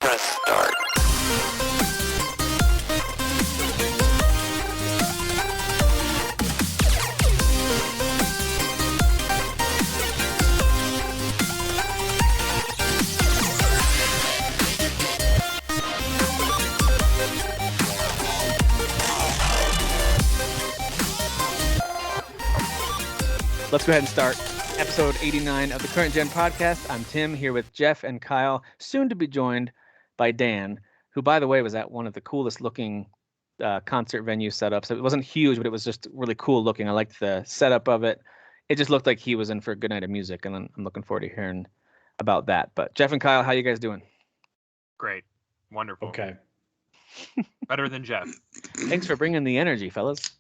Press start. Let's go ahead and start episode 89 of the Current Gen podcast. I'm Tim here with Jeff and Kyle, soon to be joined by Dan, who, by the way, was at one of the coolest looking concert venue setups. It wasn't huge, but it was just really cool looking. I liked the setup of it. It just looked like he was in for a good night of music, and I'm looking forward to hearing about that. But Jeff and Kyle, how you guys doing? Great. Wonderful. Okay. Better than Jeff. Thanks for bringing the energy, fellas.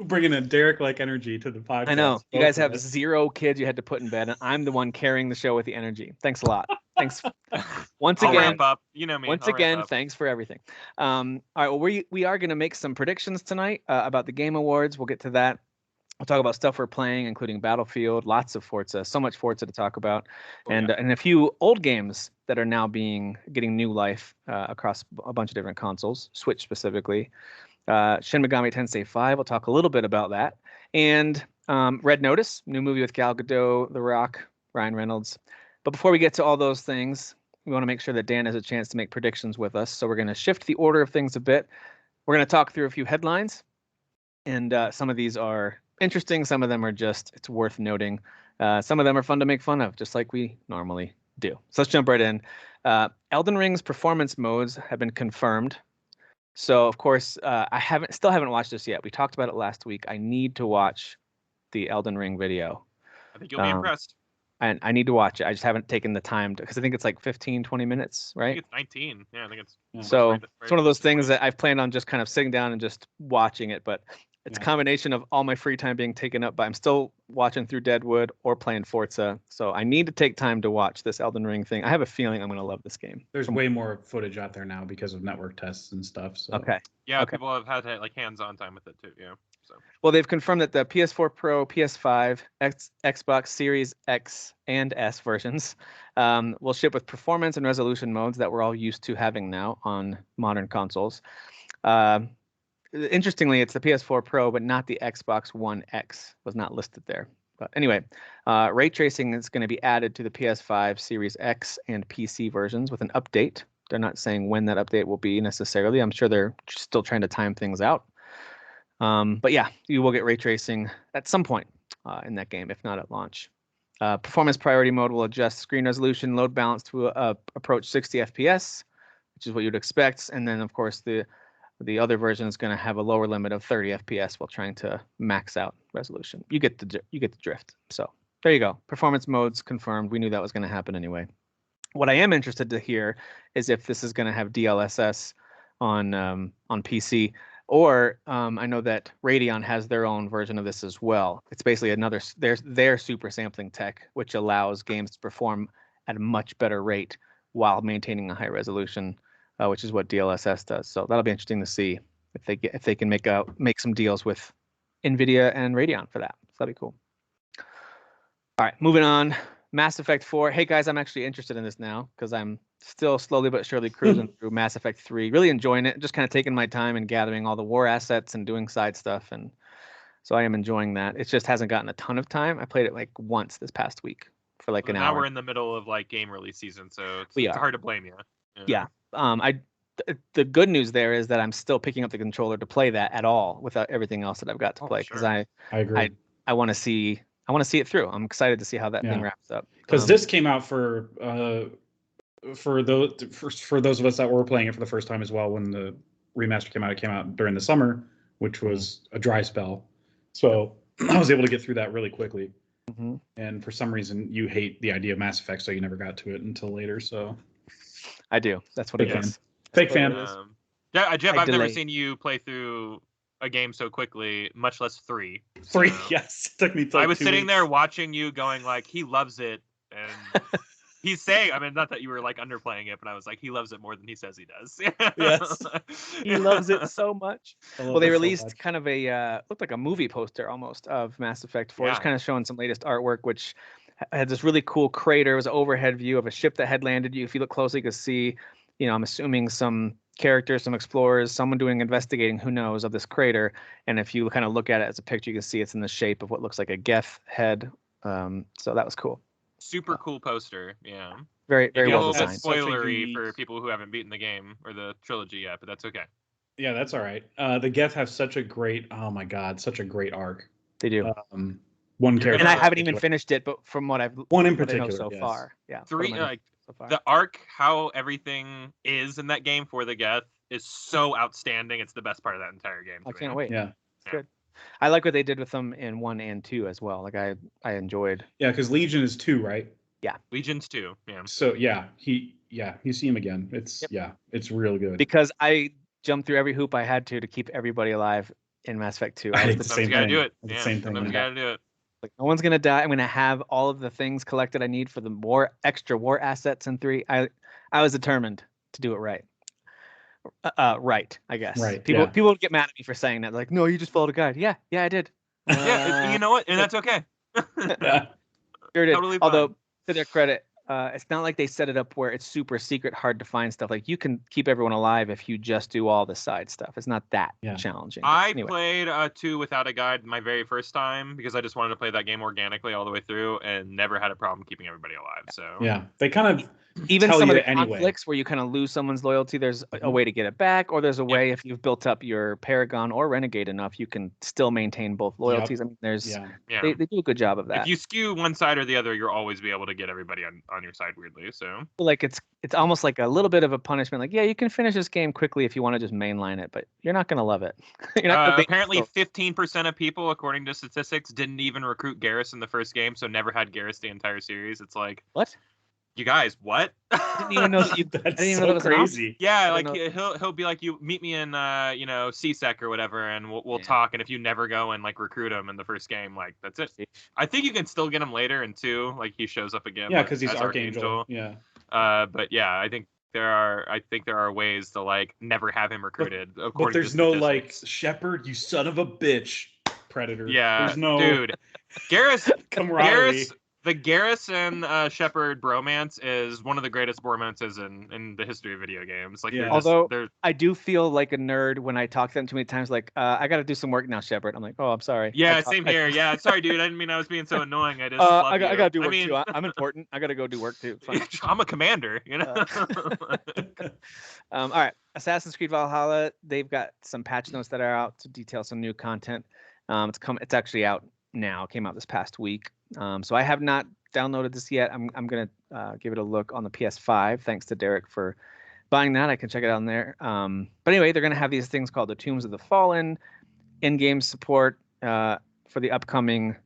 Bringing a Derek-like energy to the podcast. I know. You Both guys of have us. 0 kids you had to put in bed, and I'm the one carrying the show with the energy. Thanks a lot. Thanks. Once I'll again, ramp up. You know me. Once I'll ramp again, up. thanks for everything. All right, well, we are going to make some predictions tonight about the Game Awards. We'll get to that. We'll talk about stuff we're playing, including Battlefield, lots of Forza, so much Forza to talk about, and a few old games that are now getting new life across a bunch of different consoles, Switch specifically. Shin Megami Tensei V, we'll talk a little bit about that. And Red Notice, new movie with Gal Gadot, The Rock, Ryan Reynolds. But before we get to all those things, we want to make sure that Dan has a chance to make predictions with us. So we're going to shift the order of things a bit. We're going to talk through a few headlines. And some of these are interesting. Some of them are just, it's worth noting. Some of them are fun to make fun of, just like we normally do. So let's jump right in. Elden Ring's performance modes have been confirmed. So of course, I still haven't watched this yet. We talked about it last week. I need to watch the Elden Ring video. I think you'll be impressed. And I need to watch it. I just haven't taken the time to, because I think it's like 15, 20 minutes, I right? think it's 19. Yeah, I think it's. So right- it's one of those things that I've planned on just kind of sitting down and just watching it. But it's a combination of all my free time being taken up by, I'm still watching through Deadwood or playing Forza. So I need to take time to watch this Elden Ring thing. I have a feeling I'm going to love this game. There's way more footage out there now because of network tests and stuff. So. Okay. Yeah, Okay. people have had like hands-on time with it too. Yeah. So. Well, they've confirmed that the PS4 Pro, PS5, Xbox Series X and S versions will ship with performance and resolution modes that we're all used to having now on modern consoles. Interestingly, it's the PS4 Pro, but not the Xbox One X was not listed there. But anyway, ray tracing is going to be added to the PS5 Series X and PC versions with an update. They're not saying when that update will be necessarily. I'm sure they're still trying to time things out. But yeah, you will get ray tracing at some point in that game, if not at launch. Performance priority mode will adjust screen resolution, load balance to approach 60 FPS, which is what you'd expect. And then, of course, the other version is going to have a lower limit of 30 FPS while trying to max out resolution. You get the drift. So there you go. Performance modes confirmed. We knew that was going to happen anyway. What I am interested to hear is if this is going to have DLSS on PC. Or I know that Radeon has their own version of this as well. It's basically their super sampling tech, which allows games to perform at a much better rate while maintaining a high resolution, which is what DLSS does. So that'll be interesting to see if they can make some deals with NVIDIA and Radeon for that. So that'd be cool. All right, moving on. Mass Effect 4. Hey guys, I'm actually interested in this now because I'm still slowly but surely cruising through Mass Effect 3, really enjoying it, just kind of taking my time and gathering all the war assets and doing side stuff, and so I am enjoying that. It just hasn't gotten a ton of time. I played it like once this past week for like an hour. Now we're in the middle of like game release season, so it's hard to blame you. Yeah. The good news there is that I'm still picking up the controller to play that at all without everything else that I've got to play because sure. I agree. I want to see it through. I'm excited to see how that thing wraps up. Because this came out for those of us that were playing it for the first time as well. When the remaster came out, it came out during the summer, which was a dry spell. So I was able to get through that really quickly. Mm-hmm. And for some reason, you hate the idea of Mass Effect, so you never got to it until later. So I do. That's what it is. Fake fan. Yeah, Jeff, I've never delayed. seen you play through a game so quickly, much less 3. Three, So yes. It took me. I was 2 sitting weeks. there watching you, going like, he loves it, and he's saying, I mean, not that you were like underplaying it, but I was like, he loves it more than he says he does. Yes. He loves it so much. I love Well, they it so released much. kind of looked like a movie poster almost of Mass Effect 4, just Yeah. kind of showing some latest artwork, which had this really cool crater. It was an overhead view of a ship that had landed. If you look closely, you could see, I'm assuming some characters, some explorers, someone doing investigating, who knows, of this crater. And if you kind of look at it as a picture, you can see it's in the shape of what looks like a Geth head. So that was cool. Super cool poster. Yeah. Very, very Maybe well a little bit designed. Such a spoilery unique- for people who haven't beaten the game or the trilogy yet, but that's okay. Yeah, that's all right. The Geth have such a great, oh my God, such a great arc. They do. One You're character. And I gonna- haven't even finished it, but from what I've One in what I know particular, so yes. far. Yeah. Three, what I know like so far. the arc, how everything is in that game for the Geth is so outstanding. It's the best part of that entire game. I for can't me. wait. Yeah. It's good. I like what they did with them in 1 and 2 as well. Like I enjoyed. Yeah, because Legion is 2, right? Legions 2. Yeah. So yeah, you see him again. It's it's real good. Because I jumped through every hoop I had to keep everybody alive in Mass Effect 2. I I was did the the Sometimes same you gotta thing. do it. The Yeah. same thing, Sometimes you yeah. gotta do it. like, no one's gonna die. I'm gonna have all of the things collected I need for the extra war assets in 3. I was determined to do it right. Right, I guess. Right, People yeah. people would get mad at me for saying that. Like, no, you just followed a guide. Yeah, I did. Yeah, you know what? And that's okay. Yeah. Sure did. Totally fine. Although, to their credit, it's not like they set it up where it's super secret, hard to find stuff. Like, you can keep everyone alive if you just do all the side stuff. It's not that challenging. I Anyway. played 2 without a guide my very first time because I just wanted to play that game organically all the way through and never had a problem keeping everybody alive. So Yeah, they kind of Even tell some of you the anyway. conflicts where you kind of lose someone's loyalty, there's a Mhm. way to get it back, or there's a Yep. way, if you've built up your Paragon or Renegade enough, you can still maintain both loyalties. I mean, there's Yeah. yeah. they do a good job of that. If you skew one side or the other, you'll always be able to get everybody on your side weirdly. So Like it's almost like a little bit of a punishment. Like, yeah, you can finish this game quickly if you want to just mainline it, but you're not gonna love it. You're not gonna be- apparently 15% of people, according to statistics, didn't even recruit Garrus in the first game, so never had Garrus the entire series. It's like, What? you guys, what? I didn't even know that you. That's I didn't even know so that was an option. crazy. Yeah, I like don't he'll be like, you meet me in CSEC or whatever, and we'll Yeah. talk. And if you never go and like recruit him in the first game, like that's it. I think you can still get him later in 2, like he shows up again. Yeah, like, because he's as Archangel. Yeah. But yeah, I think there are ways to like never have him recruited. But according there's to no like statistics. Shepard, you son of a bitch, Predator. Yeah, There's no dude. Garrus, camaraderie. the Garrus and Shepard bromance is one of the greatest bromances in the history of video games. Like, Yeah. they're just, Although they're I do feel like a nerd when I talk to them too many times. Like, I got to do some work now, Shepard. I'm like, oh, I'm sorry. yeah, same here. Yeah, sorry, dude. I didn't mean I was being so annoying. I just I love got you. to do work I mean, too. I'm important. I got to go do work too. It's fine. I'm a commander, you know. All right, Assassin's Creed Valhalla. They've got some patch notes that are out to detail some new content. It's actually out now. It came out this past week. So I have not downloaded this yet. I'm gonna give it a look on the PS5. Thanks to Derek for buying that. I can check it out on there. But anyway, they're gonna have these things called the Tombs of the Fallen, in-game support for the upcoming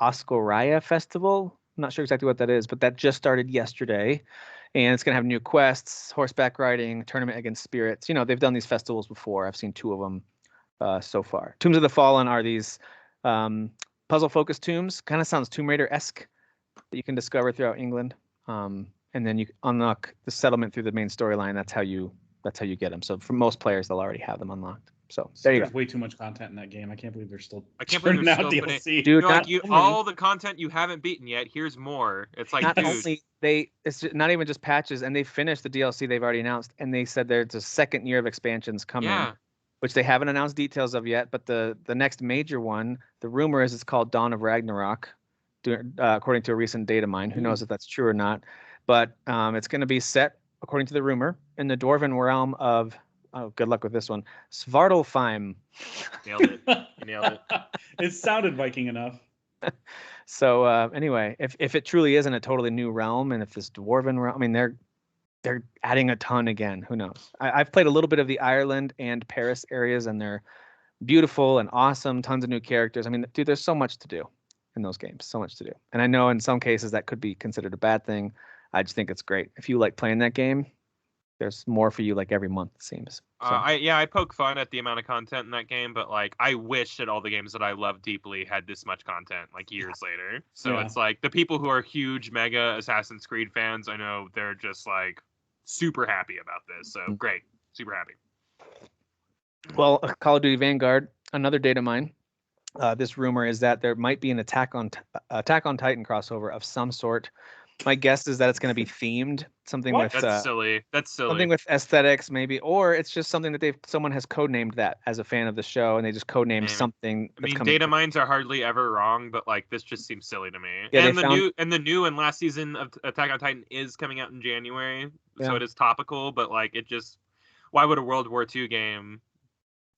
Oscoraya Festival. I'm not sure exactly what that is, but that just started yesterday. And it's going to have new quests, horseback riding, tournament against spirits. They've done these festivals before. I've seen 2 of them so far. Tombs of the Fallen are these puzzle-focused tombs. Kind of sounds Tomb Raider-esque that you can discover throughout England. And then you unlock the settlement through the main storyline. That's how you get them. So for most players, they'll already have them unlocked. So there you There's go. way too much content in that game. I can't believe they're still I can't believe turning they're out still putting- DLC. Dude, You're like, not only- all the content you haven't beaten yet. Here's more. It's like, not dude, only it's not even just patches, and they finished the DLC they've already announced, and they said there's a second year of expansions coming, yeah. which they haven't announced details of yet. But the next major one, the rumor is it's called Dawn of Ragnarok, according to a recent data mine. Who knows if that's true or not? But it's going to be set, according to the rumor, in the dwarven realm of. Oh, good luck with this one. Svartalfheim. Nailed it. You nailed it. It sounded Viking enough. So anyway, if it truly isn't a totally new realm, and if this dwarven realm, I mean, they're adding a ton again. Who knows? I've played a little bit of the Ireland and Paris areas, and they're beautiful and awesome. Tons of new characters. I mean, dude, there's so much to do in those games. So much to do. And I know in some cases that could be considered a bad thing. I just think it's great. If you like playing that game, there's more for you like every month, it seems. So. I poke fun at the amount of content in that game, but like I wish that all the games that I love deeply had this much content like years later. So Yeah. it's like the people who are huge mega Assassin's Creed fans, I know they're just like super happy about this. So great, super happy. Well, Call of Duty Vanguard, another data mine. this rumor is that there might be an Attack on Titan crossover of some sort. My guess is that it's going to be themed, something What? with That's silly. That's silly. something with aesthetics, maybe, or it's just something that someone has codenamed that as a fan of the show, and they just codenamed Maybe. something. I mean, data mines are hardly ever wrong, but like this just seems silly to me. Yeah, and the new and last season of Attack on Titan is coming out in January, so it is topical. But like, it just, why would a World War II game?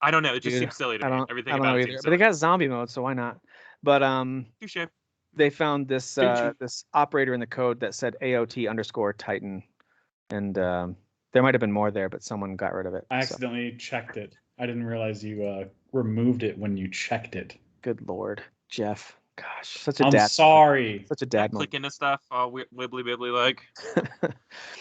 I don't know. It just seems silly to me. Everything about it seems But silly. they got zombie mode, so why not? But Touché. they found this this operator in the code that said AOT_Titan, and there might have been more there, but someone got rid of it. I accidentally checked it. I didn't realize you removed it when you checked it. Good Lord, Jeff. Gosh, such a I'm dad. sorry. Such a dad. Click into stuff all wibbly bibbly like.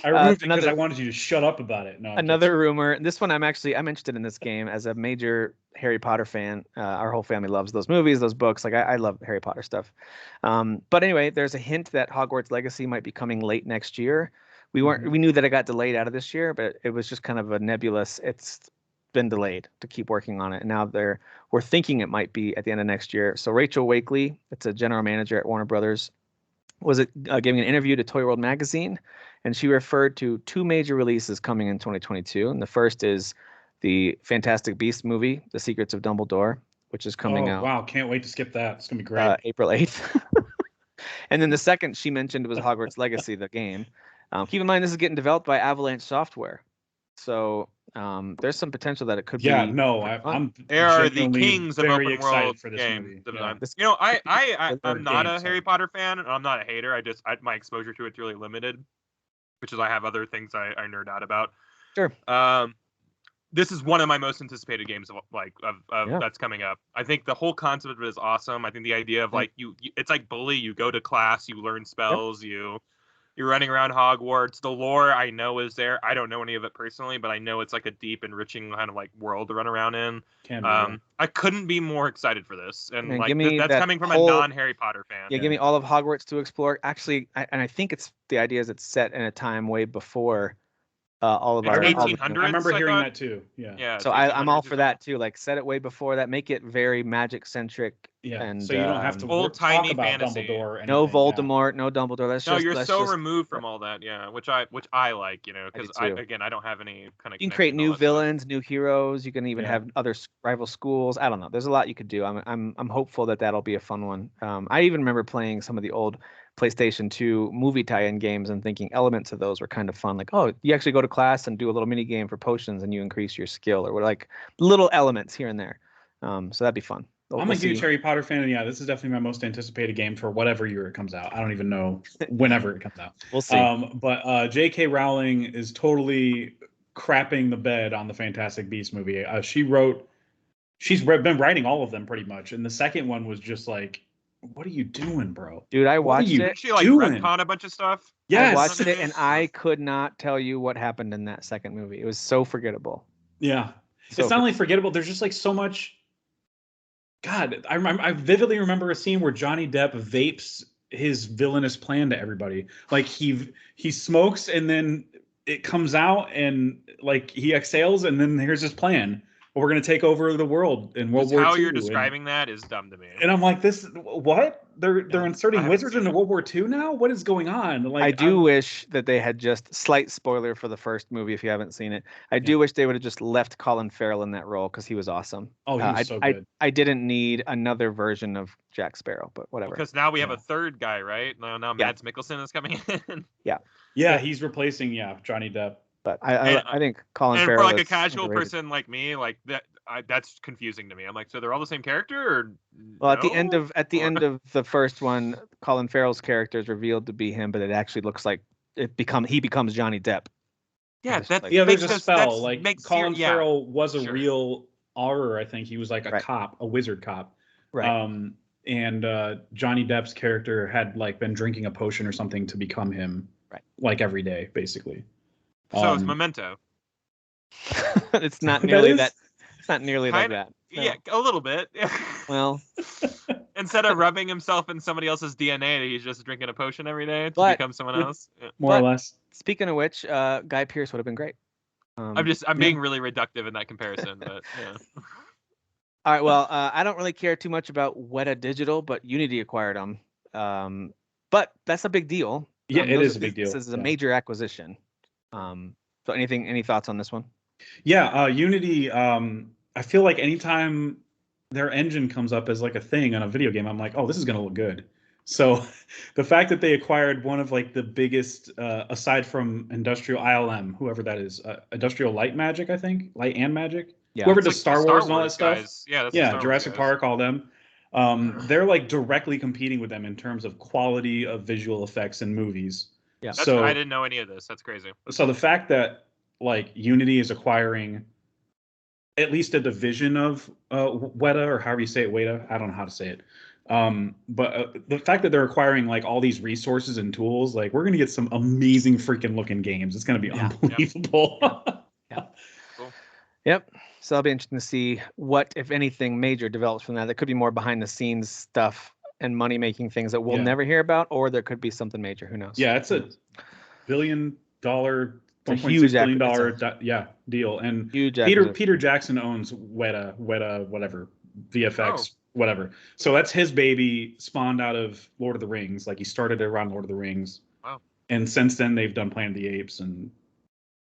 I removed it because I wanted you to shut up about it. No, another rumor. This one I'm interested in this game as a major Harry Potter fan. Our whole family loves those movies, those books. Like I love Harry Potter stuff. But anyway, there's a hint that Hogwarts Legacy might be coming late next year. We knew that it got delayed out of this year, but it was just kind of a nebulous. It's been delayed to keep working on it, and now we're thinking it might be at the end of next year. So Rachel Wakely, that's a general manager at Warner Brothers, was giving an interview to Toy World magazine, and she referred to two major releases coming in 2022. And the first is the Fantastic Beasts movie, The Secrets of Dumbledore, which is coming out. Wow, can't wait to skip that. It's gonna be great. April 8th. And then the second she mentioned was Hogwarts Legacy, the game. Keep in mind, this is getting developed by Avalanche Software. So there's some potential that it could be. Yeah, no, I'm. They are the kings of very open excited world for this game movie. design. Yeah. You know, I'm not a game, Harry Potter fan, and I'm not a hater. My exposure to it's really limited, which is I have other things I nerd out about. Sure. This is one of my most anticipated games that's coming up. I think the whole concept of it is awesome. I think the idea of like it's like Bully. You go to class, you learn spells, you're running around Hogwarts. The lore I know is there. I don't know any of it personally, but I know it's like a deep, enriching kind of like world to run around in. I couldn't be more excited for this, and like that's coming from a non-Harry Potter fan. Yeah, give me all of Hogwarts to explore. Actually, I think the idea is it's set in a time way before all of our 1800s. I remember hearing that too. Yeah. So I'm all for that too. Like set it way before that. Make it very magic centric. Yeah. And so you don't have to old-timey talk about fantasy. Dumbledore. No Voldemort. No Dumbledore. You're so removed from all that. Yeah, which I like. You know, because I don't have any kind of. You can create new villains, new heroes. You can even have other rival schools. I don't know. There's a lot you could do. I'm hopeful that that'll be a fun one. I even remember playing some of the old PlayStation 2 movie tie-in games and thinking elements of those were kind of fun. Like, oh, you actually go to class and do a little mini game for potions and you increase your skill, or like little elements here and there. So that'd be fun. I'm a huge Harry Potter fan, and this is definitely my most anticipated game for whatever year it comes out. I don't even know whenever it comes out. We'll see. But J.K. Rowling is totally crapping the bed on the Fantastic Beasts movie. She's been writing all of them pretty much, and the second one was just like, what are you doing, bro? Dude, I watched it. She like retcon a bunch of stuff. Yeah, I watched it, and I could not tell you what happened in that second movie. It was so forgettable. Yeah, it's not only forgettable. There's just like so much. God, I vividly remember a scene where Johnny Depp vapes his villainous plan to everybody. Like he smokes and then it comes out and like he exhales and then here's his plan. We're going to take over the world in World War II. How you're describing that is dumb to me. And I'm like, what? They're inserting wizards into World War II now? What is going on? Like, I do wish that they had just, slight spoiler for the first movie if you haven't seen it, I do wish they would have just left Colin Farrell in that role because he was awesome. Oh, he was so good. I didn't need another version of Jack Sparrow, but whatever. Because now we have a third guy, right? Now Mads Mikkelsen is coming in. Yeah, he's replacing Johnny Depp. But I think Colin Farrell. And for like a casual person like me, like that's confusing to me. I'm like, so they're all the same character, or well, at the end of the first one, Colin Farrell's character is revealed to be him, but it actually looks like he becomes Johnny Depp. Yeah, there's a spell. Like Colin Farrell was a real Auror, I think he was like a cop, a wizard cop. Right. And Johnny Depp's character had like been drinking a potion or something to become him. Right. Like every day, basically. So it's Memento. It's not nearly that. It's not nearly like that. No. Yeah, a little bit. Well, instead of rubbing himself in somebody else's DNA, he's just drinking a potion every day to become someone else. Yeah. More or less. Speaking of which, Guy Pearce would have been great. I'm being really reductive in that comparison, but yeah. All right. Well, I don't really care too much about Weta Digital, but Unity acquired them. But that's a big deal. Yeah, it is a big deal. This is a major acquisition. So any thoughts on this one? Yeah, Unity. I feel like anytime their engine comes up as like a thing on a video game, I'm like, oh, this is gonna look good. So the fact that they acquired one of like the biggest, aside from Industrial ILM, whoever that is, Industrial Light Magic, I think, Light and Magic, Yeah, whoever It's does like Star the Wars and all that stuff. guys. Yeah, that's the Yeah, Star Wars Jurassic guys. Park, all them. They're like directly competing with them in terms of quality of visual effects in movies. Yeah. So I didn't know any of this. That's crazy. so the fact that like Unity is acquiring at least a division of Weta, or however you say it, Weta. I don't know how to say it. But the fact that they're acquiring like all these resources and tools, like we're gonna get some amazing freaking looking games. It's gonna be unbelievable. Yeah. Cool. Yep. So that'll be interesting to see what, if anything, major develops from that. There could be more behind the scenes stuff and money making things that we'll never hear about, or there could be something major. Who knows? Yeah, it's a $1 billion, huge $1.6 billion deal. And huge Peter Jackson owns Weta, whatever, VFX, whatever. So that's his baby, spawned out of Lord of the Rings. Like he started around Lord of the Rings. Wow. And since then they've done Planet of the Apes and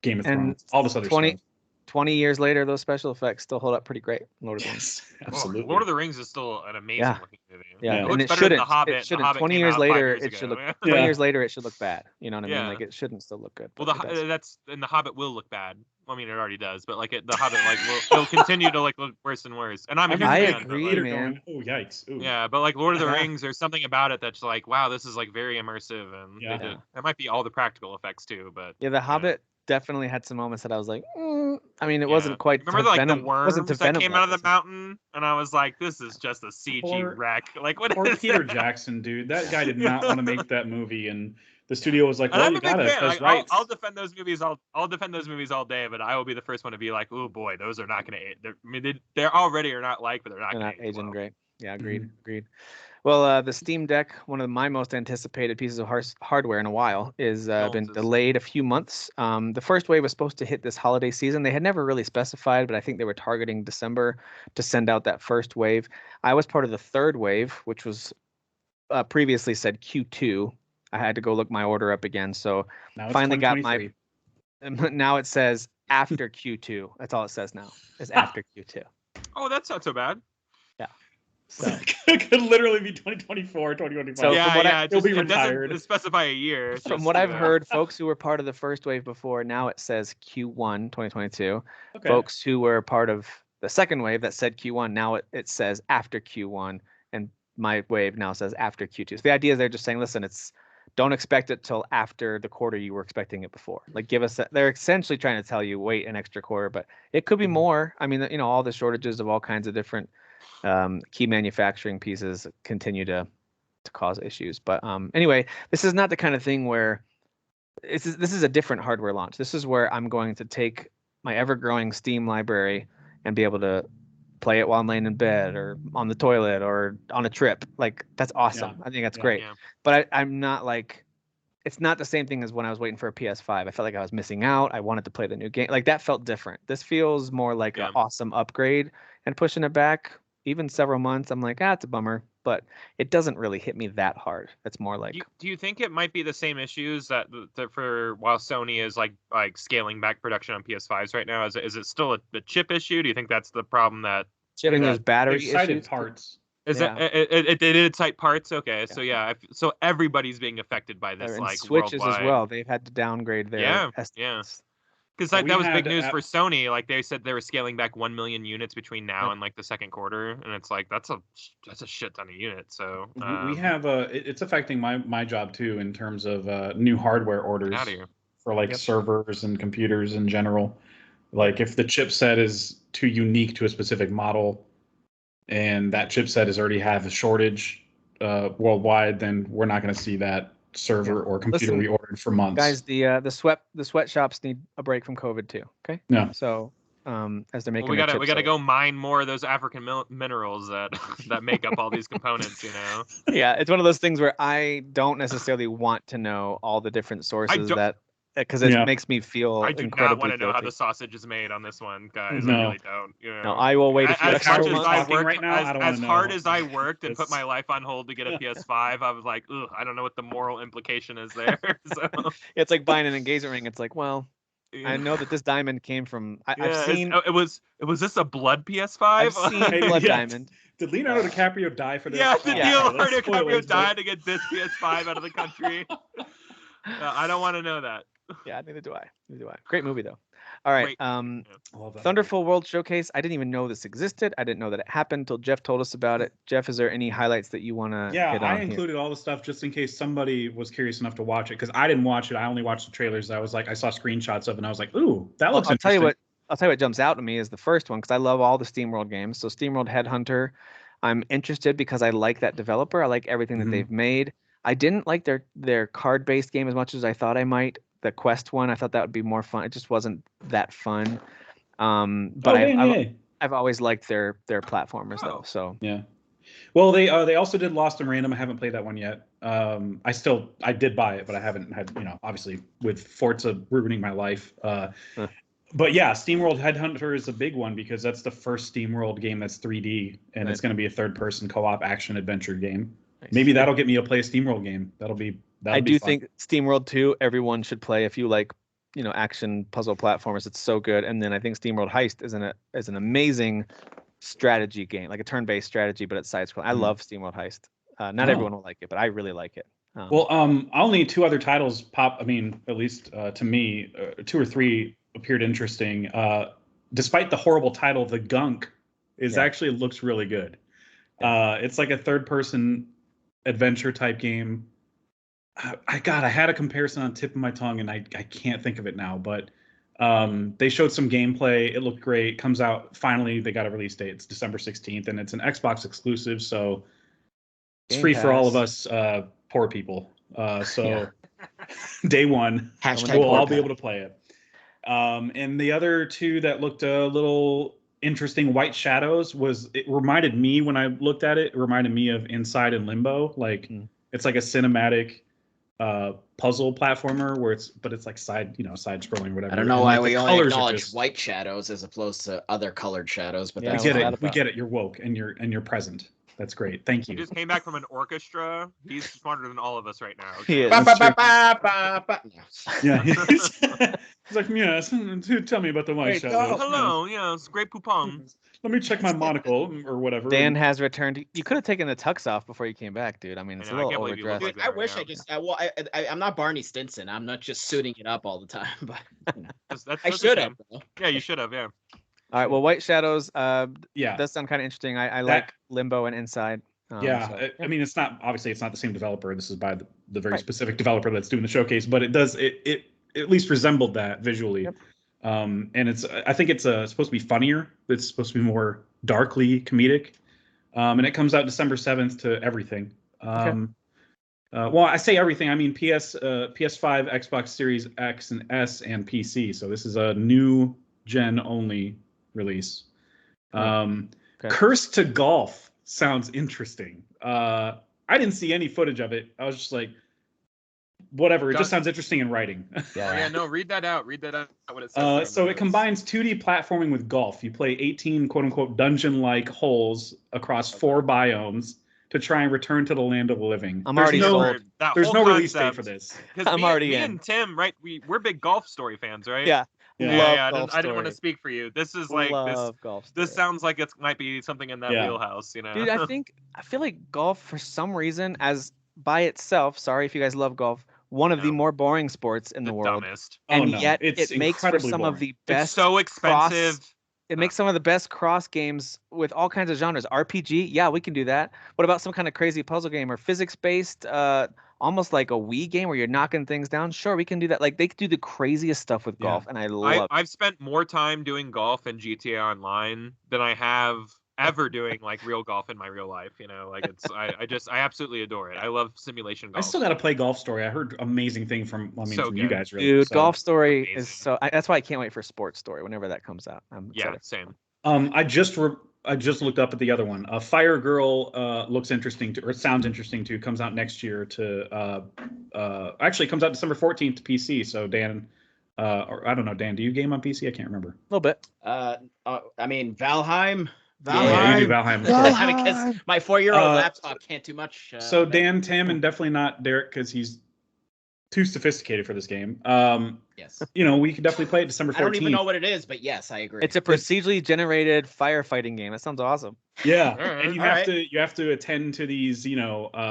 Game of Thrones, all this other 20 years later, those special effects still hold up pretty great. Lord of the Rings. Absolutely. Lord of the Rings is still an amazing looking movie. Yeah, It and looks better than The Hobbit. It shouldn't. The Hobbit 20 years later, it should look. 20 Yeah. years later, it should look bad. You know what I mean? Yeah. Like it shouldn't still look good. Well, but The Hobbit will look bad. I mean, it already does, but like The Hobbit, like it'll continue to like look worse and worse. And I'm a huge fan, agree, but, like, man. Oh yikes! Ooh. Yeah, but like Lord of the Rings, there's something about it that's like, wow, this is like very immersive, and it might be all the practical effects too, but yeah, The Hobbit definitely had some moments that I was like, I mean, it wasn't quite. Remember like the worms that came out of the mountain, and I was like, this is just a CG wreck. Like what? Poor is Peter that? Jackson, dude. That guy did not want to make that movie, and the studio was like, "Well, you gotta." Like, I'll defend those movies. I'll defend those movies all day, but I will be the first one to be like, "Oh boy, those are not going to." I mean, they're already are not like, but they're not aging great. Yeah, agreed. Well, the Steam Deck, one of my most anticipated pieces of hardware in a while, is been delayed a few months. The first wave was supposed to hit this holiday season. They had never really specified, but I think they were targeting December to send out that first wave. I was part of the third wave, which was previously said Q2. I had to go look my order up again, so finally got my. Now it says after Q2. That's all it says now. Is after Q2. Oh, that's not so bad. So it could literally be 2024, 2025. So he'll be retired. It doesn't specify a year. From what I've heard, folks who were part of the first wave before, now it says Q1 2022. Okay. Folks who were part of the second wave that said Q1, now it says after Q1, and my wave now says after Q2. So the idea is they're just saying, listen, don't expect it till after the quarter you were expecting it before. Like give us they're essentially trying to tell you wait an extra quarter, but it could be more. I mean, all the shortages of all kinds of different key manufacturing pieces continue to cause issues. But anyway, this is not the kind of thing where this is a different hardware launch. This is where I'm going to take my ever-growing Steam library and be able to play it while I'm laying in bed or on the toilet or on a trip. Like that's awesome. I think that's great. Yeah. But I'm not like, it's not the same thing as when I was waiting for a PS5. I felt like I was missing out. I wanted to play the new game. Like that felt different. This feels more like an awesome upgrade, and pushing it back even several months, I'm like, it's a bummer, but it doesn't really hit me that hard. It's more like. Do you think it might be the same issues that for while Sony is like scaling back production on PS5s right now? Is it still a chip issue? Do you think that's the problem that? Chipping there's battery issues. Parts. Is it did cite parts? Okay, so so everybody's being affected by this, like Switches worldwide. as well. They've had to downgrade their estimates. Because that was big news for Sony. Like they said they were scaling back 1 million units between now and like the second quarter, and it's like that's a shit ton of units. So we have it's affecting my job too in terms of new hardware orders for like servers and computers in general. Like if the chipset is too unique to a specific model, and that chipset has already have a shortage worldwide, then we're not going to see that server or computer reordered for months. Guys, the sweatshops need a break from COVID too. Okay. Yeah. So as they're making, we gotta go mine more of those African minerals that make up all these components. Yeah, it's one of those things where I don't necessarily want to know all the different sources that because it makes me feel I do incredibly not want to know how guilty. the sausage is made on this one, guys. No. I really don't. You know? No, I will wait a few as extra much months. as I worked, right now, I don't as wanna hard know. as I worked and put my life on hold to get a PS5, I was like, ugh, I don't know what the moral implication is there. So It's like buying an engagement ring. It's like, well, I know that this diamond came from. I've seen. it was this a blood PS5? I've seen Blood Diamond. Did Leonardo DiCaprio die for this? Yeah, did Leonardo DiCaprio spoilers, die to get this PS5 out of the country? I don't want to know that. Yeah, neither do I. Great movie though. All right. Great. Thunderful World Showcase. I didn't even know this existed. I didn't know that it happened until Jeff told us about it. Jeff, is there any highlights that you want to hit on? I included all the stuff just in case somebody was curious enough to watch it, because I didn't watch it. I only watched the trailers. I saw screenshots of it, and I was like, ooh, that looks interesting. I'll tell you what jumps out to me is the first one, because I love all the SteamWorld games. So SteamWorld Headhunter, I'm interested because I like that developer. I like everything that they've made. I didn't like their card-based game as much as I thought I might. The Quest one, I thought that would be more fun. It just wasn't that fun. But I've always liked their platformers though. So yeah. Well, they also did Lost in Random. I haven't played that one yet. I did buy it, but I haven't had, obviously with Forza ruining my life. But yeah, SteamWorld Headhunter is a big one because that's the first SteamWorld game that's 3D, and it's going to be a third-person co-op action adventure game. Nice. Maybe that'll get me to play a SteamWorld game. I do think SteamWorld 2 everyone should play if you like, action puzzle platformers. It's so good. And then I think SteamWorld Heist is an amazing strategy game, like a turn-based strategy, but it's side-scrolling. I love SteamWorld Heist. Not everyone will like it, but I really like it. I'll name two other titles at least to me, 2 or 3 appeared interesting. Despite the horrible title, The Gunk actually looks really good. It's like a third-person adventure type game. I had a comparison on the tip of my tongue, and I can't think of it now, but they showed some gameplay. It looked great. It comes out finally. They got a release date. It's December 16th, and it's an Xbox exclusive, so it's free for all of us poor people. Day one, we'll all be able to play it. And the other two that looked a little interesting, White Shadows, it reminded me when I looked at it. It reminded me of Inside and Limbo. It's like a cinematic puzzle platformer but it's like side scrolling, whatever. I don't know why we only acknowledge white shadows as opposed to other colored shadows, but we get it. You're woke and you're present. That's great. Thank you. He just came back from an orchestra. He's smarter than all of us right now. Okay? He is. Yeah. He's like, yes. Tell me about the white shadows. Hello. Yeah, it's great poupon. Let me check my monocle or whatever. Dan has returned. You could have taken the tux off before you came back, dude. I mean, it's a little overdressed. Like I wish I'm not Barney Stinson. I'm not just suiting it up all the time, but I should have. Yeah, you should have. Yeah. All right. Well, White Shadows. Does sound kind of interesting. I like Limbo and Inside. I mean, it's not the same developer. This is by the very specific developer that's doing the showcase, but it does it at least resembled that visually. Yep. And I think it's supposed to be funnier. It's supposed to be more darkly comedic. And it comes out December 7th to everything. Well, I say everything. I mean PS5, Xbox Series X and S, and PC. So this is a new gen only release. Curse to Golf sounds interesting. I didn't see any footage of it. I was just like, whatever. It just sounds interesting in writing. Read that out. What it says. So it combines 2D platforming with golf. You play 18 quote-unquote dungeon-like holes across 4 biomes to try and return to the land of the living. There's no release date for this. Me and Tim, right? We're big golf story fans, right? Yeah. I didn't want to speak for you. This is like golf this sounds like it might be something in that wheelhouse, Dude, I feel like golf for some reason, as by itself, sorry if you guys love golf, one of the more boring sports in the world. Dumbest. And yet it makes for some of the best. It's so expensive. It makes some of the best cross games with all kinds of genres. RPG, yeah, we can do that. What about some kind of crazy puzzle game or physics-based, almost like a Wii game where you're knocking things down? Sure, we can do that. Like they could do the craziest stuff with golf, and I love it. I've spent more time doing golf in GTA Online than I have ever doing like real golf in my real life. I absolutely adore it. I love simulation golf. I still got to play Golf Story. I heard amazing thing from you guys. Really, dude. Golf Story is so. That's why I can't wait for Sports Story whenever that comes out. Same. I just I just looked up at the other one. Fire Girl looks interesting to, or sounds interesting to. Comes out next year to. Actually, it comes out December 14th to PC. So Dan, or I don't know, Dan, do you game on PC? I can't remember. A little bit. I mean, Valheim. Yeah, you do Valheim. Because my 4-year-old laptop can't do much. So Dan, Tim, and definitely not Derek because he's too sophisticated for this game. Yes. We could definitely play it December 14th. I don't even know what it is, but yes, I agree. It's a procedurally generated firefighting game. That sounds awesome. Yeah, and you have to attend to these,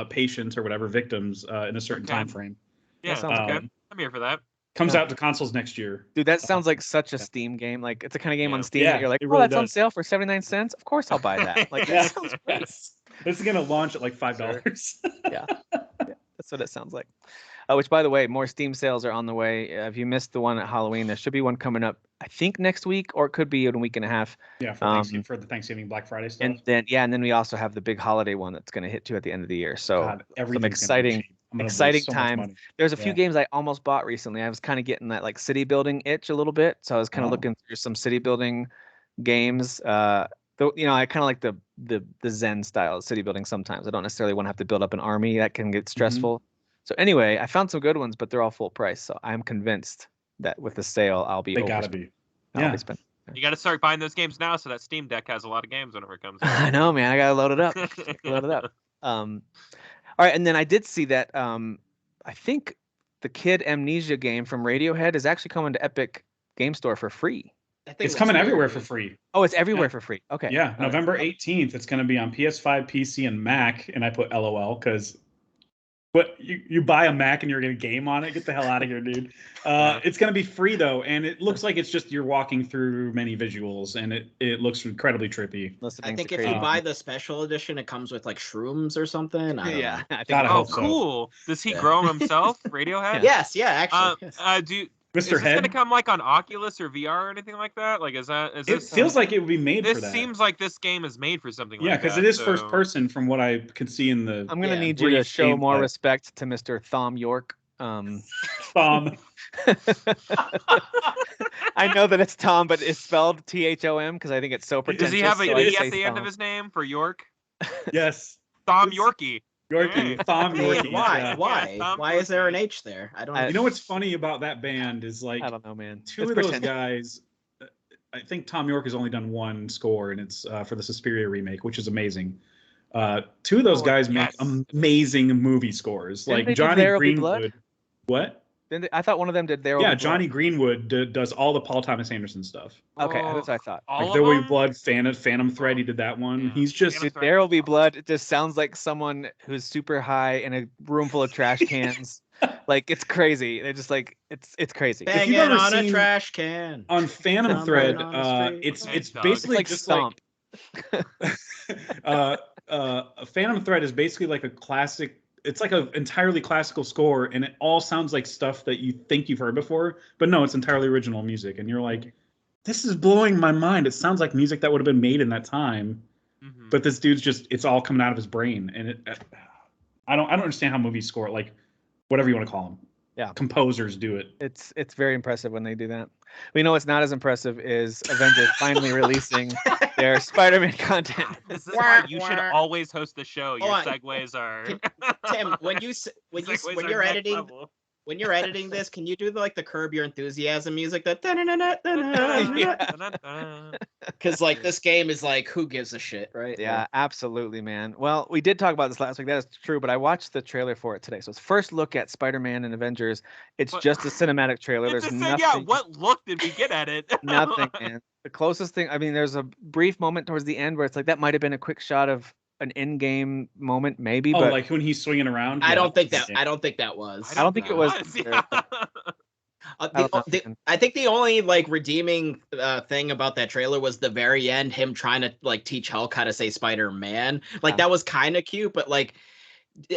patients or whatever victims in a certain time frame. Yeah, that sounds good. I'm here for that. Comes out to consoles next year. Dude, that sounds like such a Steam game. Like it's a kind of game on Steam that you're like, really that's on sale for 79 cents. Of course I'll buy that. Like that sounds great. This is gonna launch at like $5. Yeah, that's what it sounds like. Which, by the way, more Steam sales are on the way. If you missed the one at Halloween, there should be one coming up, I think next week, or it could be in a week and a half. Yeah, for the Thanksgiving Black Friday stuff. And then we also have the big holiday one that's going to hit too at the end of the year. So some exciting time. There's a few games I almost bought recently. I was kind of getting that like city building itch a little bit, so I was kind of looking through some city building games. I kind of like the Zen style of city building. Sometimes I don't necessarily want to have to build up an army. That can get stressful. So anyway, I found some good ones, but they're all full price. So I'm convinced that with the sale, I'll be. They gotta be. Yeah. You got to start buying those games now, so that Steam Deck has a lot of games whenever it comes out. I know, man. I gotta load it up. All right, and then I did see that. I think the Kid Amnesia game from Radiohead is actually coming to Epic Game Store for free. It's coming everywhere for free. Oh, it's everywhere for free. Okay. Yeah, November 18th. It's going to be on PS5, PC, and Mac. And I put LOL because. But you buy a Mac and you're going to game on it? Get the hell out of here, dude. It's going to be free, though, and it looks like it's just you're walking through many visuals, and it looks incredibly trippy. I think if you buy the special edition, it comes with, like, shrooms or something. I think cool. Does he grow them himself, Radiohead? Yes, actually. Is this going to come, like, on Oculus or VR or anything like that? Like, is this... It feels like it would be made for that. This seems like this game is made for something like that. Yeah, because it is first person from what I could see in the... I'm going to need you to show more respect to Mr. Thom Yorke. Thom. I know that it's Tom, but it's spelled Thom because I think it's so pretentious. Does he have an E at the end of his name for York? Yes. Thom Yorkie. Thom Yorkie. Why is there an H there? I don't. You know what's funny about that band is like I don't know, man. Two of those guys. I think Thom Yorke has only done one score, and it's for the Suspiria remake, which is amazing. Two of those guys make amazing movie scores, like Johnny Greenwood. What? I thought one of them did There Will Be Blood. Johnny Greenwood does all the Paul Thomas Anderson stuff. Okay, that's what I thought. Like There Will Be Blood, Phantom Thread, he did that one. Yeah. He's just... There Will Be Blood, it just sounds like someone who's super high in a room full of trash cans. Like, it's crazy. They're just like, it's crazy. Banging on a trash can. On Phantom Thread, it's basically like just Stomp. Phantom Thread is basically like a classic... It's like an entirely classical score, and it all sounds like stuff that you think you've heard before, but no, it's entirely original music. And you're like, this is blowing my mind. It sounds like music that would have been made in that time, but this dude's it's all coming out of his brain. And I don't understand how movies score, like whatever you want to call them. Yeah, composers do it. It's very impressive when they do that. We know what's not as impressive is Avengers finally releasing their Spider-Man content. This is why you should always host the show. Your segues are. Tim, when you're editing. When you're editing this, can you do the Curb Your Enthusiasm music? That because this game is like, who gives a shit, right? Yeah, absolutely, man. Well, we did talk about this last week. That is true, but I watched the trailer for it today. So it's first look at Spider-Man and Avengers. It's just a cinematic trailer. There's nothing. Yeah, what look did we get at it? Nothing, man. The closest thing. I mean, there's a brief moment towards the end where it's like that might have been a quick shot of an in-game moment, maybe. But like when he's swinging around. I don't think that was. I don't think it was. I think the only redeeming thing about that trailer was the very end, him trying to teach Hulk how to say Spider-Man. That was kind of cute, but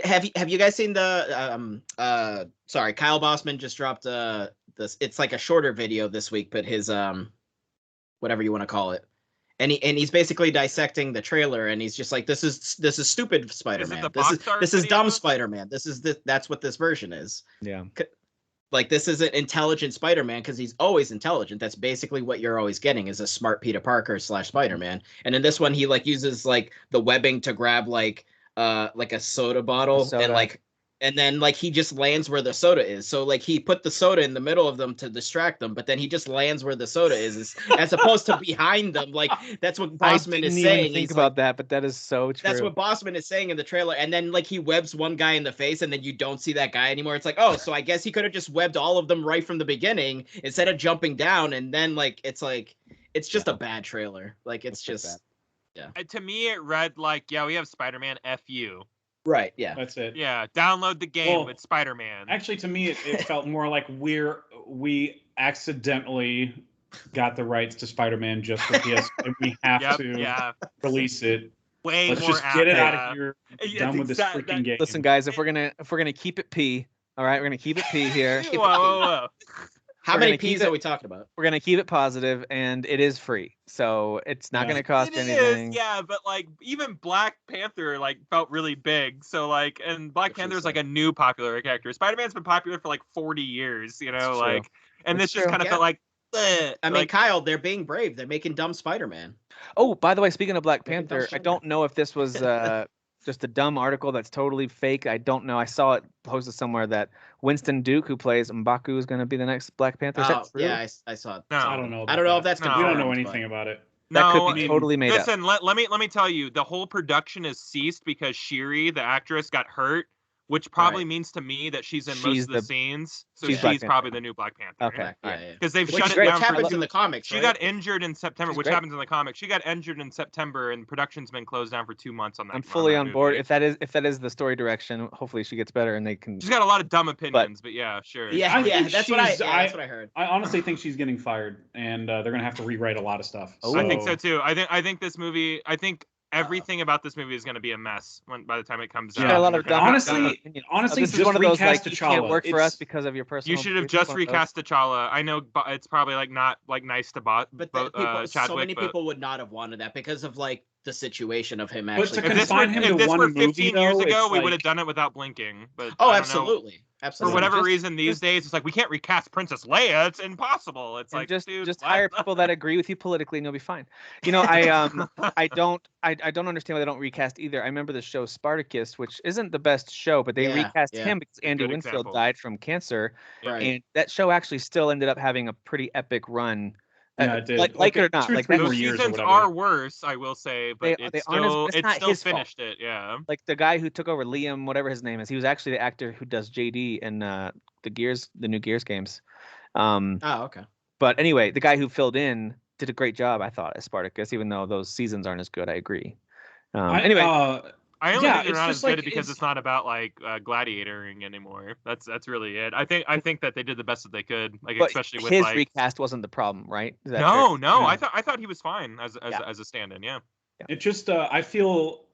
have you guys seen the sorry, Kyle Bossman just dropped this. It's like a shorter video this week, but his whatever you want to call it. And he's basically dissecting the trailer, and he's just like, "This is stupid Spider-Man. This is dumb Spider-Man. That's what this version is." Yeah. Like, this isn't intelligent Spider-Man because he's always intelligent. That's basically what you're always getting is a smart Peter Parker / Spider-Man. And in this one, he like uses like the webbing to grab like a soda bottle and then like he just lands where the soda is. So like he put the soda in the middle of them to distract them, but then he just lands where the soda is as opposed to behind them. Like that's what Bossman is saying. I didn't even think about that, but that is so true. That's what Bossman is saying in the trailer. And then like he webs one guy in the face and then you don't see that guy anymore. It's like, oh, so I guess he could have just webbed all of them right from the beginning instead of jumping down. And then like it's just a bad trailer. Like it's just To me, it read like, yeah, we have Spider-Man F you. Right, yeah. That's it. Yeah, download the game with Spider-Man. Actually, to me, it felt more like we accidentally got the rights to Spider-Man just for PS, and we have to release it. Let's just get it out of here. Done with this freaking game. Listen, guys, if we're gonna keep it P, all right, we're gonna keep it P here. Whoa. How many P's are we talking about? We're gonna keep it positive, and it is free, so it's not gonna cost anything. Yeah, but like even Black Panther like felt really big. So like, and Black Panther is like a new popular character. Spider-Man's been popular for like 40 years, you know, like, and this just kind of felt like. I mean, Kyle, they're being brave. They're making dumb Spider-Man. Oh, by the way, speaking of Black Panther, I don't know if this was just a dumb article that's totally fake. I don't know. I saw it posted somewhere that Winston Duke, who plays M'Baku, is going to be the next Black Panther. Yeah, I saw it. No, I don't know. I don't know if that's confirmed. We don't know anything about it. That could be totally made up. Listen, let me tell you, the whole production is ceased because Shiri, the actress, got hurt, which probably means to me that she's in most of the scenes. So she's probably the new Black Panther. Okay. Because they've shut it down. Which happens in the comics. She got injured in September, which happens in the comics. She got injured in September, and production's been closed down for 2 months on that. I'm fully on board. If that is the story direction, hopefully she gets better and they can. She's got a lot of dumb opinions, but yeah, sure. Yeah, that's what I heard. I honestly think she's getting fired, and they're gonna have to rewrite a lot of stuff. I think so too. I think this movie. Everything about this movie is going to be a mess by the time it comes out. A lot of honestly, this is just one of those like T'Challa. You can't work for us because of your personal. You should have just recast T'Challa. I know it's probably like not like nice to Chadwick, so many people would not have wanted that because of like the situation of him actually. But to confine him to one movie, 15 years ago, we would have done it without blinking. But absolutely. For whatever reason, these days it's like we can't recast Princess Leia. It's impossible. It's like just hire people that agree with you politically, and you'll be fine. You know, I don't understand why they don't recast either. I remember the show Spartacus, which isn't the best show, but they recast him because Andy Winfield died from cancer, and that show actually still ended up having a pretty epic run. Yeah, it did. Like it or not, like those seasons are worse, I will say, but it's still finished it. Yeah. Like the guy who took over, Liam, whatever his name is, he was actually the actor who does JD in the new Gears games. Okay. But anyway, the guy who filled in did a great job, I thought, as Spartacus, even though those seasons aren't as good. I agree. Anyway. I only think they're not as good because it's not about like gladiatoring anymore. That's really it. I think that they did the best that they could, especially with his recast wasn't the problem, right? No. I thought he was fine as a stand-in. Yeah. It just I feel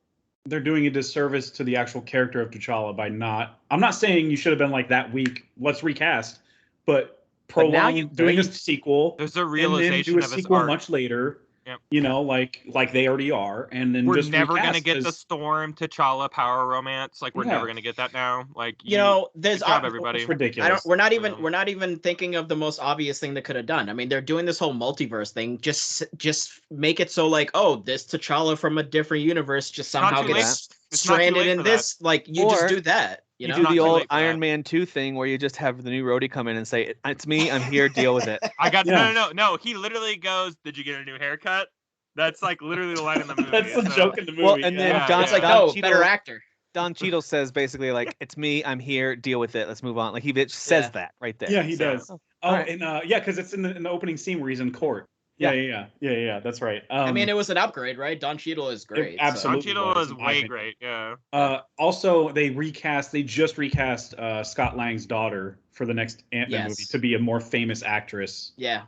they're doing a disservice to the actual character of T'Challa by not. I'm not saying you should have been like that week. Let's recast, but prolong doing a sequel. There's a realization and then do a sequel much later. Yep. You know, like they already are, and then we're just never gonna get the Storm T'Challa power romance. Like we're never gonna get that now. Like there's everybody. It's ridiculous. We're not even thinking of the most obvious thing they could have done. I mean, they're doing this whole multiverse thing. Just make it so like, oh, this T'Challa from a different universe just somehow gets stranded in this. Like you just do that. You do the old Iron Man 2 thing where you just have the new roadie come in and say, "It's me. I'm here. Deal with it." I got no. He literally goes, "Did you get a new haircut?" That's like literally the line in the movie. That's the joke in the movie. Well, and then John's like, "Oh, better actor." Don Cheadle says basically like, "It's me. I'm here. Deal with it. Let's move on." Like he says that right there. Yeah, he does. And because it's in the opening scene where he's in court. Yeah. That's right. I mean, it was an upgrade, right? Don Cheadle is great. Absolutely, Don Cheadle is way great. Yeah. Also, they just recast Scott Lang's daughter for the next Ant-Man movie to be a more famous actress. Yeah.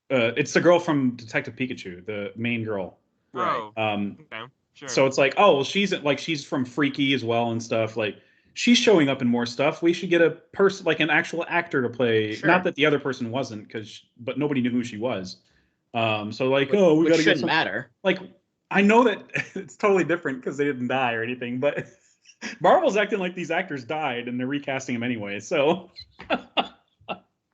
It's the girl from Detective Pikachu, the main girl. Right. Okay, sure. So it's like, she's from Freaky as well and stuff. Like, she's showing up in more stuff. We should get a person, like an actual actor to play. Sure. Not that the other person wasn't, but nobody knew who she was. We got to get some matter. Like, I know that it's totally different because they didn't die or anything, but Marvel's acting like these actors died and they're recasting them anyway. So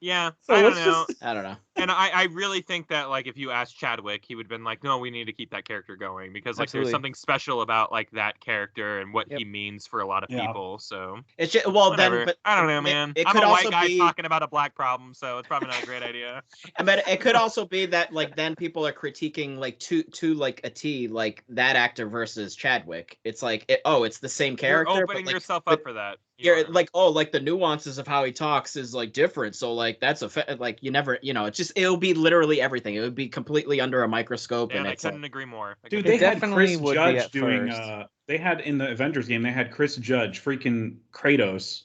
Yeah, So I don't let's know. I don't know. And I really think that, like, if you asked Chadwick, he would have been like, no, we need to keep that character going because, like, Absolutely. there's something special about, like, that character and what Yep. he means for a lot of Yeah. people. So, It's just, well, whatever. then, but I don't know, man. It I'm could a also white guy be talking about a black problem, so it's probably not a great idea. But it could also be that, like, then people are critiquing, like, to like a T, like that actor versus Chadwick. It's like, it's the same character. You're opening but, like, yourself but up for that. You're like, like the nuances of how he talks is like different. So like that's like you never, it's just it'll be literally everything. It would be completely under a microscope. And I it's couldn't agree more. Dude, they had definitely Chris would be Judge at doing. first. They had in the Avengers game. They had Chris Judge, freaking Kratos,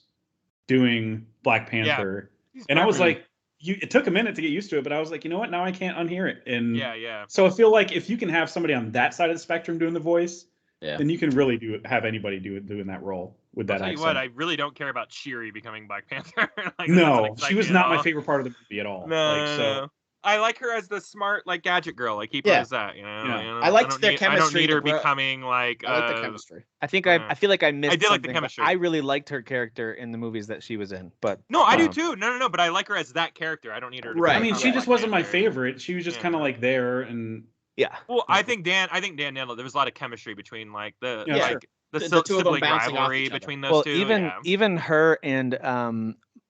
doing Black Panther, and I was like, it took a minute to get used to it, but I was like, you know what? Now I can't unhear it. And yeah. So I feel like if you can have somebody on that side of the spectrum doing the voice, Yeah. then you can really have anybody doing that role with that I'll tell accent. you what, I really don't care about Shiri becoming Black Panther. Like, No, she was not my favorite part of the movie at all. No. I like her as the smart, like, gadget girl. I keep her as that, you know. Yeah. I liked their chemistry. I don't need her to grow- becoming like. I like the chemistry. I think Yeah. I feel like I missed. I did like the something, but chemistry. I really liked her character in the movies that she was in, but No, I do too. No. But I like her as that character. I don't need her. To Right. I mean, become she Black just wasn't my Panther. favorite. She was just kind of like there, and yeah. Well, I think Dan nailed it. There was a lot of chemistry between like the Yeah, like sure. the The two of them sibling bouncing off rivalry each other. between those Well, two. even her and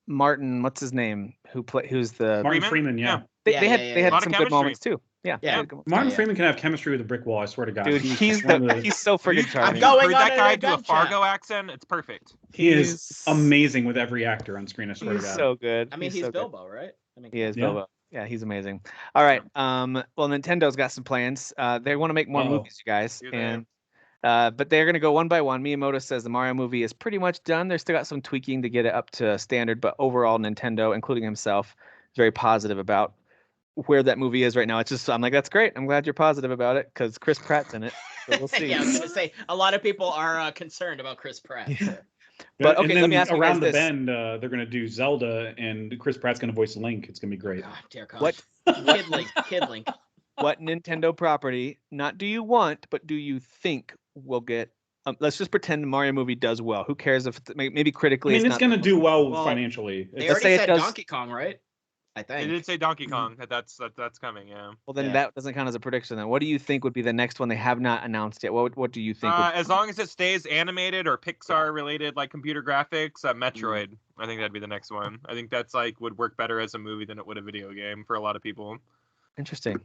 Martin, what's his name? Who's the Martin Freeman? Freeman. Yeah, they Yeah, had yeah, they yeah. had Lot of some good chemistry. moments too. Yeah. Yeah. good moments. Martin Yeah. Freeman can have chemistry with a brick wall. I swear to God, Dude, he's one of he's so friggin' Have charming. you going heard on that an guy do a adventure. Fargo accent? It's perfect. he is He's amazing with every actor on screen. I swear to He's God. so good. I mean, he's so good. Bilbo, right? I mean, He is Yeah. Bilbo. Yeah, he's amazing. All right. Well, Nintendo's got some plans. They want to make more Uh-oh. movies, you guys, Do they? and but they're gonna go one by one. Miyamoto says the Mario movie is pretty much done. They're still got some tweaking to get it up to standard, but overall, Nintendo, including himself, is very positive about where that movie is right now. It's just I'm like, that's great. I'm glad you're positive about it because Chris Pratt's in it. So we'll see. yeah, I was gonna say a lot of people are concerned about Chris Pratt. Yeah. Yeah, But, okay, and then let me ask you around guys the this. bend, they're gonna do Zelda, and Chris Pratt's gonna voice Link. It's gonna be great. God, dear God. What Kid Link. what Nintendo property, not do you want, but do you think will get? Let's just pretend the Mario movie does well. Who cares if maybe I critically? mean, it's not gonna the- do well Well, financially. They Let's already say it said does- Donkey Kong, right? I They think. did say Donkey Kong. That's coming. Yeah. Well, then Yeah. that doesn't count as a prediction. Then what do you think would be the next one they have not announced yet? What do you think? As long as it stays animated or Pixar related, like computer graphics, Metroid. I think that'd be the next one. I think that's like would work better as a movie than it would a video game for a lot of people. Interesting.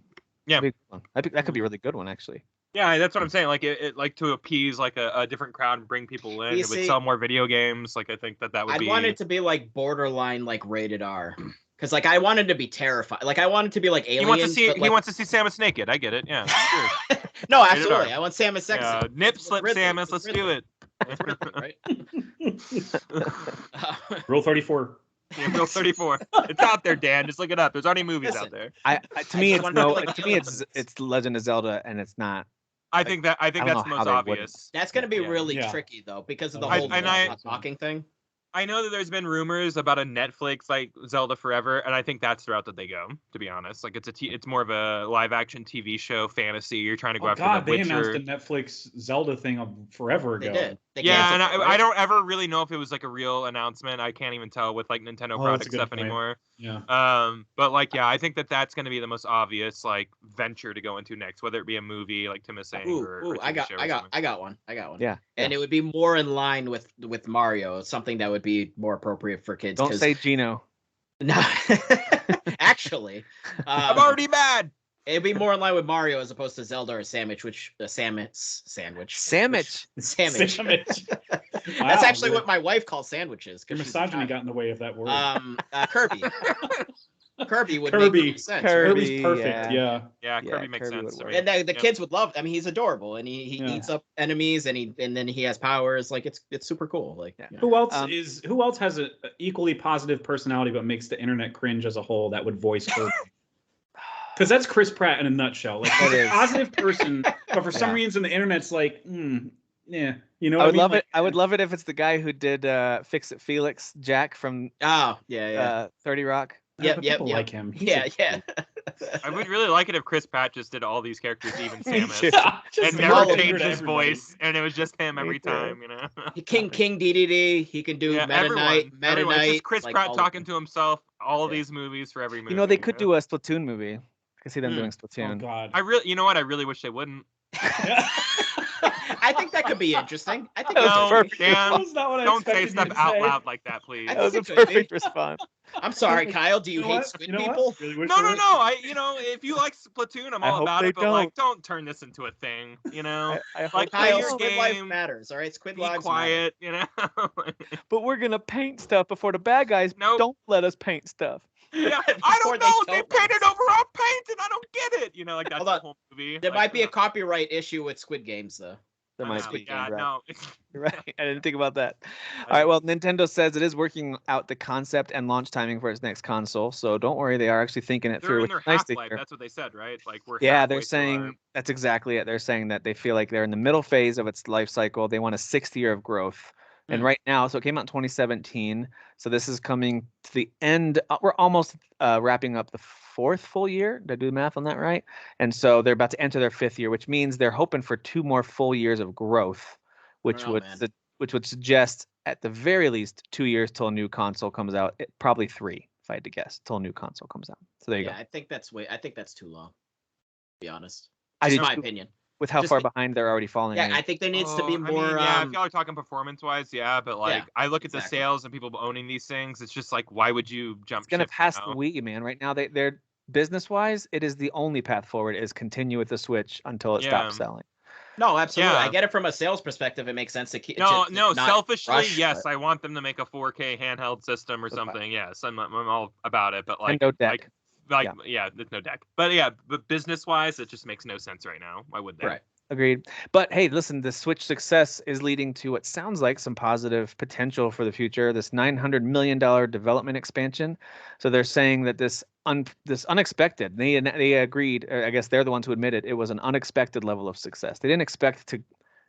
Yeah. That'd be a good one. That could be a really good one, actually. Yeah, that's what I'm saying. Like it like to appease like a different crowd and bring people in. You It would see- sell more video games. Like I think that would I'd be. want it to be like borderline, like rated R, because like I wanted to be terrified. Like I wanted to be like aliens. He wants to see. but, He like... wants to see Samus naked. I get it. Yeah. Sure. No, Rated absolutely. R. I want Samus sexy. Yeah, nip slip Ridley, Samus. with Let's Ridley. do it. With Ridley, right? Rule 34. Yeah, Rule 34. It's out there, Dan. Just look it up. There's already movies Listen. out there. To me, just it's wonder, no. like, To me, it's Legend of Zelda, and it's not. I think I don't that's know the how most they wouldn't. obvious. That's gonna be Yeah. really Yeah. tricky though, because of the I- whole and not talking thing. I know that there's been rumors about a Netflix like Zelda Forever, and I think that's the route that they go. To be honest, like it's more of a live action TV show fantasy. You're trying to go Oh after God, the they Witcher. announced a Netflix Zelda thing forever They ago. did. They Yeah, canceled and it, I right? don't ever really know if it was like a real announcement. I can't even tell with like Nintendo Oh, that's a product good stuff point. anymore. Yeah. But like, yeah, I think that's going to be the most obvious like venture to go into next, whether it be a movie like Tim is saying, or Ooh, TV I got show or something. one. Yeah. And it would be more in line with Mario, something that would be more appropriate for kids. Don't 'cause- say Gino. no. Actually, I'm already mad. it'd be more in line with Mario as opposed to Zelda or sandwich, which a sandwich. Sandwich. Sandwich. Sandwich. That's Wow, actually your- what my wife calls sandwiches. 'cause Your she's misogyny Italian. got in the way of that word. Kirby. Kirby would Kirby. make sense. Kirby. right? Kirby's perfect. yeah. Yeah, Yeah, Kirby makes Kirby would sense. work. And the Yeah. kids would love. I mean, he's adorable, and he Yeah. eats up enemies, and then he has powers. Like it's super cool. Like Yeah. Who else Um, who else has an equally positive personality but makes the internet cringe as a whole that would voice Kirby? Because that's Chris Pratt in a nutshell. Like he's That a is. positive person, but for some Yeah. reason the internet's like, yeah, you know. I what would mean? love Like, it. I would love it if it's the guy who did Fix It Felix, Jack from oh yeah. 30 Rock. Yep. like him. Yeah. I would really like it if Chris Pratt just did all these characters, even Samus, Just and never follow changed to his everybody. voice, and it was just him every Me too. time, you know. King DDD. He can do Yeah, Meta Knight. everyone. It's just Knight, Chris like, Pratt all of talking them. to himself. All of Yeah. these movies for every movie. You know, they could do a Splatoon movie. I can see them doing Oh Splatoon. God. You know what? I really wish they wouldn't. I think that could be interesting. I think That was that's No, perfect. Dan, That was not what I don't say expected you stuff to out say. loud like that, please. I That was a think it could be. perfect response. I'm sorry, Kyle. Do you know hate what? squid You know what? people? Really wish No. they would. If you like Splatoon, I'm I all hope about they it. But like, don't turn this into a thing. You know, I hope like they play Kyle, your don't. squid life game. matters. All right, squid Be lives quiet. You know. But we're gonna paint stuff before the bad guys Nope. don't let us paint stuff. Yeah, matter. I Before don't know. They don't let painted us. over our paint, and I don't get it. You know, like that's Hold the on. whole movie. There Like, might be a come on. copyright issue with Squid Games, though. There I might know, be. yeah, Right. no. Right. I didn't think about that. I All right. don't- Well, Nintendo says it is working out the concept and launch timing for its next console. So don't worry, they are actually thinking it They're through. in Which their is nice to half-life. hear. That's what they said, right? Like we're Yeah, halfway they're through saying that's exactly it. They're saying that they feel like they're in the middle phase of its life cycle. They want a sixth year of growth. And Hmm. right now, so it came out in 2017. So this is coming to the end. We're almost wrapping up the fourth full year. Did I do the math on that right? And so they're about to enter their fifth year, which means they're hoping for 2 more full years of growth, which know, would man. which would suggest at the very least 2 years till a new console comes out. Probably 3, if I had to guess, till a new console comes out. So there you Yeah, go. I think that's too long. To be honest, I just do my too. opinion. With how Just far be- behind they're already falling. Yeah, I think there needs to be more. if y'all are talking performance-wise, yeah, but like Yeah, I look at the exactly. sales and people owning these things, it's just like, why would you jump It's gonna ship pass now? the Wii, man. Right now, they're business wise, it is the only path forward is continue with the Switch until it stops selling. No, absolutely. Yeah. I get it from a sales perspective. It makes sense to keep. No, to no. not Selfishly, rush, yes, but- I want them to make a 4K handheld system or Okay. something. Yes, I'm all about it. But like, Nintendo deck. yeah, there's no deck. But yeah, but business-wise, it just makes no sense right now. Why would they? Right. Agreed. But hey, listen, the Switch success is leading to what sounds like some positive potential for the future. This $900 million development expansion. So they're saying that this unexpected. They agreed. Or I guess they're the ones who admitted it was an unexpected level of success. They didn't expect to.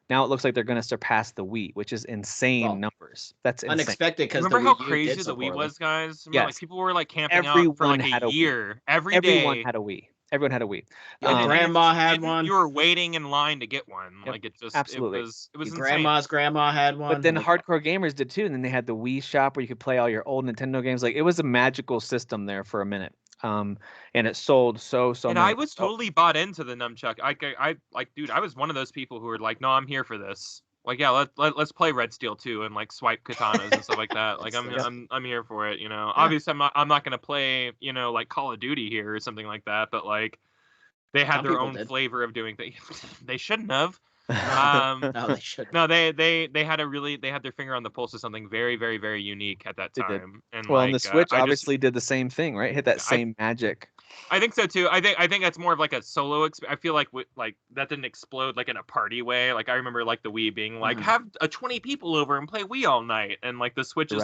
Now it looks like they're going to surpass the Wii, which is insane numbers. That's insane. Unexpected because Remember how crazy the Wii was, guys? Remember, like people were like camping out for like a year. Everyone had a Wii. Everyone had a Wii. Your grandma had one. You were waiting in line to get one. Yep, Like it just absolutely. It was Your insane. grandma's grandma had one. But then hardcore gamers did too. And then they had the Wii shop where you could play all your old Nintendo games. Like it was a magical system there for a minute. And it sold so And many. I was totally bought into the nunchuck. I like, dude, I was one of those people who were like, no, I'm here for this. Like, yeah, let's play Red Steel 2 and like swipe katanas and stuff like that. Like, I'm here for it. You know, obviously I'm not gonna play, you know, like Call of Duty here or something like that. But like, they had their own flavor of doing things. They shouldn't have. No, they should. No, they had their finger on the pulse of something very, very, very unique at that time. And well, like, and the Switch obviously did the same thing, right? Hit that same magic. I think so too. I think that's more of like a solo. I feel like that didn't explode like in a party way. Like I remember like the Wii being like, have 20 people over and play Wii all night, and like the Switch is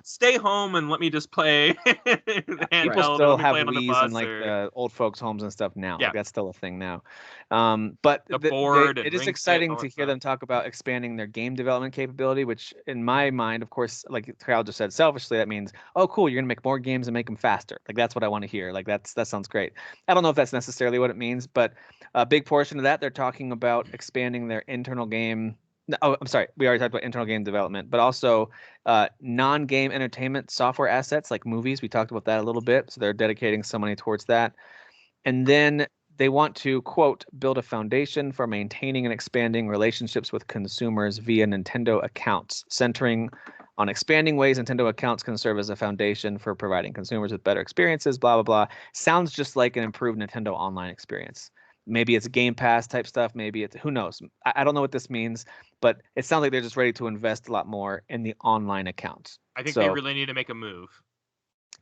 stay home and let me just play. People still have Wiis in like the old folks' homes and stuff now. Yeah, like, that's still a thing now. But it is exciting to hear them talk about expanding their game development capability, which in my mind, of course, like Kyle just said, selfishly, that means, oh, cool, you're gonna make more games and make them faster. Like that's what I want to hear. Like that sounds great. I don't know if that's necessarily what it means, but a big portion of that, they're talking about expanding their internal game. Oh, I'm sorry. We already talked about internal game development, but also non-game entertainment software assets like movies. We talked about that a little bit. So they're dedicating some money towards that. And then they want to, quote, build a foundation for maintaining and expanding relationships with consumers via Nintendo accounts, centering on expanding ways Nintendo accounts can serve as a foundation for providing consumers with better experiences, blah, blah, blah. Sounds just like an improved Nintendo online experience. Maybe it's Game Pass type stuff. Maybe it's, who knows? I don't know what this means, but it sounds like they're just ready to invest a lot more in the online accounts. I think they really need to make a move.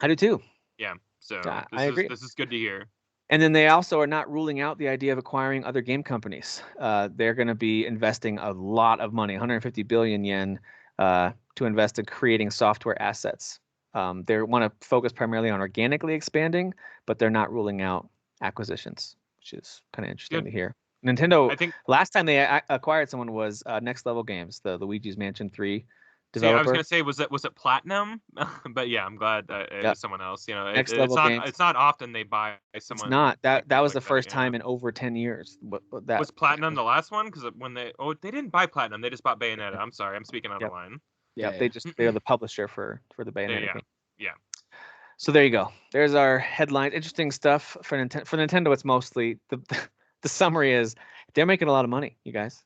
I do too. Yeah. So I agree. This is good to hear. And then they also are not ruling out the idea of acquiring other game companies. They're going to be investing a lot of money, 150 billion yen, to invest in creating software assets. They want to focus primarily on organically expanding, but they're not ruling out acquisitions, which is kind of interesting to hear. Nintendo, I think last time they acquired someone was Next Level Games, the Luigi's Mansion 3 See, I was gonna say, was it Platinum? But yeah, I'm glad it was someone else. You know, Next Level Games. It's not often they buy someone. It's not that was like the first that, time in over 10 years. That was Platinum the last one? Because when they didn't buy Platinum, they just bought Bayonetta. I'm sorry, I'm speaking out of line. Yeah, they're the publisher for the Bayonetta game. Yeah. So there you go. There's our headlines. Interesting stuff for Nintendo. For Nintendo, it's mostly the summary is they're making a lot of money, you guys.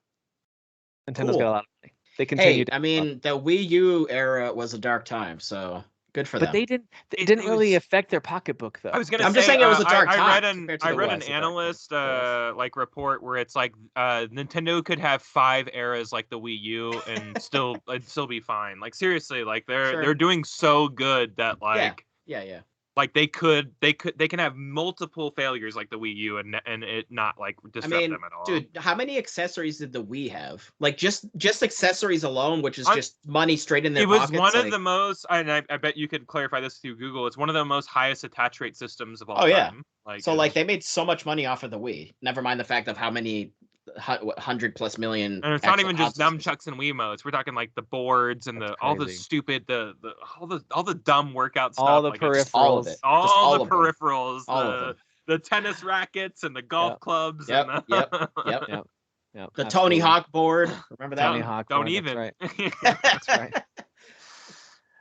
Nintendo's got a lot of money. They continue. Hey, I mean, the Wii U era was a dark time, so good for them. But they didn't really affect their pocketbook, though. I was gonna I'm just saying it was a dark time. I read an analyst like report where it's like Nintendo could have 5 eras like the Wii U and it'd still be fine. Like seriously, like they're doing so good that like yeah. Like they can have multiple failures like the Wii U and it not like disrupt them at all. Dude, how many accessories did the Wii have? Like just accessories alone, which is just money straight in their pockets. It was one of the most, and I bet you could clarify this through Google. It's one of the most highest attach rate systems of all time. Yeah. Like they made so much money off of the Wii. Never mind the fact of how many 100+ million. And it's not even just nunchucks and Wiimotes. We're talking like the boards and all the stupid all the dumb workout stuff. All the peripherals. All of it. All the peripherals. The tennis rackets and the golf clubs. Yep. The Tony Hawk board. Remember that? Tony Hawk. Don't even. That's right. That's right.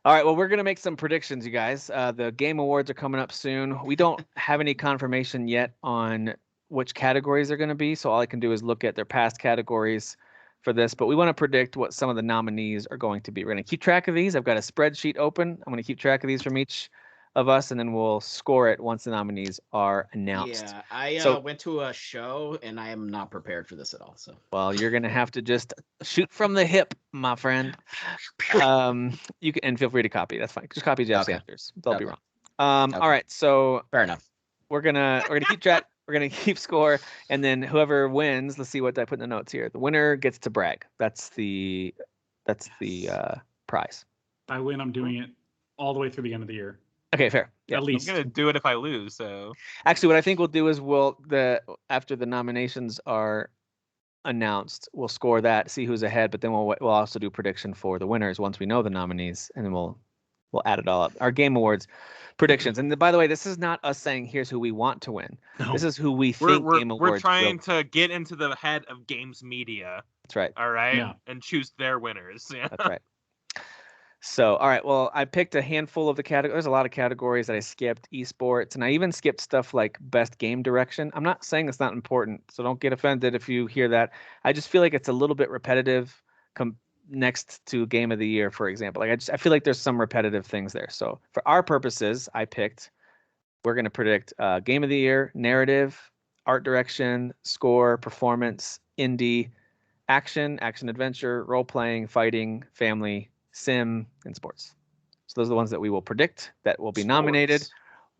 All right, well, we're going to make some predictions, you guys. The Game Awards are coming up soon. We don't have any confirmation yet on which categories they're going to be, so all I can do is look at their past categories for this, but we want to predict what some of the nominees are going to be. We're going to keep track of these. I've got a spreadsheet open. I'm going to keep track of these from each of us, and then we'll score it once the nominees are announced. Yeah, I went to a show, and I am not prepared for this at all. So, well, you're going to have to just shoot from the hip, my friend. You can, and feel free to copy. That's fine. Just copy Jeff's answers. They'll be wrong. All right, so fair enough. We're gonna keep track. We're going to keep score, and then whoever wins, let's see what I put in the notes here. The winner gets to brag. That's the prize. If I win, I'm doing it all the way through the end of the year. Okay, fair. Yeah. At least. I'm going to do it if I lose, so. Actually, what I think we'll do is after the nominations are announced, we'll score that, see who's ahead, but then we'll also do prediction for the winners once we know the nominees, and then we'll add it all up. Our Game Awards predictions. And by the way, this is not us saying here's who we want to win. No. This is who we think Game Awards. We're trying to get into the head of games media. That's right. All right. Yeah. And choose their winners. Yeah. That's right. So, all right. Well, I picked a handful of the categories. There's a lot of categories that I skipped. Esports, and I even skipped stuff like best game direction. I'm not saying it's not important, so don't get offended if you hear that. I just feel like it's a little bit repetitive next to game of the year, for example. Like I feel like there's some repetitive things there. So for our purposes, we're going to predict game of the year, narrative, art direction, score, performance, indie, action adventure, role playing, fighting, family, sim, and sports. So those are the ones that we will predict that will be nominated.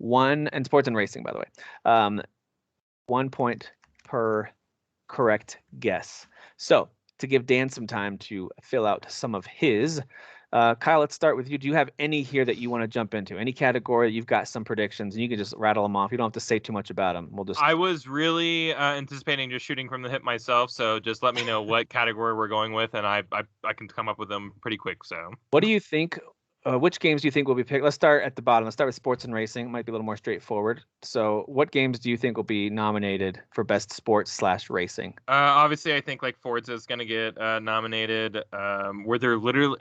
And sports and racing, by the way. 1 point per correct guess. So to give Dan some time to fill out some of his. Kyle, let's start with you. Do you have any here that you want to jump into? Any category you've got some predictions, and you can just rattle them off. You don't have to say too much about them. I was really anticipating just shooting from the hip myself, so just let me know what category we're going with, and I can come up with them pretty quick. So, what do you think? Which games do you think will be picked? Let's start at the bottom. Let's start with sports and racing. It might be a little more straightforward. So what games do you think will be nominated for best sports/racing? Obviously, I think like Forza is going to get nominated. Were there literally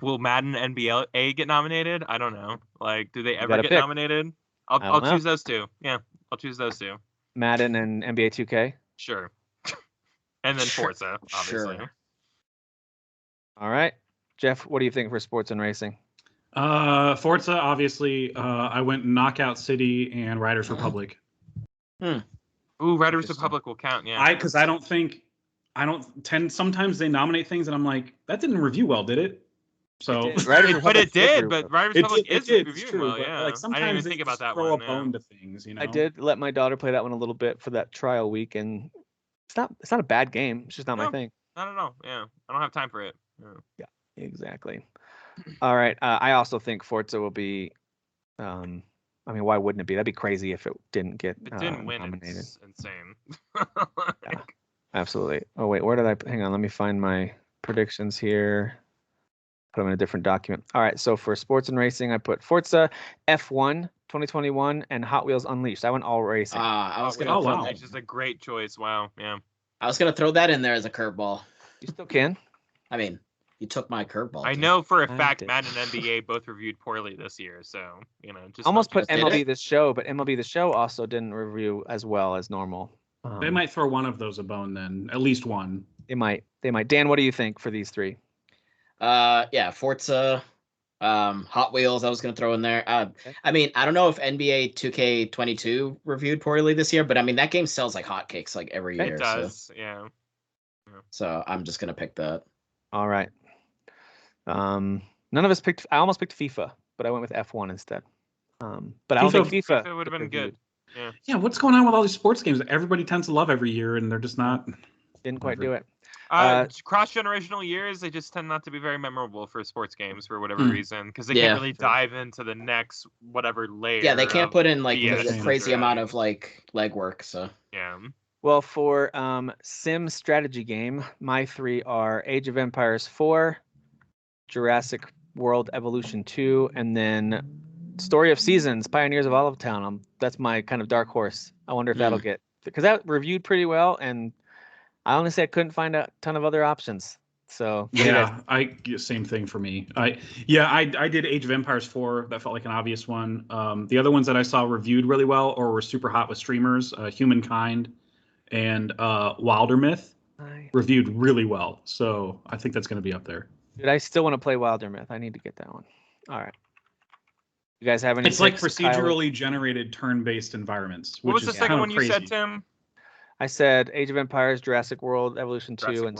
will Madden NBA get nominated? I don't know. Like, do they ever get nominated? I'll choose those two. Yeah, I'll choose those two. Madden and NBA 2K? Sure. And then Forza, obviously. Sure. All right. Jeff, what do you think for sports and racing? Forza, obviously. I went Knockout City and Riders Republic. Ooh, Riders Republic will count, yeah. Because sometimes they nominate things and I'm like, that didn't review well, did it? So, Riders Republic is reviewing well, yeah. Like sometimes I didn't even think about that throw one. a bone to things, you know. I did let my daughter play that one a little bit for that trial week, and it's not a bad game. It's just not my thing. I don't know. Yeah, I don't have time for it. Yeah, exactly. All right. I also think Forza will be. I mean, why wouldn't it be? That'd be crazy if it didn't get win. nominated. It's insane. Yeah, absolutely. Oh wait, where did I? Hang on. Let me find my predictions here. put them in a different document. All right, so for sports and racing, I put Forza, F1 2021, and Hot Wheels Unleashed. I went all racing. I was gonna. Which is a great choice. Wow, yeah. I was gonna throw that in there as a curveball. You still can. I mean, you took my curveball. I know for a fact Madden and NBA both reviewed poorly this year, so just almost put MLB The Show, but MLB The Show also didn't review as well as normal. They might throw one of those a bone then, at least one. They might. Dan, what do you think for these three? Yeah, Forza, Hot Wheels. I was gonna throw in there. I mean, I don't know if NBA 2K22 reviewed poorly this year, but I mean that game sells like hotcakes like every year. It does, yeah. So I'm just gonna pick that. All right. None of us picked. I almost picked FIFA, but I went with F1 instead. But I don't think FIFA would have been good. Yeah. What's going on with all these sports games that everybody tends to love every year, and they're just not. Didn't quite do it. Cross-generational years, they just tend not to be very memorable for sports games for whatever reason, because they can't really dive into the next whatever layer. Yeah, they can't put in like a crazy amount of like legwork. So yeah. Well, for sim strategy game, my three are Age of Empires 4, Jurassic World Evolution 2, and then Story of Seasons, Pioneers of Olive Town. That's my kind of dark horse. I wonder if that'll get, because that reviewed pretty well, and I honestly I couldn't find a ton of other options. So yeah, same thing for me. I did Age of Empires 4. That felt like an obvious one. The other ones that I saw reviewed really well or were super hot with streamers, Humankind and Wilder Myth reviewed really well. So I think that's going to be up there. Dude, I still want to play Wilder Myth. I need to get that one. All right. You guys have any? It's like procedurally generated turn-based environments. What was the second one you said, Tim? I said Age of Empires, Jurassic World, Evolution 2, and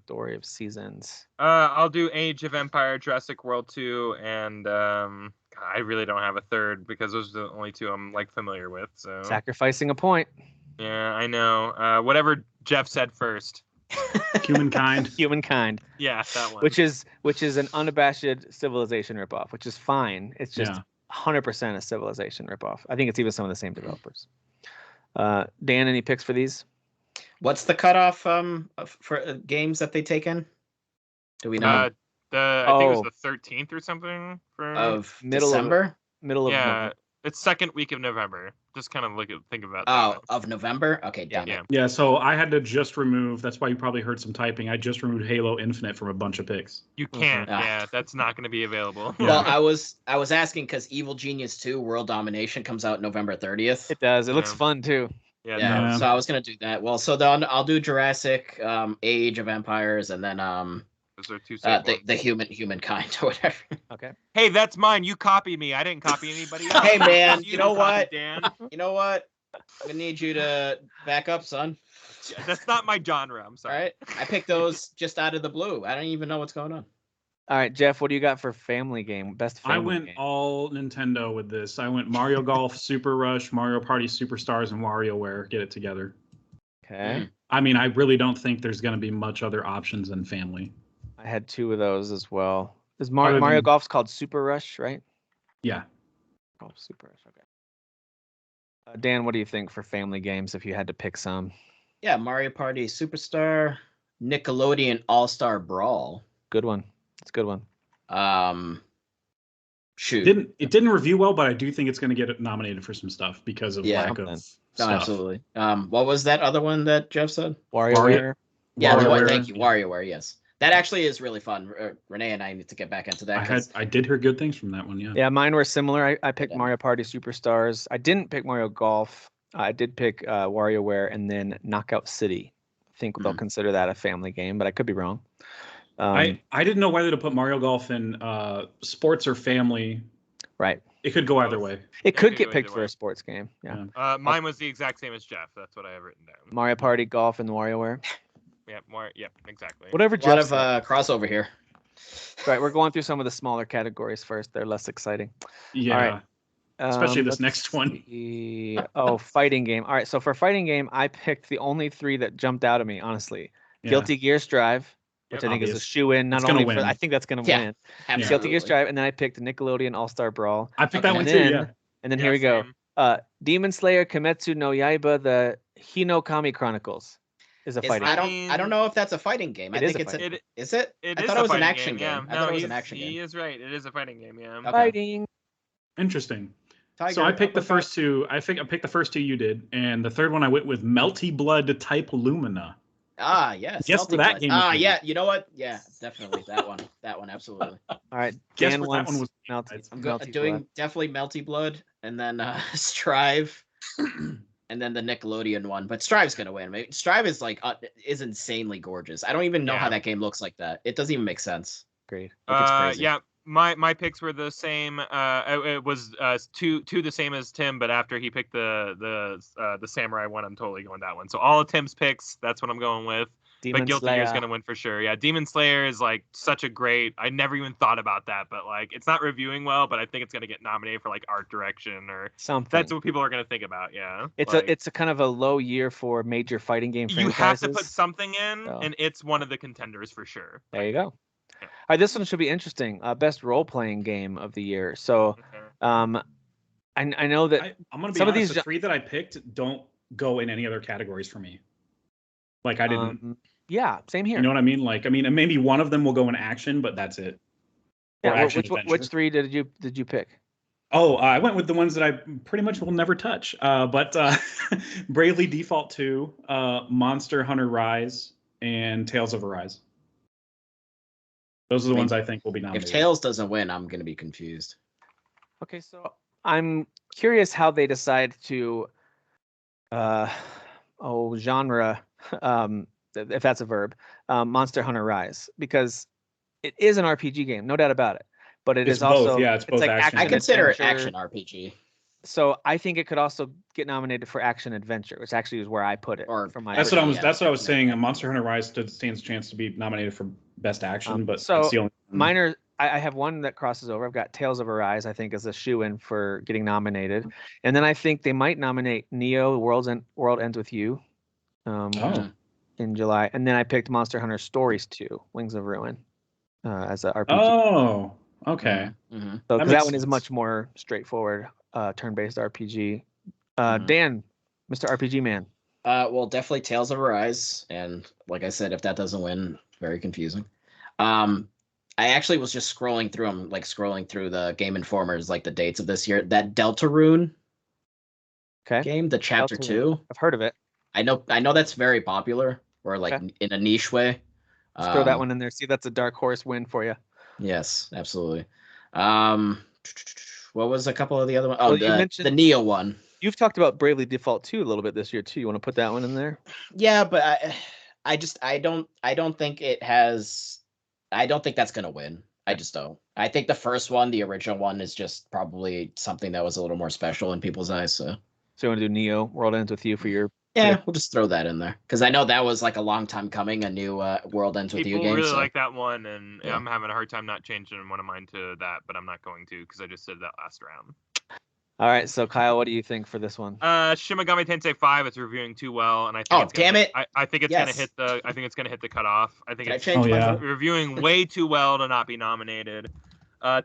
Story of Seasons. I'll do Age of Empire, Jurassic World 2, and I really don't have a third because those are the only two I'm like familiar with. So sacrificing a point. Yeah, I know. Whatever Jeff said first. Humankind. Humankind. Yeah, that one. Which is an unabashed Civilization ripoff, which is fine. It's just 100% a Civilization ripoff. I think it's even some of the same developers. Dan, any picks for these? What's the cutoff for games that they take in? Do we know? I think it was the 13th or something of December. Middle of November. It's second week of November. Just kind of think about that. Oh, of November? Okay, damn it. Yeah, so I had to just remove, that's why you probably heard some typing. I just removed Halo Infinite from a bunch of picks. You can't. Yeah, that's not going to be available. Well, I was asking because Evil Genius 2 World Domination comes out November 30th. It does. It looks fun too. Yeah. So I was going to do that. Well, so then I'll do Jurassic, Age of Empires, and then those are two the Humankind or whatever. Okay. Hey, that's mine. You copy me. I didn't copy anybody else. Hey man, you know what? Dan. You know what? I'm gonna need you to back up, son. That's not my genre. I'm sorry. All right. I picked those just out of the blue. I don't even know what's going on. All right, Jeff, what do you got for family game? Best family game? I went game. all Nintendo with this. I went Mario Golf, Super Rush, Mario Party Superstars, and WarioWare. Get it together. Okay. I mean, I really don't think there's going to be much other options than family. I had two of those as well. Is Mario Golf's called Super Rush, right? Yeah. Oh, Super Rush. Okay. Dan, what do you think for family games if you had to pick some? Yeah, Mario Party Superstar, Nickelodeon All-Star Brawl. Good one. It's a good one. Shoot. It didn't review well, but I do think it's going to get nominated for some stuff because of lack of stuff. Absolutely. What was that other one that Jeff said? WarioWare. Yeah, thank you. WarioWare, yes. That actually is really fun. Renee and I need to get back into that. I did hear good things from that one, yeah. Yeah, mine were similar. I picked Mario Party Superstars. I didn't pick Mario Golf. I did pick WarioWare and then Knockout City. I think they'll consider that a family game, but I could be wrong. I didn't know whether to put Mario Golf in sports or family. Right. It could go either way. It could get picked for a sports game. Yeah. Mine was the exact same as Jeff. That's what I have written down. Mario Party, Golf, and WarioWare. Yeah, exactly. Whatever. A lot of crossover here. Right, we're going through some of the smaller categories first. They're less exciting. Yeah. All right. Especially this next one. Fighting game. All right, so for fighting game, I picked the only three that jumped out at me, honestly. Guilty Gear Strive, which I think is a shoe-in. Not only for, I think that's going to win. Absolutely. Guilty Gear Strive, and then I picked Nickelodeon All-Star Brawl. I picked that one too, yeah. And then here we go. Demon Slayer Kimetsu no Yaiba, the Hinokami Chronicles. is a fighting. I don't know if that's a fighting game. I think it's is it? I thought it was an action game. I thought it was an action game. He is right. It is a fighting game. Yeah. Okay. Fighting. Interesting. Tiger, so I picked the first two. I picked the first two you did, and the third one I went with Melty Blood Type Lumina. Ah, yes. Guess what that game was. yeah. You know what? Yeah, definitely that one. That one, absolutely. All right. Guess Dan what that one was. I'm doing Blood. definitely Melty Blood, and then Strive, and then the Nickelodeon one. But Strive's gonna win. I mean, Strive is is insanely gorgeous. I don't even know how that game looks like that. It doesn't even make sense. Great. It's crazy. Yeah. My picks were the same. It was two the same as Tim, but after he picked the samurai one, I'm totally going that one. So all of Tim's picks, that's what I'm going with. But Guilty Gear is gonna win for sure. Yeah, Demon Slayer is like such a great. I never even thought about that, but like it's not reviewing well, but I think it's gonna get nominated for like art direction or something. That's what people are gonna think about. Yeah, it's a kind of a low year for major fighting game franchises. You have to put something in, and it's one of the contenders for sure. There you go. All right, this one should be interesting. Best role-playing game of the year. So, I know that I'm gonna be some honest, of these the three that I picked don't go in any other categories for me. Like I didn't. Yeah, same here. You know what I mean? Like and maybe one of them will go in action, but that's it. Yeah. Which three did you pick? Oh, I went with the ones that I pretty much will never touch. But Bravely Default 2, Monster Hunter Rise, and Tales of Arise. Those are the ones I think will be nominated. If Tales doesn't win, I'm going to be confused. Okay, so I'm curious how they decide to, genre, if that's a verb, Monster Hunter Rise, because it is an RPG game, no doubt about it. But it's also both. Yeah, it's both like action. I consider it action RPG. So I think it could also get nominated for action adventure, which actually is where I put it. That's what I was saying. Monster Hunter Rise stands a chance to be nominated for best action, but so that's the only mine are. I have one that crosses over. I've got Tales of Arise. I think is a shoe-in for getting nominated, and then I think they might nominate Neo: World Ends with You, in July, and then I picked Monster Hunter Stories 2: Wings of Ruin, as a RPG. Oh, okay. Mm-hmm. So that one is much more straightforward. Turn-based RPG. Dan, Mr. RPG Man. Well, definitely Tales of Arise, and like I said, if that doesn't win, very confusing. I actually was just scrolling through the Game Informer's like the dates of this year. That Deltarune game, the Chapter 2. I've heard of it. I know that's very popular, or like in a niche way. Let's throw that one in there. See, that's a dark horse win for you. Yes, absolutely. What was a couple of the other ones? Oh, you mentioned the Neo one. You've talked about Bravely Default 2 a little bit this year too. You want to put that one in there? Yeah, but I don't think it has. I don't think that's gonna win. I just don't. I think the first one, the original one, is just probably something that was a little more special in people's eyes. So you want to do Neo: World Ends with You for your? Yeah, we'll just throw that in there because I know that was like a long time coming. A new World Ends with You game. People really like that one, and I'm having a hard time not changing one of mine to that, but I'm not going to because I just did that last round. All right, so Kyle, what do you think for this one? Shin Megami Tensei V. It's reviewing too well, and I think I think it's gonna hit the. I think it's gonna hit the cutoff. I think it's reviewing way too well to not be nominated.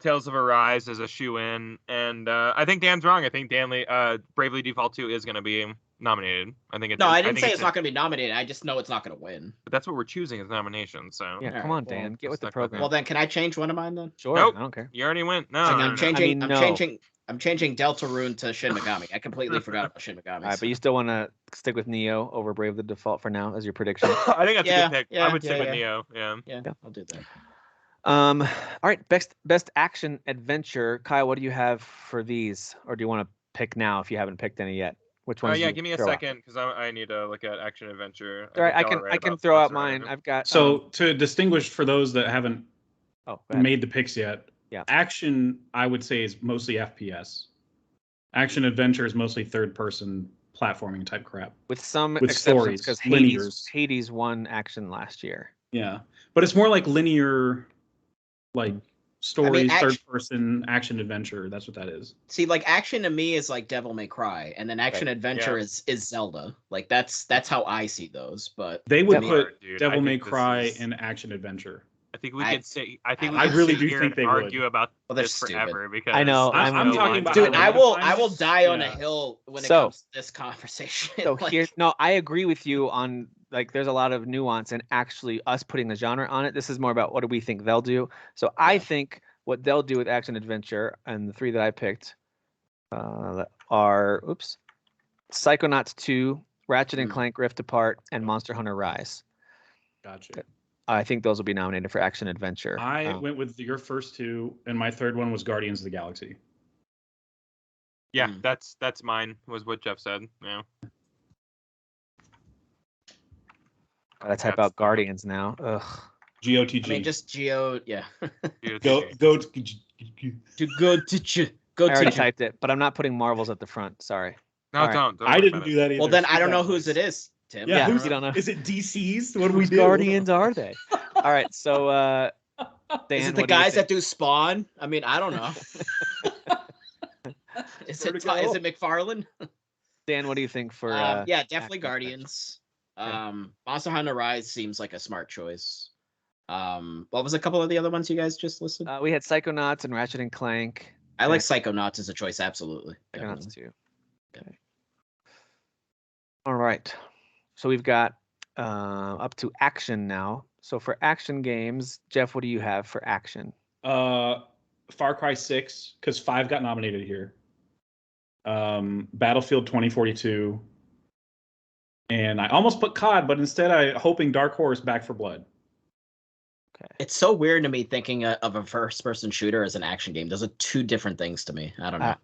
Tales of Arise is a shoe-in, and I think Dan's wrong. I think Bravely Default 2 is gonna be nominated. I think it's. No, I didn't say it's not gonna be nominated. I just know it's not gonna win. But that's what we're choosing as nomination. So yeah, come on, Dan, get with the program. Well, then can I change one of mine then? Sure. Nope. I don't care. You already went. No, I'm changing Deltarune to Shin Megami. I completely forgot about Shin Megami. All right, but you still want to stick with Neo over Bravely Default for now as your prediction? I think that's a good pick. I would stick with Neo. Yeah, I'll do that. All right, best action adventure. Kyle, what do you have for these, or do you want to pick now if you haven't picked any yet? Which one? Yeah, give me a second because I need to look at action adventure. All right, I can throw out mine. I've got. So to distinguish for those that haven't made the picks yet. Yeah. Action, I would say, is mostly FPS. Action adventure is mostly third-person platforming type crap. With some exceptions, because Hades won action last year. Yeah, but it's more like linear, like stories, third-person action adventure. That's what that is. See, like action to me is like Devil May Cry, and then action adventure is Zelda. Like that's how I see those. But they would put Devil May Cry in action adventure. I think we could say. I think we I really do think they argue would. about this forever because I know. I'm talking about. Dude, I will die on a hill when it comes to this conversation. So here, no, I agree with you on like there's a lot of nuance in actually us putting a genre on it. This is more about what do we think they'll do. So I think what they'll do with action adventure, and the 3 that I picked are Psychonauts 2, Ratchet and Clank Rift Apart, and Monster Hunter Rise. Gotcha. I think those will be nominated for action adventure. I went with your first 2, and my third one was Guardians of the Galaxy. Yeah, that's mine. Was what Jeff said. Yeah. Gotta type out Guardians now. Ugh. GOTG. I mean, just Geo. Yeah. Go. I already typed it, but I'm not putting Marvels at the front. Sorry. No, don't I didn't do that either. Well, then I don't know whose it is, Tim. Yeah, you don't know. Is it DC's? What do we do? Guardians are they? All right, so Dan, is it the guys that do Spawn? I mean, I don't know. Is it McFarlane? Dan, what do you think for? Yeah, definitely Guardians. Monster Hunter Rise seems like a smart choice. What was a couple of the other ones you guys just listed? We had Psychonauts and Ratchet and Clank. I like Psychonauts as a choice, absolutely. Psychonauts too. Okay. All right. So we've got up to action now. So for action games, Jeff, what do you have for action? Far Cry 6, because 5 got nominated here. Battlefield 2042. And I almost put COD, but instead I hoping Dark Horse Back 4 Blood. Okay. It's so weird to me thinking of a first-person shooter as an action game. Those are 2 different things to me. I don't know.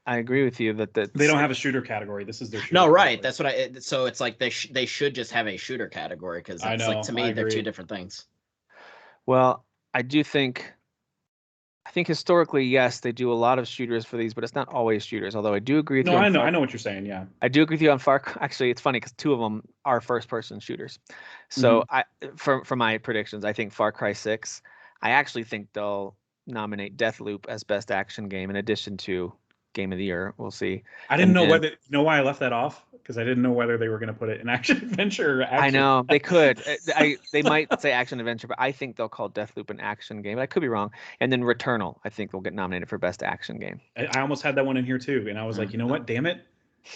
I agree with you that they don't have a shooter category. This is their shooter. No, right. Category. That's what so it's like they should just have a shooter category because it's like to me they're 2 different things. Well, I think historically, yes, they do a lot of shooters for these, but it's not always shooters. Although I do agree with you. I know what you're saying. Yeah, I do agree with you on Far. Actually, it's funny because 2 of them are first-person shooters. So for my predictions, I think Far Cry 6. I actually think they'll nominate Deathloop as best action game in addition to Game of the Year. We'll see. I didn't know whether why I left that off, because I didn't know whether they were going to put it in action adventure or action. I know they could. They might say action adventure, but I think they'll call Deathloop an action game. I could be wrong. And then Returnal, I think will get nominated for best action game. I almost had that one in here too, and I was like, you know what? Damn it!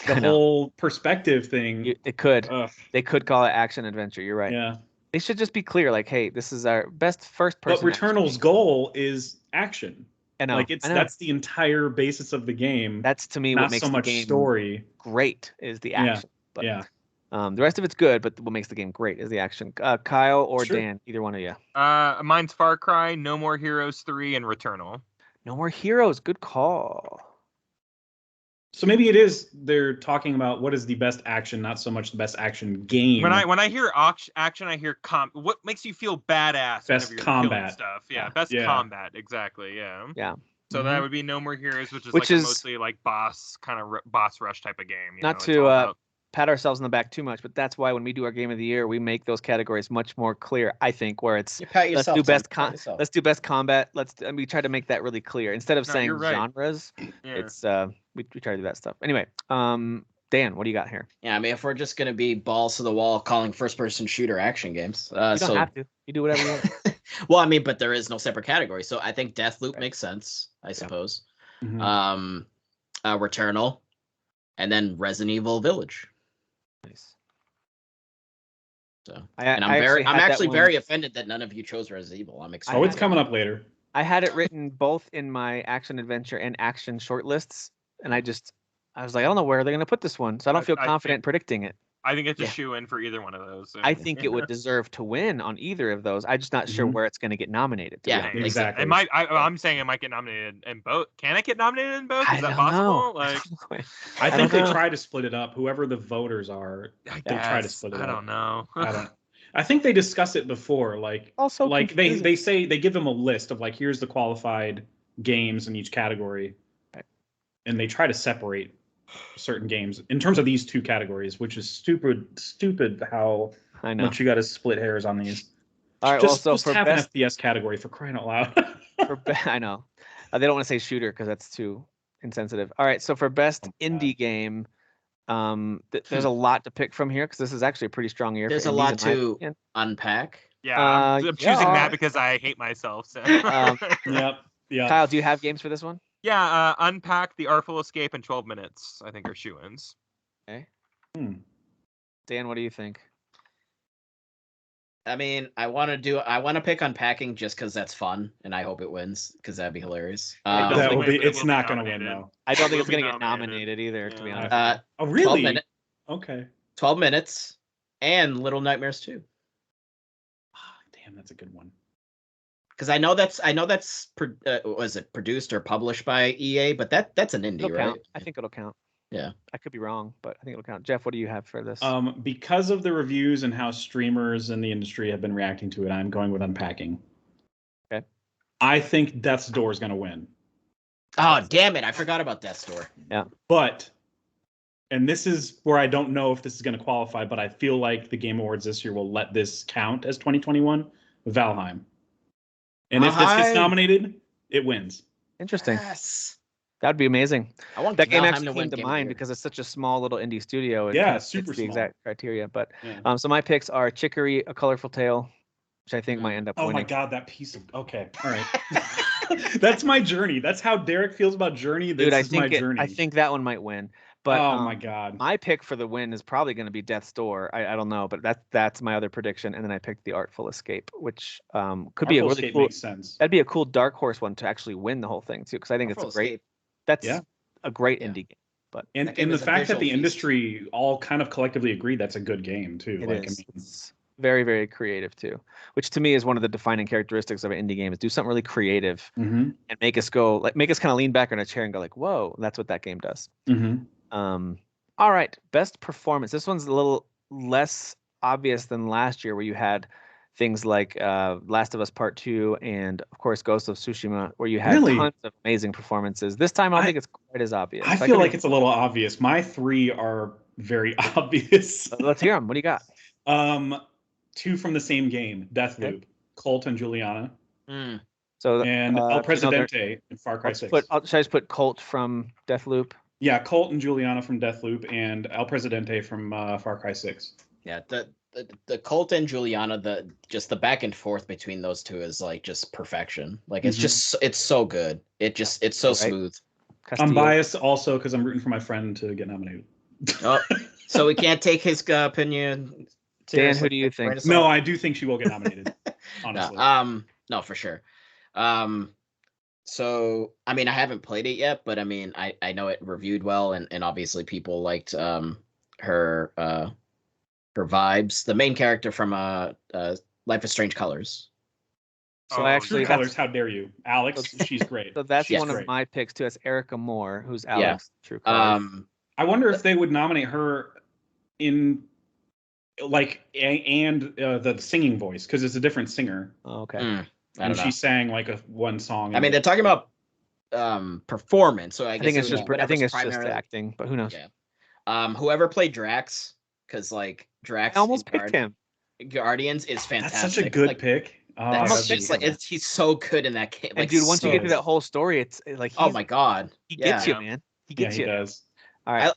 The whole perspective thing. It could. They could call it action adventure. You're right. Yeah. They should just be clear, like, hey, this is our best first person. But Returnal's goal is action. I know. That's the entire basis of the game. That's to me what makes the game story great is the action. Yeah. But, the rest of it's good, but what makes the game great is the action. Kyle or Dan, either one of you. Mine's Far Cry, No More Heroes 3, and Returnal. No More Heroes, good call. So maybe it is they're talking about what is the best action, not so much the best action game. When I hear action, I hear what makes you feel badass. Best combat stuff. Yeah, best combat. Exactly. Yeah. Yeah. So that would be No More Heroes, which is mostly like boss rush type of game. Not to pat ourselves on the back too much, but that's why when we do our Game of the Year, we make those categories much more clear. I think where it's let's do best combat. We try to make that really clear instead of saying genres. Yeah. It's we try to do that stuff. Anyway, Dan, what do you got here? Yeah, I mean, if we're just gonna be balls to the wall calling first-person shooter action games, you don't have to. You do whatever you want. Well, I mean, but there is no separate category, so I think Deathloop makes sense. I suppose. Mm-hmm. Returnal, and then Resident Evil Village. Nice. So, I'm actually very offended that none of you chose Resident Evil. I'm excited. Oh, it's coming up later. I had it written both in my action adventure and action shortlists, and I was like, I don't know where they're going to put this one, so I don't feel confident predicting it. I think it's a shoe-in for either one of those. So. I think it would deserve to win on either of those. I'm just not sure where it's going to get nominated. Yeah, exactly. It might. I'm saying it might get nominated in both. Can it get nominated in both? Is that possible? I think they try to split it up. Whoever the voters are, they try to split it up. I don't know. I think they discuss it before. They say they give them a list of here's the qualified games in each category, and they try to separate certain games in terms of these 2 categories, which is stupid how much you got to split hairs on these. All right, just have an FPS category for crying out loud. I know they don't want to say shooter because that's too insensitive. All right, so for best indie game, there's a lot to pick from here because this is actually a pretty strong year. There's a lot to unpack. Yeah, I'm choosing that because I hate myself. So. Yep. Kyle, do you have games for this one? Yeah, Unpack, The Artful Escape, and 12 Minutes, I think, are shoe-ins. Okay. Dan, what do you think? I mean, I want to pick Unpacking just because that's fun, and I hope it wins because that'd be hilarious. That will be. It's will be not going to win nominated. though. I don't think Will it's be going to get nominated. nominated either, to be Yeah. honest. Oh 12 really? minutes, Okay. 12 minutes, and Little Nightmares 2. Damn, that's a good one. Because I know that's was it produced or published by EA, but that's an indie, It'll right? count. I think it'll count. Yeah. I could be wrong, but I think it'll count. Jeff, what do you have for this? Because of the reviews and how streamers in the industry have been reacting to it, I'm going with Unpacking. Okay. I think Death's Door is going to win. Oh, damn it. I forgot about Death's Door. Yeah. But, and this is where I don't know if this is going to qualify, but I feel like the Game Awards this year will let this count as 2021, Valheim. And if this gets nominated, it wins. Interesting. Yes. That'd be amazing. I want that game Valheim actually to came win to Game of the mind Year. because it's such a small little indie studio. It Yeah, kind of super fits the small. exact criteria. But Yeah. so my picks are Chicory, A Colorful Tale, which I think might end up Oh winning. my god, that piece of okay, all right. That's my journey. That's how Derek feels about Journey. This Dude, is my journey. I think that one might win. But oh my god, my pick for the win is probably going to be Death's Door. I don't know, but that's my other prediction. And then I picked The Artful Escape, which could be a really cool. Makes sense. That'd be a cool dark horse one to actually win the whole thing too, because I think Artful it's a great. Escape. That's Yeah. a great indie game. But And the fact that the industry all kind of collectively agreed that's a good game too. it like is. I mean, It's very, very creative too, which to me is one of the defining characteristics of an indie game is do something really creative mm-hmm. and make us kind of lean back in a chair and go like, whoa, that's what that game does. Mm-hmm. All right, best performance. This one's a little less obvious than last year, where you had things like Last of Us Part 2 and of course Ghost of Tsushima, where you had tons of amazing performances. This time I don't think it's quite as obvious. I feel like it's a little obvious. My three are very obvious. Let's hear them. What do you got? Two from the same game, Deathloop, Colt and Juliana. So and El Presidente in Far Cry 6. Should I just put Colt from Deathloop? Yeah, Colt and Juliana from Deathloop and El Presidente from Far Cry 6. Yeah, the Colt and Juliana, the back and forth between those two is like just perfection. Like it's so good. It's so smooth. Castillo. I'm biased also because I'm rooting for my friend to get nominated. Oh, so we can't take his opinion. Dan, who do you think? No, I do think she will get nominated. Honestly. No, for sure. So I mean, I haven't played it yet, but I mean, I know it reviewed well, and obviously people liked her vibes. The main character from Life is Strange Colors. So actually, Colors, how dare you, Alex? She's great. So that's she's one great. Of my picks too. That's Erica Moore, who's Alex. True Colors. I wonder if they would nominate her in like the singing voice because it's a different singer. Oh, okay. And she sang like one song. I mean, they're talking about performance, so I think it's just acting, but who knows? Yeah. Whoever played Drax, because like Drax, I almost picked him. Guardians is fantastic. That's such a good pick. He's so good in that game. Like, dude, once you get through that whole story, it's like, oh my god, he gets you, man. He gets you. He does. All right.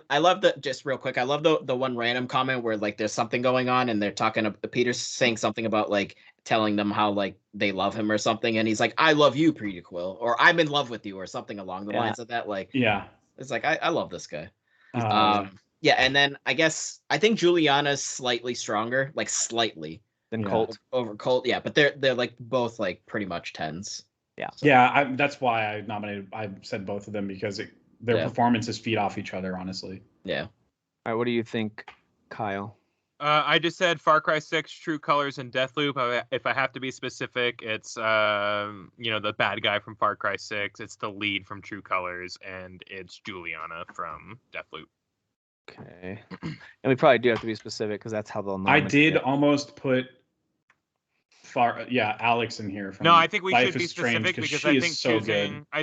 I love just real quick. I love the one random comment where like there's something going on and they're talking. Peter's saying something about like telling them how like they love him or something, and he's like, "I love you, Prequel," or "I'm in love with you," or something along the lines of that. Like, it's like I love this guy. Yeah, and then I think Juliana's slightly stronger, like slightly than Colt over Colt. Yeah, but they're like both like pretty much 10s. Yeah. So. Yeah, that's why I said both of them because their performances feed off each other, honestly. Yeah. All right, what do you think, Kyle? I just said Far Cry 6, True Colors, and Deathloop. If I have to be specific, it's the bad guy from Far Cry 6. It's the lead from True Colors, and it's Juliana from Deathloop. Okay. And we probably do have to be specific because that's how they'll know. I did almost put Alex in here. From no, I think we Life should be specific because I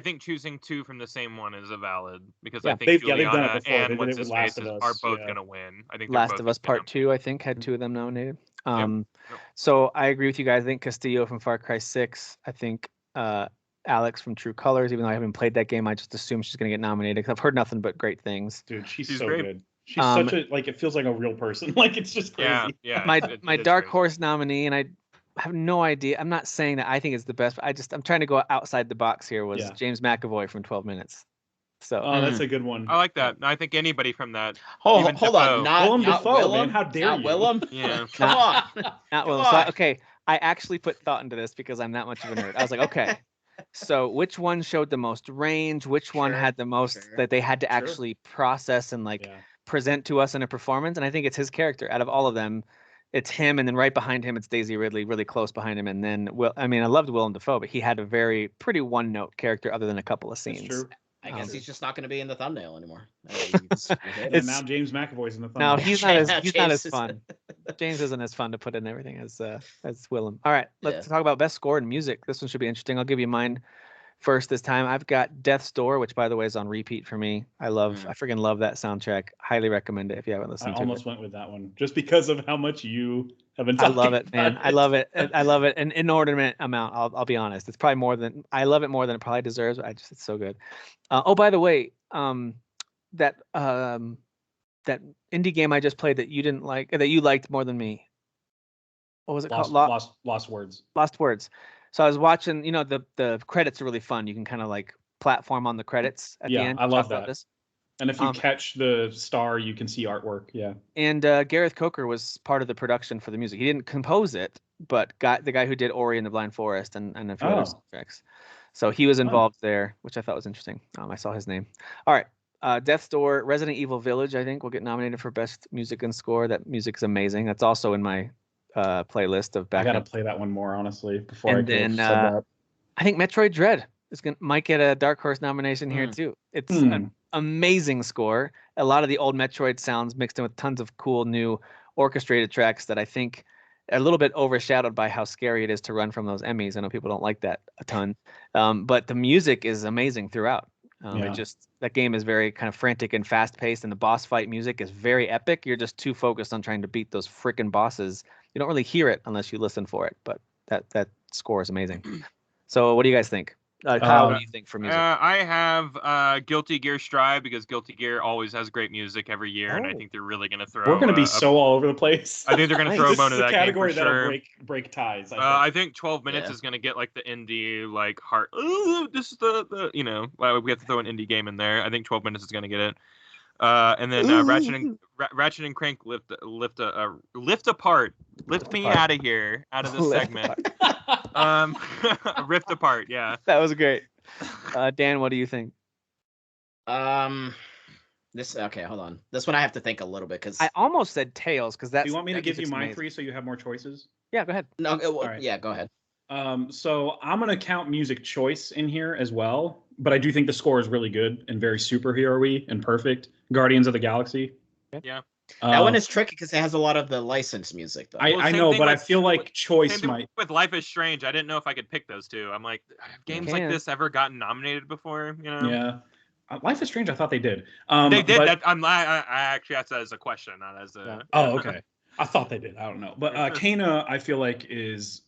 think choosing two from the same one is a valid because I think Juliana and What's His Face are both going to win. I think Last of Us Part 2, I think, had two of them nominated. So I agree with you guys. I think Castillo from Far Cry 6. I think Alex from True Colors, even though I haven't played that game, I just assume she's going to get nominated because I've heard nothing but great things. Dude, she's so good. She's such it feels like a real person. Like, it's just crazy. Yeah. My dark horse nominee, and I have no idea. I'm not saying that I think it's the best, but I'm trying to go outside the box here. Was James McAvoy from 12 Minutes. So that's a good one. I like that. I think anybody from that. Hold even on, Defoe. not Dafoe, Willem. man. How dare not you? Willem. Yeah. Come on. not Willem. So okay, I actually put thought into this because I'm that much of a nerd. I was like, okay, so which one showed the most range? Which one had the most that they had to actually process and present to us in a performance? And I think it's his character. Out of all of them, it's him, and then right behind him, it's Daisy Ridley, really close behind him. And then, I loved Willem Dafoe, but he had a pretty one-note character other than a couple of scenes. That's true. I guess he's just not going to be in the thumbnail anymore. And now James McAvoy's in the thumbnail. No, he's not as fun. James isn't as fun to put in everything as Willem. All right, let's talk about best score in music. This one should be interesting. I'll give you mine first this time. I've got Death's Door, which by the way is on repeat for me. I freaking love that soundtrack. Highly recommend it if you haven't listened to it. I almost went with that one just because of how much you have been talking about it. I love it, man. I love it. I love it. An inordinate amount. I'll be honest. It's probably more than I love it more than it probably deserves. It's so good. By the way, that indie game I just played that you didn't like, that you liked more than me. What was it called? Lost Words. Lost Words. So I was watching, the credits are really fun. You can kind of like platform on the credits at the end. I love that. And if you catch the star, you can see artwork. Yeah. And Gareth Coker was part of the production for the music. He didn't compose it, but the guy who did Ori and the Blind Forest and a few other soundtracks. So he was involved there, which I thought was interesting. I saw his name. All right. Death's Door, Resident Evil Village, I think will get nominated for best music and score. That music is amazing. That's also in my playlist of backup. I gotta play that one more honestly before that. I think Metroid Dread might get a Dark Horse nomination here too. It's an amazing score. A lot of the old Metroid sounds mixed in with tons of cool new orchestrated tracks that I think are a little bit overshadowed by how scary it is to run from those Emmys. I know people don't like that a ton, but the music is amazing throughout. That game is very kind of frantic and fast paced, and the boss fight music is very epic. You're just too focused on trying to beat those freaking bosses. You don't really hear it unless you listen for it, but that score is amazing. So what do you guys think? Kyle, what do you think for music? I have Guilty Gear Strive because Guilty Gear always has great music every year, and I think they're really going to throw. We're going to be so all over the place. I think they're going to throw a bone to that category game for sure. That'll break ties. I think 12 Minutes is going to get like the indie like heart. Ooh, this is the we have to throw an indie game in there. I think 12 Minutes is going to get it. And then Ratchet and Crank lift apart. Lift me out of here, out of this segment. Rift apart. Yeah, that was great. Dan, what do you think? Okay, hold on. This one I have to think a little bit because I almost said Tails because that's. Do you want me to give you my three so you have more choices? Yeah, go ahead. No, yeah, go ahead. So I'm gonna count music choice in here as well, but I do think the score is really good and very superhero-y and perfect. Guardians of the Galaxy. Yeah. That one is tricky because it has a lot of the licensed music, though. I know, but I feel like choice might. With Life is Strange, I didn't know if I could pick those two. I'm like, have games like this ever gotten nominated before? Yeah. Life is Strange. I thought they did. They did. I actually asked that as a question, not as a. Oh, okay. I thought they did. I don't know, but Kana, I feel like is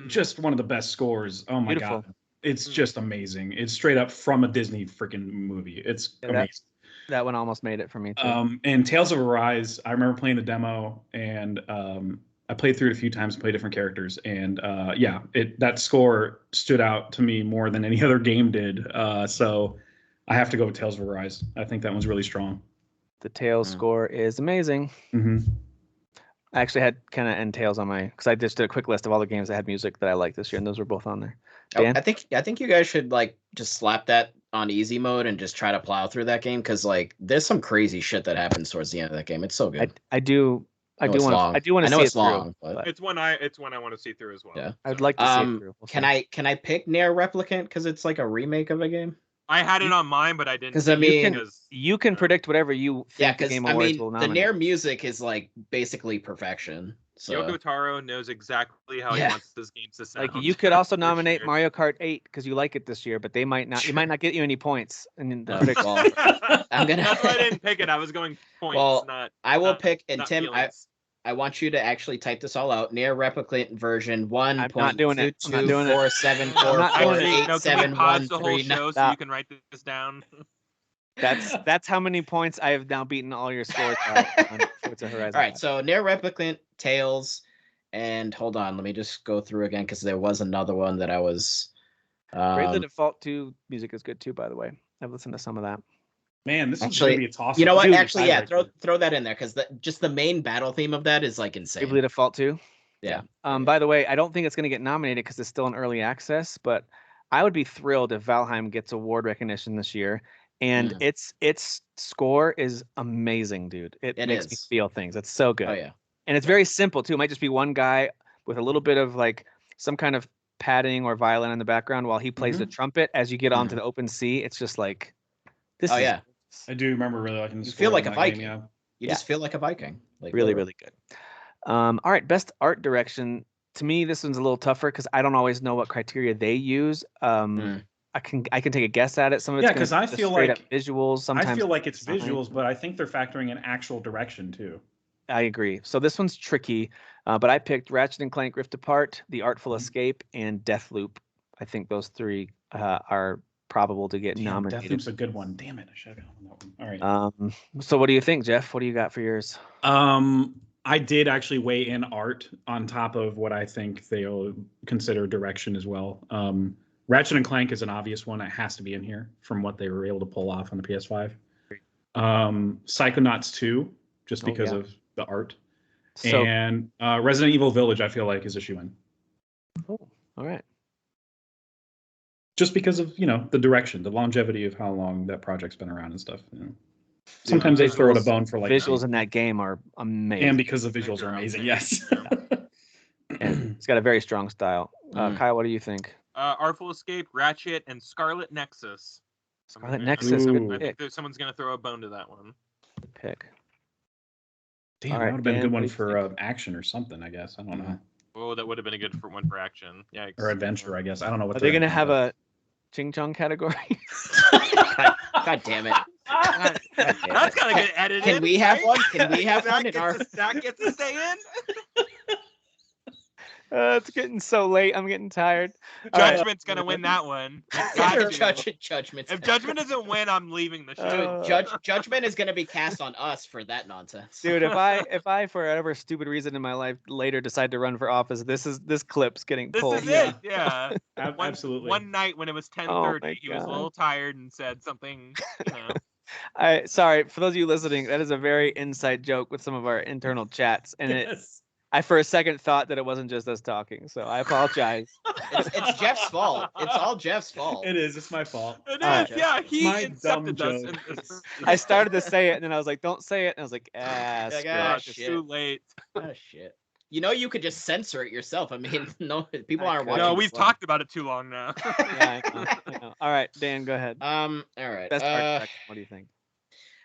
just one of the best scores. Oh my god, it's just amazing. It's straight up from a Disney freaking movie. It's amazing. That one almost made it for me too. And Tales of Arise, I remember playing the demo, and I played through it a few times, played different characters, and that score stood out to me more than any other game did. So I have to go with Tales of Arise. I think that one's really strong. The Tales score is amazing. Mm-hmm. I actually had kind of end Tales on because I just did a quick list of all the games that had music that I liked this year, and those were both on there. Dan? I think you guys should like just slap that on easy mode and just try to plow through that game because like there's some crazy shit that happens towards the end of that game. It's so good. I do want to see it through. But it's one I want to see through as well. Yeah, I'd like to see it through. Can I pick Nier Replicant because it's like a remake of a game? I had it on mine, but I didn't. Because you can predict whatever you think the Game Awards will nominate. The Nier music is like basically perfection. So. Yoko Taro knows exactly how he wants this game to sound. Like you could also nominate Mario Kart 8 because you like it this year, but they might not. It might not get you any points. And That's why I didn't pick it. I was going points. Well, not. I will pick. And Tim, feelings. I want you to actually type this all out. Nier Replicant version 1.22474487139. So you can write this down. That's how many points I have now beaten all your scores out on Forza Horizon. All right, so Nier Replicant, Tales, and hold on, let me just go through again because there was another one that I was. Bravely Default 2 music is good too, by the way. I've listened to some of that. Man, this is Actually, gonna be a toss. you know what? Actually, yeah, throw that in there because just the main battle theme of that is like insane. Bravely Default 2. Yeah. By the way, I don't think it's going to get nominated because it's still in early access, but I would be thrilled if Valheim gets award recognition this year. And its score is amazing, dude. It makes me feel things. It's so good. Oh yeah. And it's very simple too. It might just be one guy with a little bit of like some kind of padding or violin in the background while he plays the trumpet. As you get onto the open sea, it's just like this. Yeah. I do remember really liking the You feel like a Viking. Game, yeah. You just feel like a Viking. Like really, really good. All right, best art direction. To me, this one's a little tougher because I don't always know what criteria they use. I can take a guess at it. Some of it's because I feel like visuals. Sometimes I feel like it's visuals, but I think they're factoring in actual direction too. I agree. So this one's tricky, but I picked Ratchet and Clank Rift Apart, The Artful Escape, and Deathloop. I think those three are probable to get nominated. Deathloop's a good one. Damn it, I should have gone on that one. All right. So what do you think, Jeff? What do you got for yours? I did actually weigh in art on top of what I think they'll consider direction as well. Ratchet and Clank is an obvious one. It has to be in here from what they were able to pull off on the PS5. Psychonauts 2, just because of the art. And Resident Evil Village, I feel like, is a shoe-in. Oh, all right. Just because of, the direction, the longevity of how long that project's been around and stuff. Sometimes they throw it a bone for like visuals in that game are amazing. And because the visuals are amazing, yes. It's got a very strong style. Kyle, what do you think? Artful Escape, Ratchet, and Scarlet Nexus. Scarlet Nexus. I think someone's going to throw a bone to that one. Good pick. Damn, that would have been a good one for action or something, I guess. I don't know. Oh, that would have been a good one for action. Yeah. Or adventure, I guess. I don't know what. Are they going to have a Ching Chong category? God damn it. God damn it. That's got to get edited. Can we have one? Can we have one in our... That gets to stay in? It's getting so late. I'm getting tired. Judgment's going to win that one. Judgment. If Judgment doesn't win, I'm leaving the show. Judgment is going to be cast on us for that nonsense. Dude, if I for whatever stupid reason in my life later decide to run for office, this clip's getting pulled. This is it. Yeah. Absolutely. One night when it was 10:30, he was a little tired and said something, Sorry, for those of you listening, that is a very inside joke with some of our internal chats, and I for a second thought that it wasn't just us talking, so I apologize. It's Jeff's fault. It's all Jeff's fault. It is. It's my fault. It is. Yeah, he incepted us. I started to say it, and then I was like, "Don't say it," and I was like, it's too late." Oh shit. You could just censor it yourself. I mean, no, people aren't watching. No, we've talked about it too long now. Yeah, I know. All right, Dan, go ahead. All right. Best art direction. What do you think?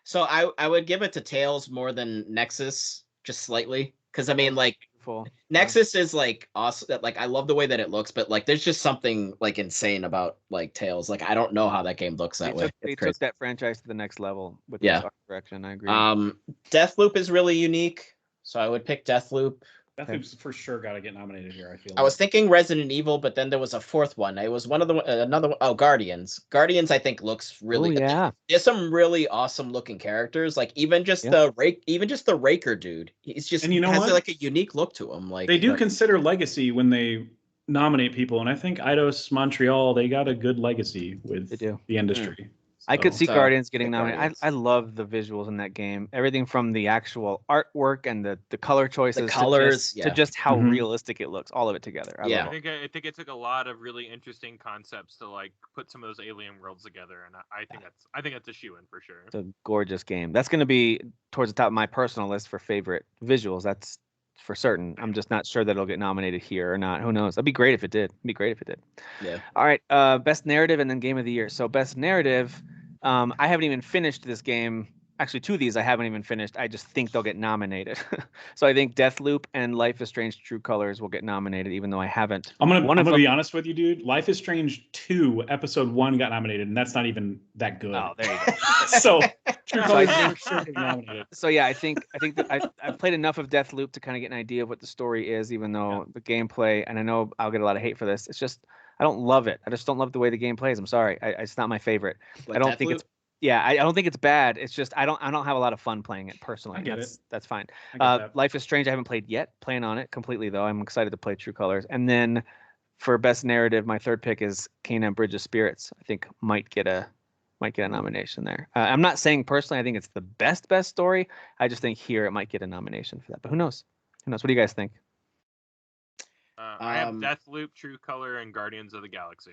So I would give it to Tales more than Nexus, just slightly. Because I mean, like, Nexus is like awesome. Like, I love the way that it looks, but like, there's just something like insane about like Tales. Like, I don't know how that game looks that way. They took that franchise to the next level with the art direction. I agree. Deathloop is really unique, so I would pick Deathloop. Deathloop's for sure got to get nominated here. I feel. I was thinking Resident Evil, but then there was a fourth one. It was one of the another one. Oh, Guardians. Guardians, I think, looks really. Oh, yeah. There's some really awesome looking characters. Like even just the Raker dude. He's just has like a unique look to him. Like they do consider legacy when they nominate people, and I think Eidos Montreal, they got a good legacy with the industry. I could see Guardians getting nominated. I love the visuals in that game. Everything from the actual artwork and the color choices, the colors, to just how realistic it looks. All of it together. I think it took a lot of really interesting concepts to like put some of those alien worlds together, and I think that's a shoe-in for sure. It's a gorgeous game. That's going to be towards the top of my personal list for favorite visuals. That's for certain. I'm just not sure that it'll get nominated here or not. Who knows? That'd be great if it did. Yeah. All right. Best narrative and then game of the year. So best narrative. I haven't even finished this game. Actually, two of these I haven't even finished. I just think they'll get nominated. So I think Deathloop and Life is Strange: True Colors will get nominated, even though I haven't. I'm gonna be honest with you, dude. Life is Strange 2, Episode 1 got nominated, and that's not even that good. Oh, there you go. So True Colors sure getting nominated. So yeah, I think that I've played enough of Deathloop to kind of get an idea of what the story is, even though the gameplay, and I know I'll get a lot of hate for this. It's just I don't love it. I just don't love the way the game plays. I'm sorry. It's not my favorite. Like I don't Deathloop? think it's. Yeah, I don't think it's bad. It's just I don't have a lot of fun playing it personally. That's fine. Life is Strange I haven't played yet. Playing on it completely though. I'm excited to play True Colors. And then for best narrative, my third pick is Kena Bridge of Spirits. I think might get a might get a nomination there. I'm not saying personally I think it's the best story. I just think here it might get a nomination for that. But who knows? Who knows? What do you guys think? I have Deathloop, True Color, and Guardians of the Galaxy.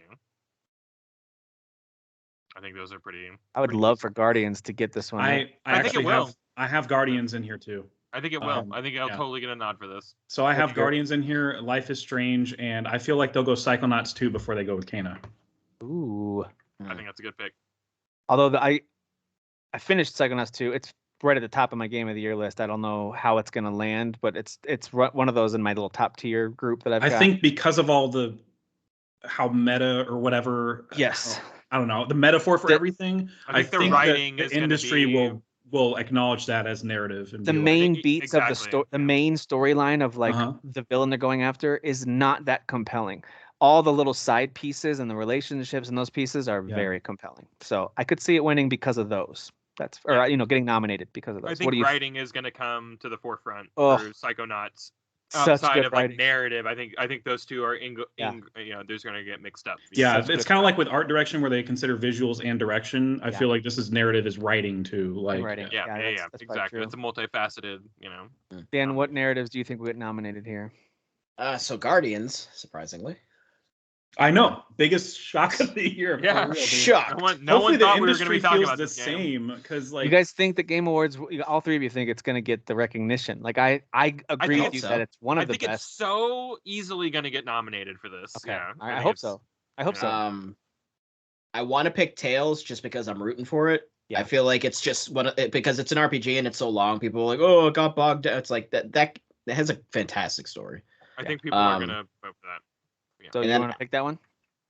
I think those are pretty. I would love for Guardians to get this one. I think it will. I have Guardians in here too. I think it will. I think I'll totally get a nod for this. So I have Guardians in here, Life is Strange, and I feel like they'll go Psychonauts 2 before they go with Kana. Ooh. I think that's a good pick. Although I finished Psychonauts 2. It's right at the top of my Game of the Year list. I don't know how it's going to land, but it's one of those in my little top tier group that I've got. I think because of all how meta or whatever. Yes. I don't know, the metaphor for everything. I think the writing the industry will acknowledge that as narrative. And the main beats of the story, the main storyline of like the villain they're going after is not that compelling. All the little side pieces and the relationships and those pieces are very compelling. So I could see it winning because of those. Getting nominated because of those. I think writing is going to come to the forefront for Psychonauts. Such Outside of writing. Like narrative, I think those two are there's going to get mixed up. Yeah, it's kind of like with art direction where they consider visuals and direction. I feel like this is narrative is writing too. Like writing. Yeah, exactly. It's a multifaceted. Dan, what narratives do you think will get nominated here? So Guardians, surprisingly. I know, biggest shock of the year. Yeah, shocked. No one thought we were going to be talking about the same because like you guys think the Game Awards, all three of you think it's going to get the recognition. Like I agree with you that it's one of the best. I think it's so easily going to get nominated for this. Okay, yeah, I hope so. I hope so. I want to pick Tales just because I'm rooting for it. Yeah. I feel like it's just because it's an RPG and it's so long. People are like, oh, it got bogged down. It's like that has a fantastic story. I think people are going to vote for that. Yeah. So you want to pick that one?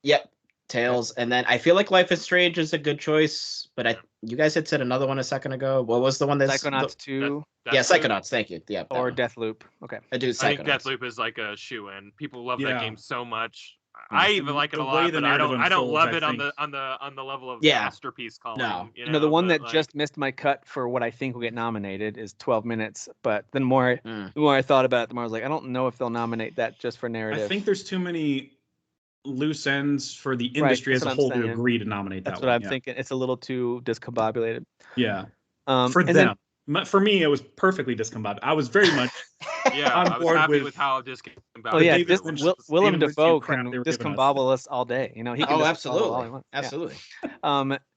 Yep, Tales, and then I feel like Life is Strange is a good choice, but you guys had said another one a second ago. What was the one that's Psychonauts 2? Psychonauts. Thank you. Yeah, or Deathloop. Okay, I think Deathloop is like a shoe-in. People love that game so much. I even like it a lot, but I don't love it on the level of masterpiece column. No, the one that just missed my cut for what I think will get nominated is 12 Minutes. But the more I thought about it, the more I was like, I don't know if they'll nominate that just for narrative. I think there's too many loose ends for the industry as a whole to agree to nominate that. That's what I'm thinking. It's a little too discombobulated. Yeah. For them. For me, it was perfectly discombobulated. I was very much on board with how discombobulated. Oh yeah, Willem Dafoe can discombobble us all day. He can. Absolutely.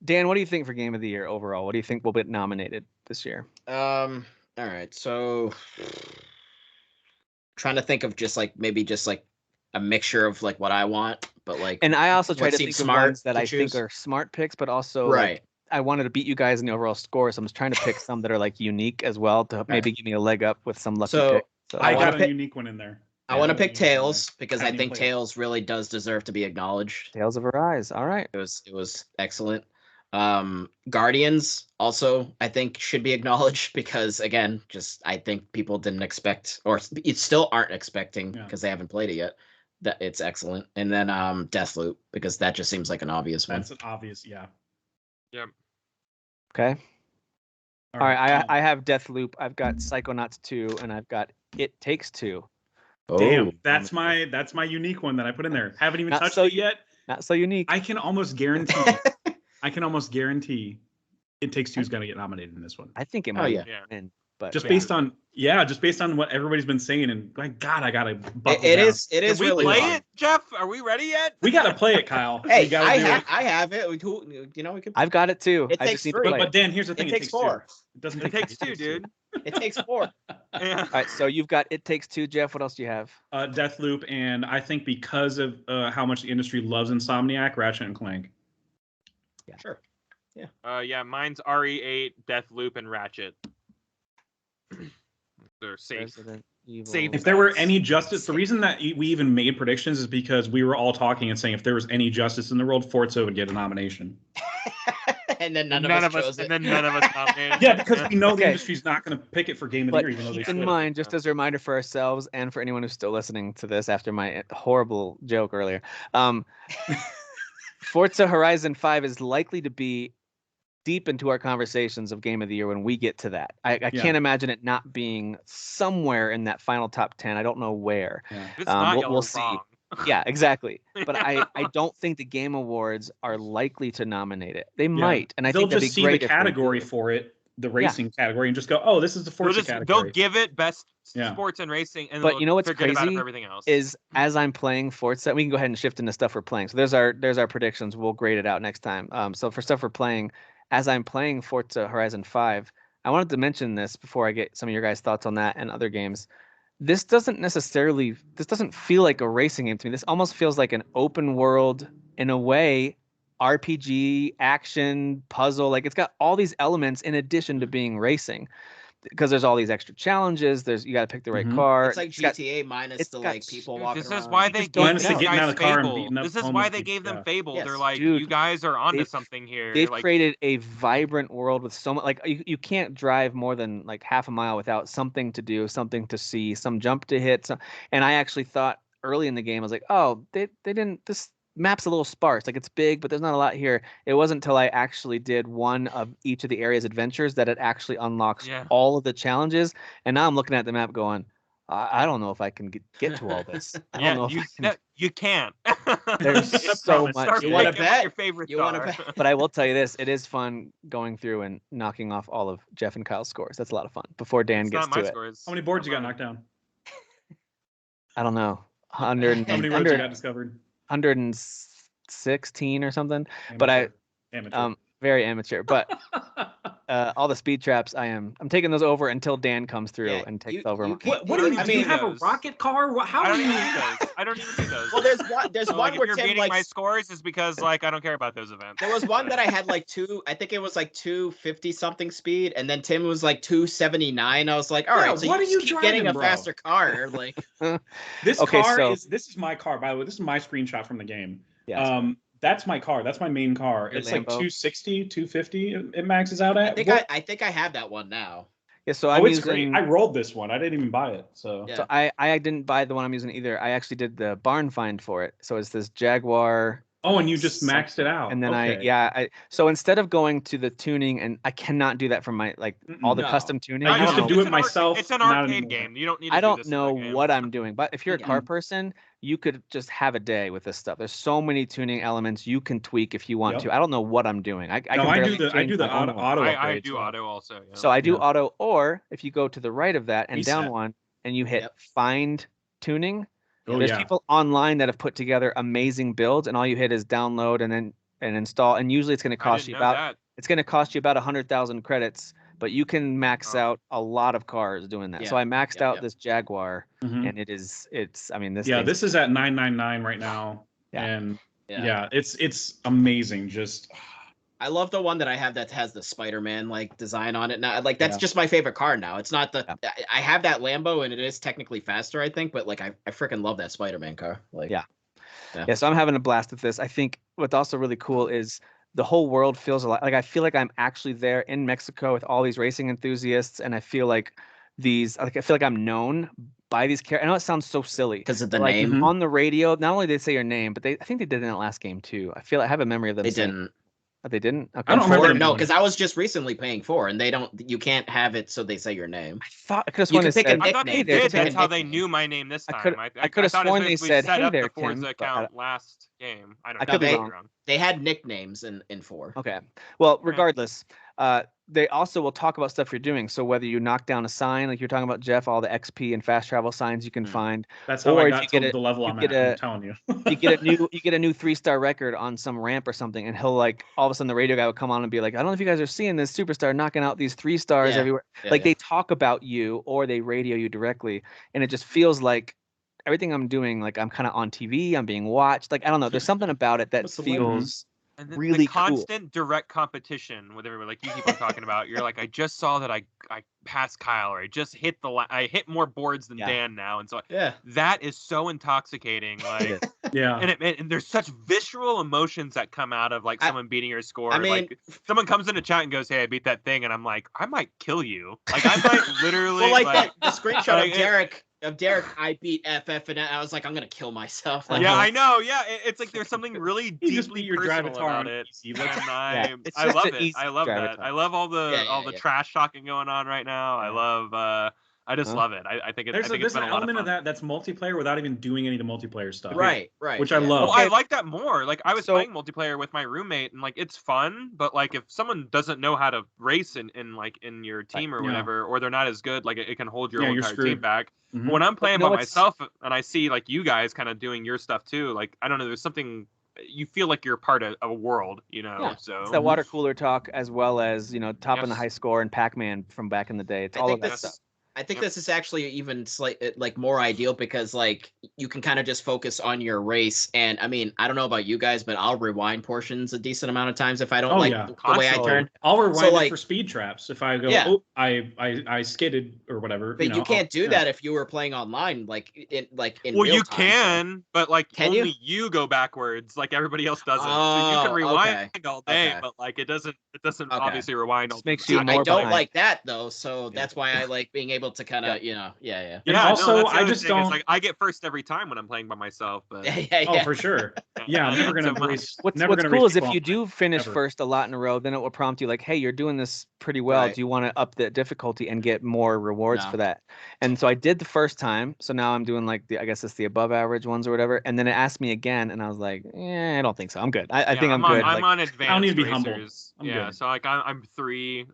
Dan, what do you think for Game of the Year overall? What do you think will get nominated this year? All right, so trying to think of maybe a mixture of like what I want, but like. And I also try to think of ones that I think are smart picks, but also right. I wanted to beat you guys in the overall score, so I'm just trying to pick some that are like unique as well to maybe give me a leg up with some lucky pick. So I got a unique one in there. I want to pick Tales because I think Tales really does deserve to be acknowledged. Tales of Arise. All right. It was excellent. Guardians also I think should be acknowledged because again, I think people didn't expect or still aren't expecting because they haven't played it yet. That it's excellent. And then Deathloop because that just seems like an obvious one. That's an obvious, yeah. Okay. All right. I have Deathloop. I've got Psychonauts 2, and I've got It Takes Two. Oh, damn, that's my unique one that I put in there. Haven't even touched it yet. Not so unique. I can almost guarantee. It Takes Two is going to get nominated in this one. I think it might. Win, but based on what everybody's been saying, and like God, I gotta. It is Can we really play fun. it, Jeff? Are we ready yet? We gotta play it, Kyle. Hey, I have it. We can. I've got it too. It takes 3. But Dan, here's the thing. It takes 4. It takes 2, dude. It takes 4. Yeah. All right, so you've got It Takes Two, Jeff. What else do you have? Deathloop, and I think because of how much the industry loves Insomniac, Ratchet and Clank. Yeah, sure. Yeah. Mine's RE8, Deathloop, and Ratchet. They're safe. Safe. If there were any justice, the reason that we even made predictions is because we were all talking and saying if there was any justice in the world, Forza would get a nomination. And then none of us chose it. And then none of us nominated. Yeah, because we know the industry's not going to pick it for Game of the Year, even though they should. Keep in mind, just as a reminder for ourselves and for anyone who's still listening to this after my horrible joke earlier, Forza Horizon 5 is likely to be deep into our conversations of Game of the Year when we get to that. I can't imagine it not being somewhere in that final top 10. I don't know where. It's not we'll see. Yeah, exactly. But I don't think the Game Awards are likely to nominate it. They might, and I they'll think that'd just be see great the if they category do. for it, the racing category, and just go, oh, this is the Forza category. They'll give it best sports and racing, and but you know what's forget about it crazy for everything else. is as I'm playing Forza, we can go ahead and shift into stuff we're playing. So there's our predictions. We'll grade it out next time. So for stuff we're playing, as I'm playing Forza Horizon 5, I wanted to mention this before I get some of your guys' thoughts on that and other games. This doesn't feel like a racing game to me. This almost feels like an open world, in a way, RPG, action, puzzle. Like it's got all these elements in addition to being racing, because there's all these extra challenges. You got to pick the right car. It's like GTA minus the like people walking around. This is why they gave these guys Fable. This is why they gave them Fable. Yes. They're like, dude, you guys are onto something here. They've created a vibrant world with so much. Like you can't drive more than like half a mile without something to do, something to see, some jump to hit. And I actually thought early in the game, I was like, oh, they didn't. This map's a little sparse. Like it's big, but there's not a lot here. It wasn't until I actually did one of each of the area's adventures that it actually unlocks all of the challenges. And now I'm looking at the map going, I don't know if I can get to all this. I don't know if I can. You can't. There's so much. You want to bet? Your favorite car. But I will tell you this: it is fun going through and knocking off all of Jeff and Kyle's scores. That's a lot of fun. Before Dan gets to it. Scores. How many boards you got knocked down? I don't know. 100. How many roads you got discovered? 116 or something. Amateur. But Amateur. Very amateur. But all the speed traps, I'm taking those over until Dan comes through and takes over. What do you? Do you have a rocket car? How I do you? I don't even do those. Well, there's one if where you're Tim beating like my scores is because like I don't care about those events. There was one that I had like I think it was like 250 something speed, and then Tim was like 279. I was like, all right, so what are you keep driving, getting a bro? faster car? Like this is my car, by the way. This is my screenshot from the game. Yes. That's my car. That's my main car. It's Lambo. Like 260, 250. It maxes out at. I think I have that one now. Yeah, so it's great. I rolled this one. I didn't even buy it. So I didn't buy the one I'm using either. I actually did the barn find for it. So it's this Jaguar. Oh, and you just maxed it out. And then so instead of going to the tuning, and I cannot do that from my all the custom tuning. I used to do it myself. It's an arcade game. You don't need to I don't know what I'm doing. But if you're a car person, you could just have a day with this stuff. There's so many tuning elements you can tweak if you want to. I don't know what I'm doing. I do the auto. I do auto also. Yeah. So I do auto, or if you go to the right of that and down one, and you hit find tuning. There's people online that have put together amazing builds, and all you hit is download and install. And usually it's going to cost you about 100,000 credits, but you can max out a lot of cars doing that. So I maxed out this Jaguar, and this is at 999 right now, and it's amazing. Just I love the one that I have that has the Spider-Man like design on it now. Like that's just my favorite car now. It's not I have that Lambo and it is technically faster, I think, but like I freaking love that Spider-Man car. Like so I'm having a blast with this. I think what's also really cool is the whole world feels a lot like I feel like I'm actually there in Mexico with all these racing enthusiasts, and I feel like I'm known by these characters. I know it sounds so silly because of the name on the radio. Not only did they say your name, but I think they did it in that last game too. I have a memory of them. They didn't. They didn't. Okay. I don't remember. No, because I was just recently paying 4, and they don't. You can't have it, so they say your name. I thought I could have sworn they said. I thought they did. That's how they knew my name this time. I could have sworn they said, "Hey there, Tim." We set up the Forza account last game. I could be wrong. They had nicknames in 4. Okay. Well, regardless, they also will talk about stuff you're doing. So whether you knock down a sign, like you're talking about, Jeff, all the XP and fast travel signs you can find. That's how I got to the level I'm at. I'm telling you. you get a new 3-star record on some ramp or something, and he'll like all of a sudden the radio guy will come on and be like, I don't know if you guys are seeing this superstar knocking out these 3 stars everywhere. They talk about you or they radio you directly, and it just feels like everything I'm doing, like I'm kind of on TV, I'm being watched. Like I don't know, there's something about it that feels really the constant direct competition with everybody, like you keep on talking about. You're like, I just saw that I passed Kyle, or I just hit I hit more boards than Dan now, and so that is so intoxicating. Like and there's such visceral emotions that come out of like someone beating your score. I mean, like someone comes into chat and goes, "Hey, I beat that thing," and I'm like, I might kill you. Like I might literally. Well, like the screenshot of Derek, I beat FF, and I was like, I'm gonna kill myself. Like, I know. Yeah, it's like there's something really deeply personal about it. And I love it. I love that. I love all the trash talking going on right now. I love I just love it. I think it's There's been an a lot element of of that that's multiplayer without even doing any of the multiplayer stuff. Right. Which I love. Well, I like that more. Like I was playing multiplayer with my roommate, and like it's fun, but like if someone doesn't know how to race in your team or whatever, or they're not as good, like it can hold your whole entire team back. Mm-hmm. But when I'm playing by myself and I see like you guys kind of doing your stuff too, like I don't know, there's something. You feel like you're part of a world, you know. Yeah. So it's that water cooler talk, as well as topping the high score and Pac-Man from back in the day. It's all of that stuff. I think this is actually even like more ideal because like you can kind of just focus on your race. And I mean, I don't know about you guys, but I'll rewind portions a decent amount of times if I don't the way I turn. I'll rewind it for speed traps if I go. Yeah. Oh, I skidded or whatever. But you can't do that if you were playing online, like in Well, real you time, can, but like can only you go backwards, like everybody else doesn't. So you can rewind all day, but like it doesn't obviously rewind all day. Makes you more I don't behind. like that though, so that's why I like being able to kind of Yeah. Also, no, I just don't. like, I get first every time when I'm playing by myself. But Oh, for sure. Yeah, I'm never gonna race. What's cool is if you do finish first a lot in a row, then it will prompt you like, hey, you're doing this pretty well. Right. Do you want to up the difficulty and get more rewards for that? And so I did the first time. So now I'm doing like I guess it's the above average ones or whatever. And then it asked me again, and I was like, I don't think so. I'm good. I think I'm good. I'm on advanced. I don't need to be humble. Yeah, so like I'm 3,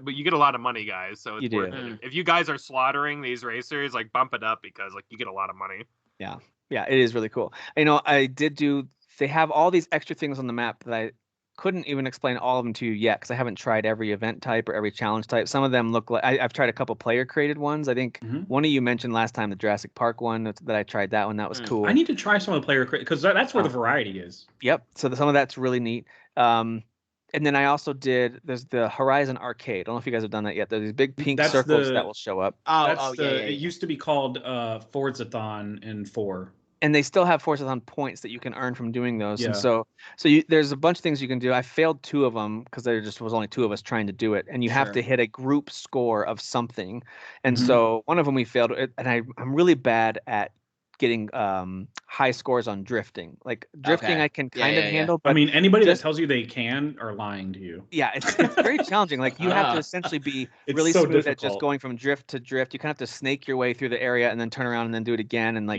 but you get a lot of money, guys. So it's worth it. If you guys are slaughtering these racers, like bump it up because like you get a lot of money. Yeah, it is really cool. I did do. They have all these extra things on the map that I couldn't even explain all of them to you yet because I haven't tried every event type or every challenge type. Some of them look like I've tried a couple player created ones. I think one of you mentioned last time the Jurassic Park one that I tried that one. That was cool. I need to try some of the player created because that's where the variety is. Yep. So some of that's really neat. And then I also there's the Horizon Arcade. I don't know if you guys have done that yet. There's these big pink circles that will show up. It used to be called Forzathon in 4. And they still have Forzathon points that you can earn from doing those. Yeah. And so there's a bunch of things you can do. I failed 2 of them because there just was only 2 of us trying to do it. And you have to hit a group score of something. And so one of them we failed. And I'm really bad at getting high scores on drifting. Like drifting I can kind of handle. But I mean, anybody that tells you they can are lying to you. Yeah, it's very challenging. Like you have to essentially be really smooth at just going from drift to drift. You kind of have to snake your way through the area and then turn around and then do it again. And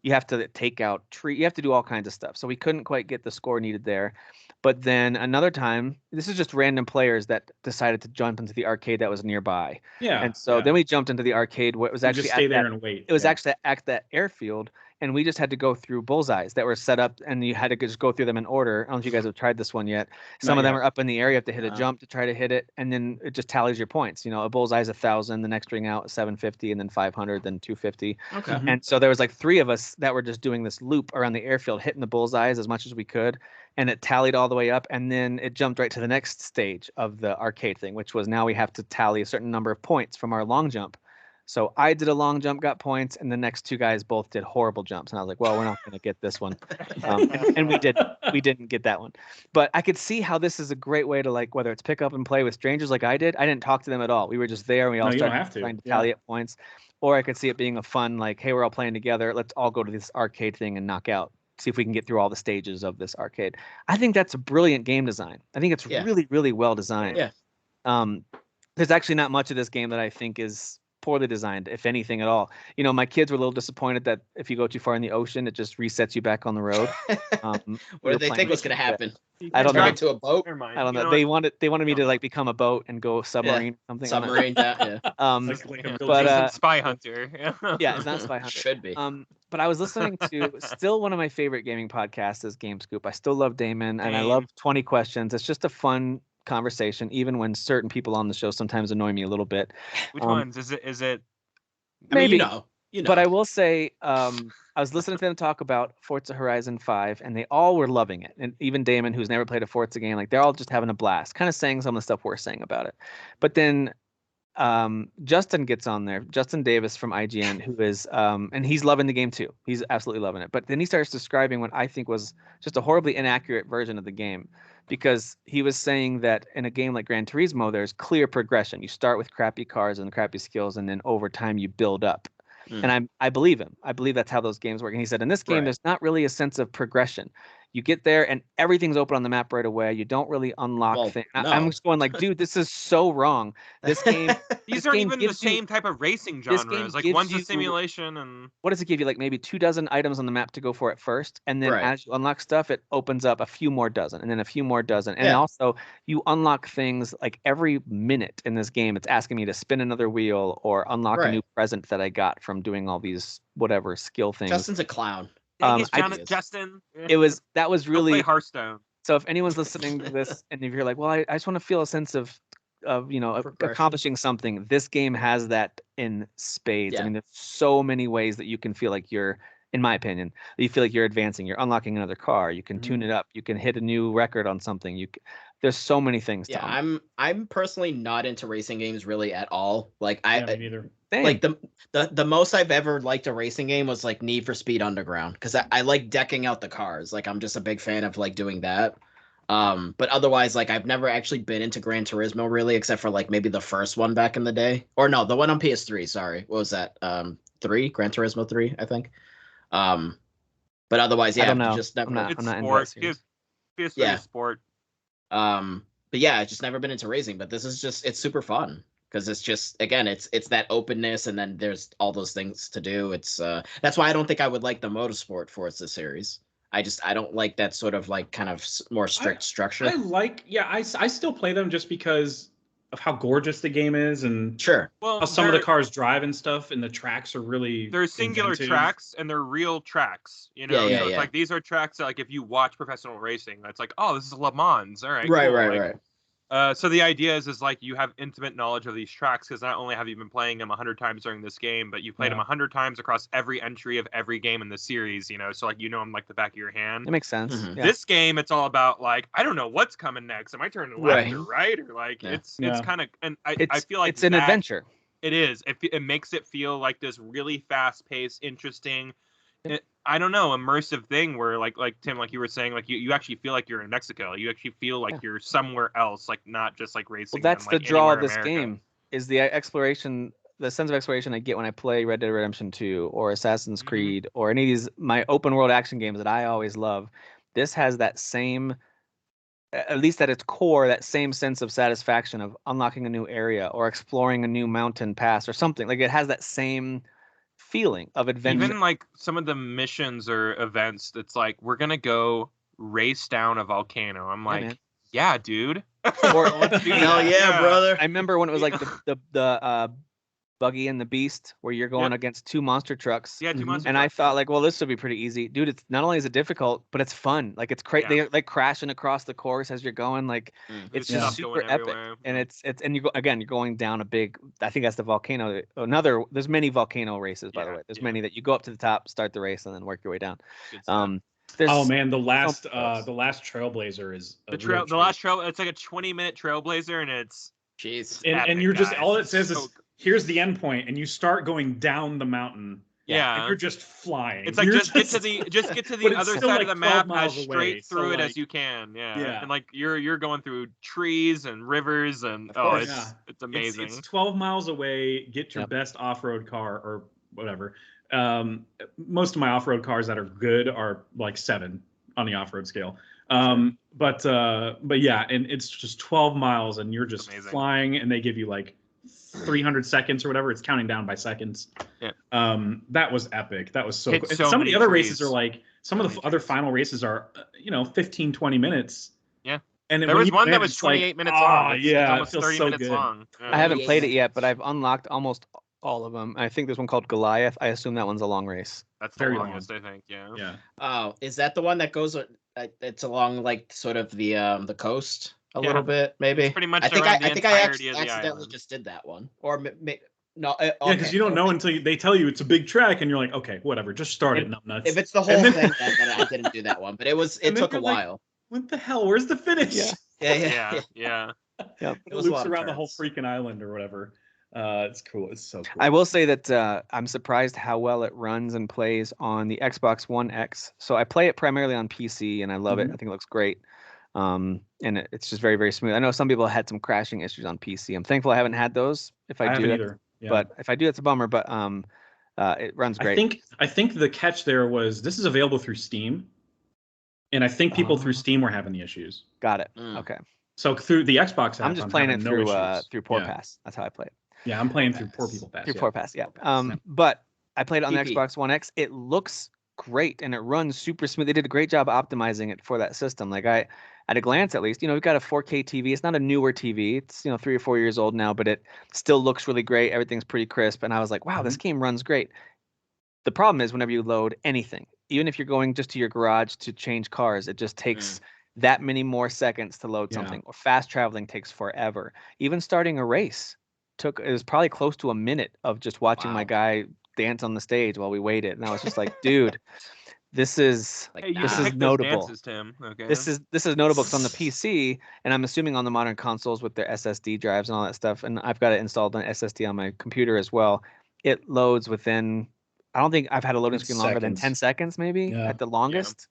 you have to take out tree. You have to do all kinds of stuff. So we couldn't quite get the score needed there. But then another time, this is just random players that decided to jump into the arcade that was nearby. Yeah. And so then we jumped into the arcade. What was actually just stay there and wait. It was actually at that airfield, and we just had to go through bullseyes that were set up, and you had to just go through them in order. I don't know if you guys have tried this one yet. Some of them are up in the air. You have to hit a jump to try to hit it, and then it just tallies your points. A bullseye is 1,000, the next ring out 750, and then 500, then 250. Okay. And so there was like 3 of us that were just doing this loop around the airfield, hitting the bullseyes as much as we could, and it tallied all the way up, and then it jumped right to the next stage of the arcade thing, which was now we have to tally a certain number of points from our long jump. So I did a long jump, got points, and the next 2 guys both did horrible jumps. And I was like, well, we're not going to get this one. And we didn't get that one. But I could see how this is a great way to, like, whether it's pick up and play with strangers like I did. I didn't talk to them at all. We were just there, and we all started trying to tally up points. Or I could see it being a fun, like, hey, we're all playing together. Let's all go to this arcade thing and knock out. See if we can get through all the stages of this arcade. I think that's a brilliant game design. I think it's really, really well designed. Yeah. There's actually not much of this game that I think is poorly designed, if anything at all. My kids were a little disappointed that if you go too far in the ocean, it just resets you back on the road. What did they think was going to happen? I don't know. To a boat? I don't know. They wanted me to like become a boat and go submarine or something. Submarine, but Spy Hunter. Yeah, it's not Spy Hunter. Should be. But I was listening to still one of my favorite gaming podcasts is Game Scoop. I still love Damon and I love 20 Questions. It's just a fun conversation, even when certain people on the show sometimes annoy me a little bit. Which ones? Is it? Maybe. I mean, you know. But I will say, I was listening to them talk about Forza Horizon 5, and they all were loving it. And even Damon, who's never played a Forza game, like they're all just having a blast, kind of saying some of the stuff we're saying about it. But then Justin gets on there, Justin Davis from IGN, who is, and he's loving the game too. He's absolutely loving it. But then he starts describing what I think was just a horribly inaccurate version of the game. Because he was saying that in a game like Gran Turismo, there's clear progression. You start with crappy cars and crappy skills, and then over time you build up. And I believe him. I believe that's how those games work. And he said, in this game, there's not really a sense of progression. You get there and everything's open on the map right away. You don't really unlock things. I'm just going like, dude, this is so wrong. This game. These aren't even the same type of racing genres. Like one's a simulation and what does it give you? Like maybe 24 items on the map to go for at first, and then as you unlock stuff, it opens up a few more dozen, and then a few more dozen, and also you unlock things like every minute in this game. It's asking me to spin another wheel or unlock a new present that I got from doing all these whatever skill things. Justin's a clown. Justin. That was really play Hearthstone. So if anyone's listening to this and if you're like, well, I just want to feel a sense of accomplishing something, this game has that in spades. I mean, there's so many ways that you can feel like you're, in my opinion, you feel like you're advancing. You're unlocking another car. You can tune it up. You can hit a new record on something. There's so many things. I'm personally not into racing games really at all. Like me neither. Like the most I've ever liked a racing game was like Need for Speed Underground, because I like decking out the cars. Like I'm just a big fan of like doing that. But otherwise, like I've never actually been into Gran Turismo really, except for like maybe the first one back in the day, or no, the one on PS3. Sorry, what was that? 3, Gran Turismo 3, I think. But otherwise, I don't know. Just never. I'm not sport. PS3 is sport. But yeah, I've just never been into racing. But this is it's super fun. Because it's just, again, it's that openness, and then there's all those things to do. It's that's why I don't think I would like the Motorsport Forza series. I don't like that sort of like kind of more strict structure. I still play them just because of how gorgeous the game is, and how some of the cars drive and stuff, and the tracks are really they're singular tracks and they're real tracks. So it's like these are tracks that, like, if you watch professional racing, that's like, oh, this is Le Mans. All right, right. So the idea is like you have intimate knowledge of these tracks, because not only have you been playing them 100 times during this game, but you played them 100 times across every entry of every game in the series. So like them like the back of your hand. That makes sense. Mm-hmm. This game, it's all about like, I don't know what's coming next. Am I turning left or right, or like it's kind of, and I feel like it's an adventure. It is. It makes it feel like this really fast paced, interesting. I don't know, immersive thing where like Tim, like you were saying, like you actually feel like you're in Mexico. You actually feel like you're somewhere else, like not just like racing. Well, that's the draw of this game, is the exploration, the sense of exploration I get when I play Red Dead Redemption 2 or Assassin's Creed or any of these my open world action games that I always love. This has that same, at least at its core, that same sense of satisfaction of unlocking a new area or exploring a new mountain pass or something. Like it has that same feeling of adventure. Even like some of the missions or events, it's like, we're gonna go race down a volcano. I'm like, yeah, dude. Or let's do hell yeah, brother. I remember when it was like the Buggy and the Beast, where you're going against 2 monster trucks. Yeah, 2 monster and trucks. I thought like, well, this would be pretty easy, dude. It's not only is it difficult, but it's fun. Like it's crazy. They're like crashing across the course as you're going. Like it's just super epic. And it's and you're going down a big. I think that's the volcano. There's many volcano races, by the way. There's many that you go up to the top, start the race, and then work your way down. Oh man, the last Trailblazer is the last trail. It's like a 20-minute Trailblazer, and it's and you're just all it says is here's the end point, and you start going down the mountain. And you're just flying. It's like just get to the other side of the map as straight through it as you can. And like you're going through trees and rivers and it's amazing. It's 12 miles away. Get your best off-road car or whatever. Most of my off-road cars that are good are like 7 on the off-road scale. But yeah, and it's just 12 miles and you're just flying, and they give you like 300 seconds or whatever. It's counting down by seconds. That was epic. That was so cool. Some of the other races are like, some of the other final races are 15-20 minutes. And there was one that was 28 minutes long. It's almost 30 minutes long. I haven't played it yet, but I've unlocked almost all of them. I think there's one called Goliath. I assume that one's a long race. That's the longest, I think. Yeah. Oh, is that the one that goes? It's along like sort of the coast a little bit, maybe. It's pretty much. I think I accidentally just did that one, or no. Okay. Yeah, because you don't know until they tell you it's a big track, and you're like, okay, whatever, just start it. Numbnuts. If it's the whole thing, then I didn't do that one, but it took a while. What the hell? Where's the finish? Yeah. It loops around the whole freaking island or whatever. It's cool. It's so cool. I will say that I'm surprised how well it runs and plays on the Xbox One X. So I play it primarily on PC, and I love it. I think it looks great. And it's just very, very smooth. I know some people had some crashing issues on PC. I'm thankful I haven't had those. If I do, either. But if I do, it's a bummer. But it runs great. I think the catch there was this is available through Steam. and I think people through Steam were having the issues. Got it. Okay. So through the Xbox app, I'm just playing it through Poor Pass. That's how I play it. Yeah, I'm playing through Poor People Pass. Through Poor Pass, yeah. But I played it on the Xbox One X. It looks great and it runs super smooth. They did a great job optimizing it for that system. Like at a glance, at least, we've got a 4K TV. It's not a newer TV. It's 3 or 4 years old now, but it still looks really great. Everything's pretty crisp, and I was like, wow, this game runs great. The problem is whenever you load anything, even if you're going just to your garage to change cars, it just takes that many more seconds to load something. Or fast traveling takes forever. Even starting a race it was probably close to a minute of just watching my guy dance on the stage while we waited, and I was just like, dude, this is notable. Dances, Tim. Okay. This is notable because on the PC, and I'm assuming on the modern consoles with their SSD drives and all that stuff, and I've got it installed on SSD on my computer as well. It loads within. I don't think I've had a loading screen longer than 10 seconds, maybe at the longest.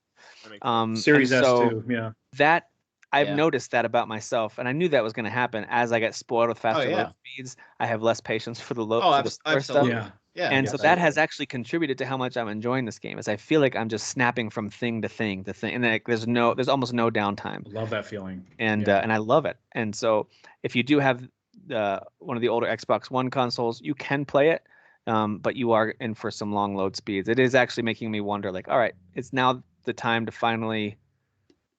Series S too. Yeah. That I've noticed that about myself, and I knew that was going to happen as I get spoiled with faster load speeds. I have less patience for the load stuff. Yeah, and so that has actually contributed to how much I'm enjoying this game. Is I feel like I'm just snapping from thing to thing to thing, and like there's almost no downtime. Love that feeling. And I love it. And so if you do have one of the older Xbox One consoles, you can play it, but you are in for some long load speeds. It is actually making me wonder, like, all right, it's now the time to finally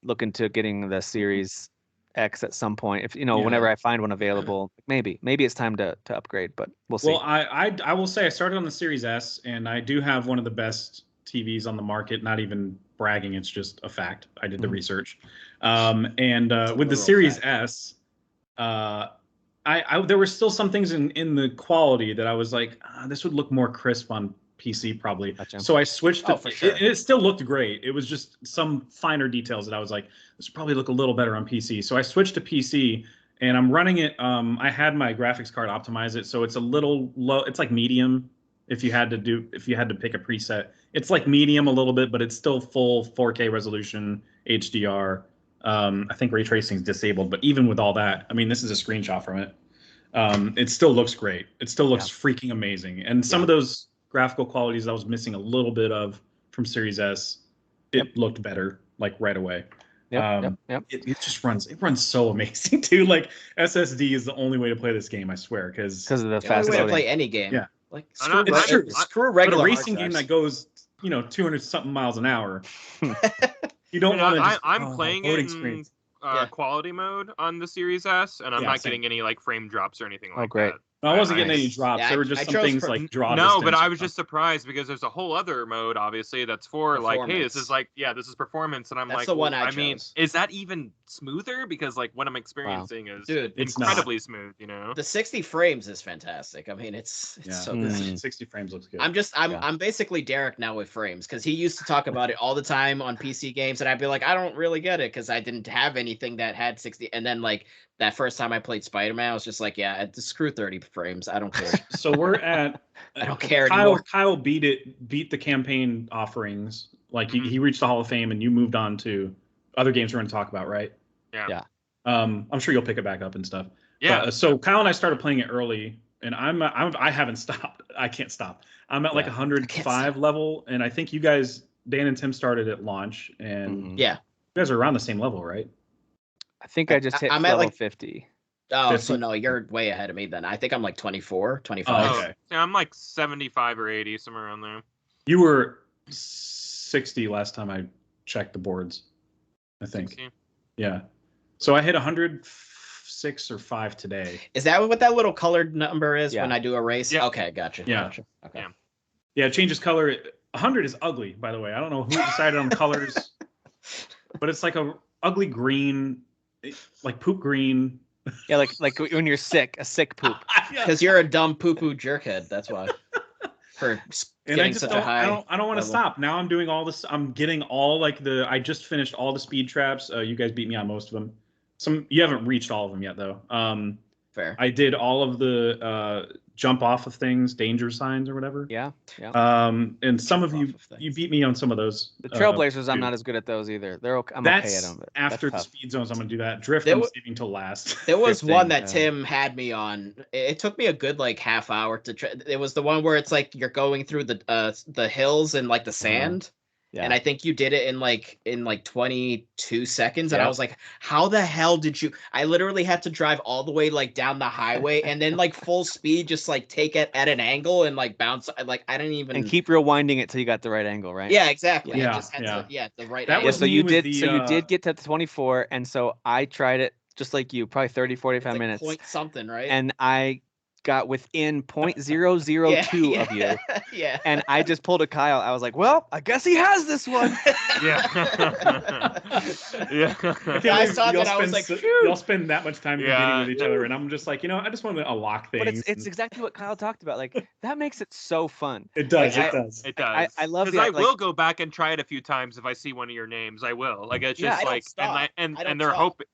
look into getting the Series X at some point. If whenever I find one available, maybe it's time to upgrade, but we'll see. Well, I will say I started on the Series S, and I do have one of the best TVs on the market. Not even bragging, it's just a fact. I did the research. With the Series S, there were still some things in the quality that I was like, this would look more crisp on PC probably. Gotcha. So I switched to for sure. it still looked great. It was just some finer details that I was like, this would probably look a little better on PC. So I switched to PC, and I'm running it. I had my graphics card optimize it, so it's a little low. It's like medium. If you had to pick a preset, it's like medium a little bit, but it's still full 4K resolution HDR. I think ray tracing is disabled, but even with all that, I mean, this is a screenshot from it. It still looks great. It still looks freaking amazing. And some of those graphical qualities I was missing a little bit of from Series S, it looked better like right away. It just runs. It runs so amazing too. Like SSD is the only way to play this game. I swear, because of the fast way to play any game. Yeah, like screw regular. But a racing game that goes 200 something miles an hour. You don't want to. I'm playing it in quality mode on the Series S, and I'm not getting any like frame drops or anything like that. No, I wasn't getting any drops. There were just some things like draw. No, but I was just surprised because there's a whole other mode, obviously, that's for like, hey, this is this is performance, and I'm that's like, the one I mean, is that even smoother? Because like what I'm experiencing is incredibly smooth. The 60 frames is fantastic. I mean, it's so good. 60 frames looks good. I'm basically Derek now with frames, because he used to talk about it all the time on PC games, and I'd be like, I don't really get it because I didn't have anything that had 60, and then like that first time I played Spider-Man, I was just like, screw 30 frames. I don't care. So we're at. I don't care anymore. Kyle beat the campaign offerings. Like he reached the Hall of Fame, and you moved on to other games we're going to talk about, right? Yeah. I'm sure you'll pick it back up and stuff. Yeah. So Kyle and I started playing it early, and I haven't stopped. I can't stop. I'm at like 105 level, and I think you guys, Dan and Tim, started at launch, and you guys are around the same level, right? I think I just hit level 50. Oh, 50? so no, you're way ahead of me then. I think I'm like 24, 25. Oh, okay. Yeah, I'm like 75 or 80, somewhere around there. You were 60 last time I checked the boards, I think. 60. Yeah. So I hit 106 or 5 today. Is that what that little colored number is when I do a race? Yeah. Okay, gotcha. Yeah. Gotcha. Okay. Yeah, it changes color. 100 is ugly, by the way. I don't know who decided on colors, but it's like a ugly green, like poop green. Yeah, like when you're sick, a sick poop. Because you're a dumb poo-poo jerkhead. That's why. For getting such a high. I don't want to stop. Now I'm doing all this. I'm getting all I just finished all the speed traps. You guys beat me on most of them. You haven't reached all of them yet though. Fair. I did all of the jump off of things, danger signs or whatever. Yeah. And some of you beat me on some of those. The Trailblazers, I'm not as good at those either. I'm okay at them. But after the speed zones, I'm gonna do that. Drift, I'm saving till last. There was one that Tim had me on. It took me a good like half hour to. It was the one where it's like you're going through the hills and like the sand. And I think you did it in like 22 seconds. And I was like, how the hell did you? I literally had to drive all the way like down the highway and then like full speed, just like take it at an angle and like bounce. Like I didn't even. And keep rewinding it till you got the right angle, right? Yeah, exactly. Yeah, I just had to, the right that angle. was so me you with did. The, so you did get to 24, and so I tried it just like you, probably 30, 45 like minutes. Point something, right? And I got within 0.002 of you. Yeah. And I just pulled a Kyle. I was like, well, I guess he has this one. Yeah. Yeah. I saw that. I was like, y'all spend that much time competing with each other, and I'm just like, I just want to unlock things. But it's exactly what Kyle talked about. Like that makes it so fun. It does. Like, It does. I love because I will go back and try it a few times if I see one of your names. I will. Like it's just like, and they're hoping.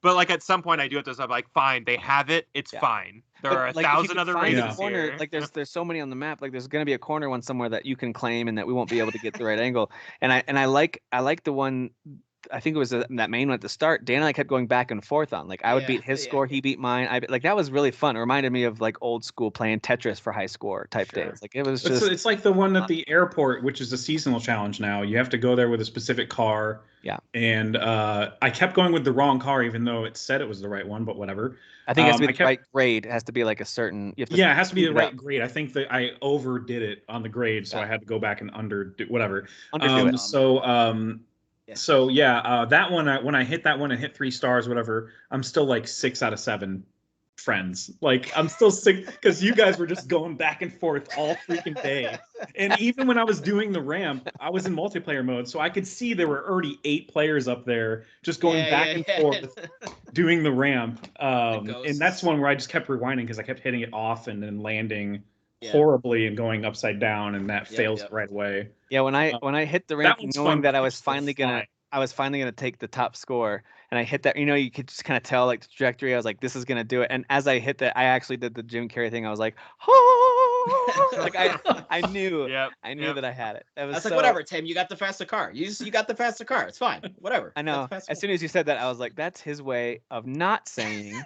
But like at some point I do it to stuff like, fine, they have it, it's fine. There are 1,000 other races here. Like there's so many on the map. Like there's gonna be a corner one somewhere that you can claim and that we won't be able to get the right angle. And I like the one. I think it was that main one at the start. Dan and I kept going back and forth on. Like I would beat his score, he beat mine. Like that was really fun. It reminded me of like old school playing Tetris for high score type days. Like it was just. It's like the one at the airport, which is a seasonal challenge now. You have to go there with a specific car. Yeah. And I kept going with the wrong car, even though it said it was the right one. But whatever. I think it has to be the right grade. It has to be like a certain. It has to be the right grade. I think that I overdid it on the grade, so I had to go back and underdo whatever. Underdo it. So that one, when I hit that one and hit 3 stars, whatever, I'm still like 6 out of 7 friends. Like I'm still 6 because you guys were just going back and forth all freaking day. And even when I was doing the ramp, I was in multiplayer mode, so I could see there were already 8 players up there just going back and forth doing the ramp. And that's one where I just kept rewinding because I kept hitting it off and then landing horribly and going upside down, and that fails right away. Yeah, when I hit the ramp, knowing that I was finally gonna take the top score, and I hit that, you could just kind of tell like the trajectory. I was like, this is gonna do it. And as I hit that, I actually did the Jim Carrey thing. I was like, oh! Like I knew that I had it. I was like, whatever, Tim, you got the faster car. You got the faster car. It's fine. Whatever. I know. As soon as you said that, I was like, that's his way of not saying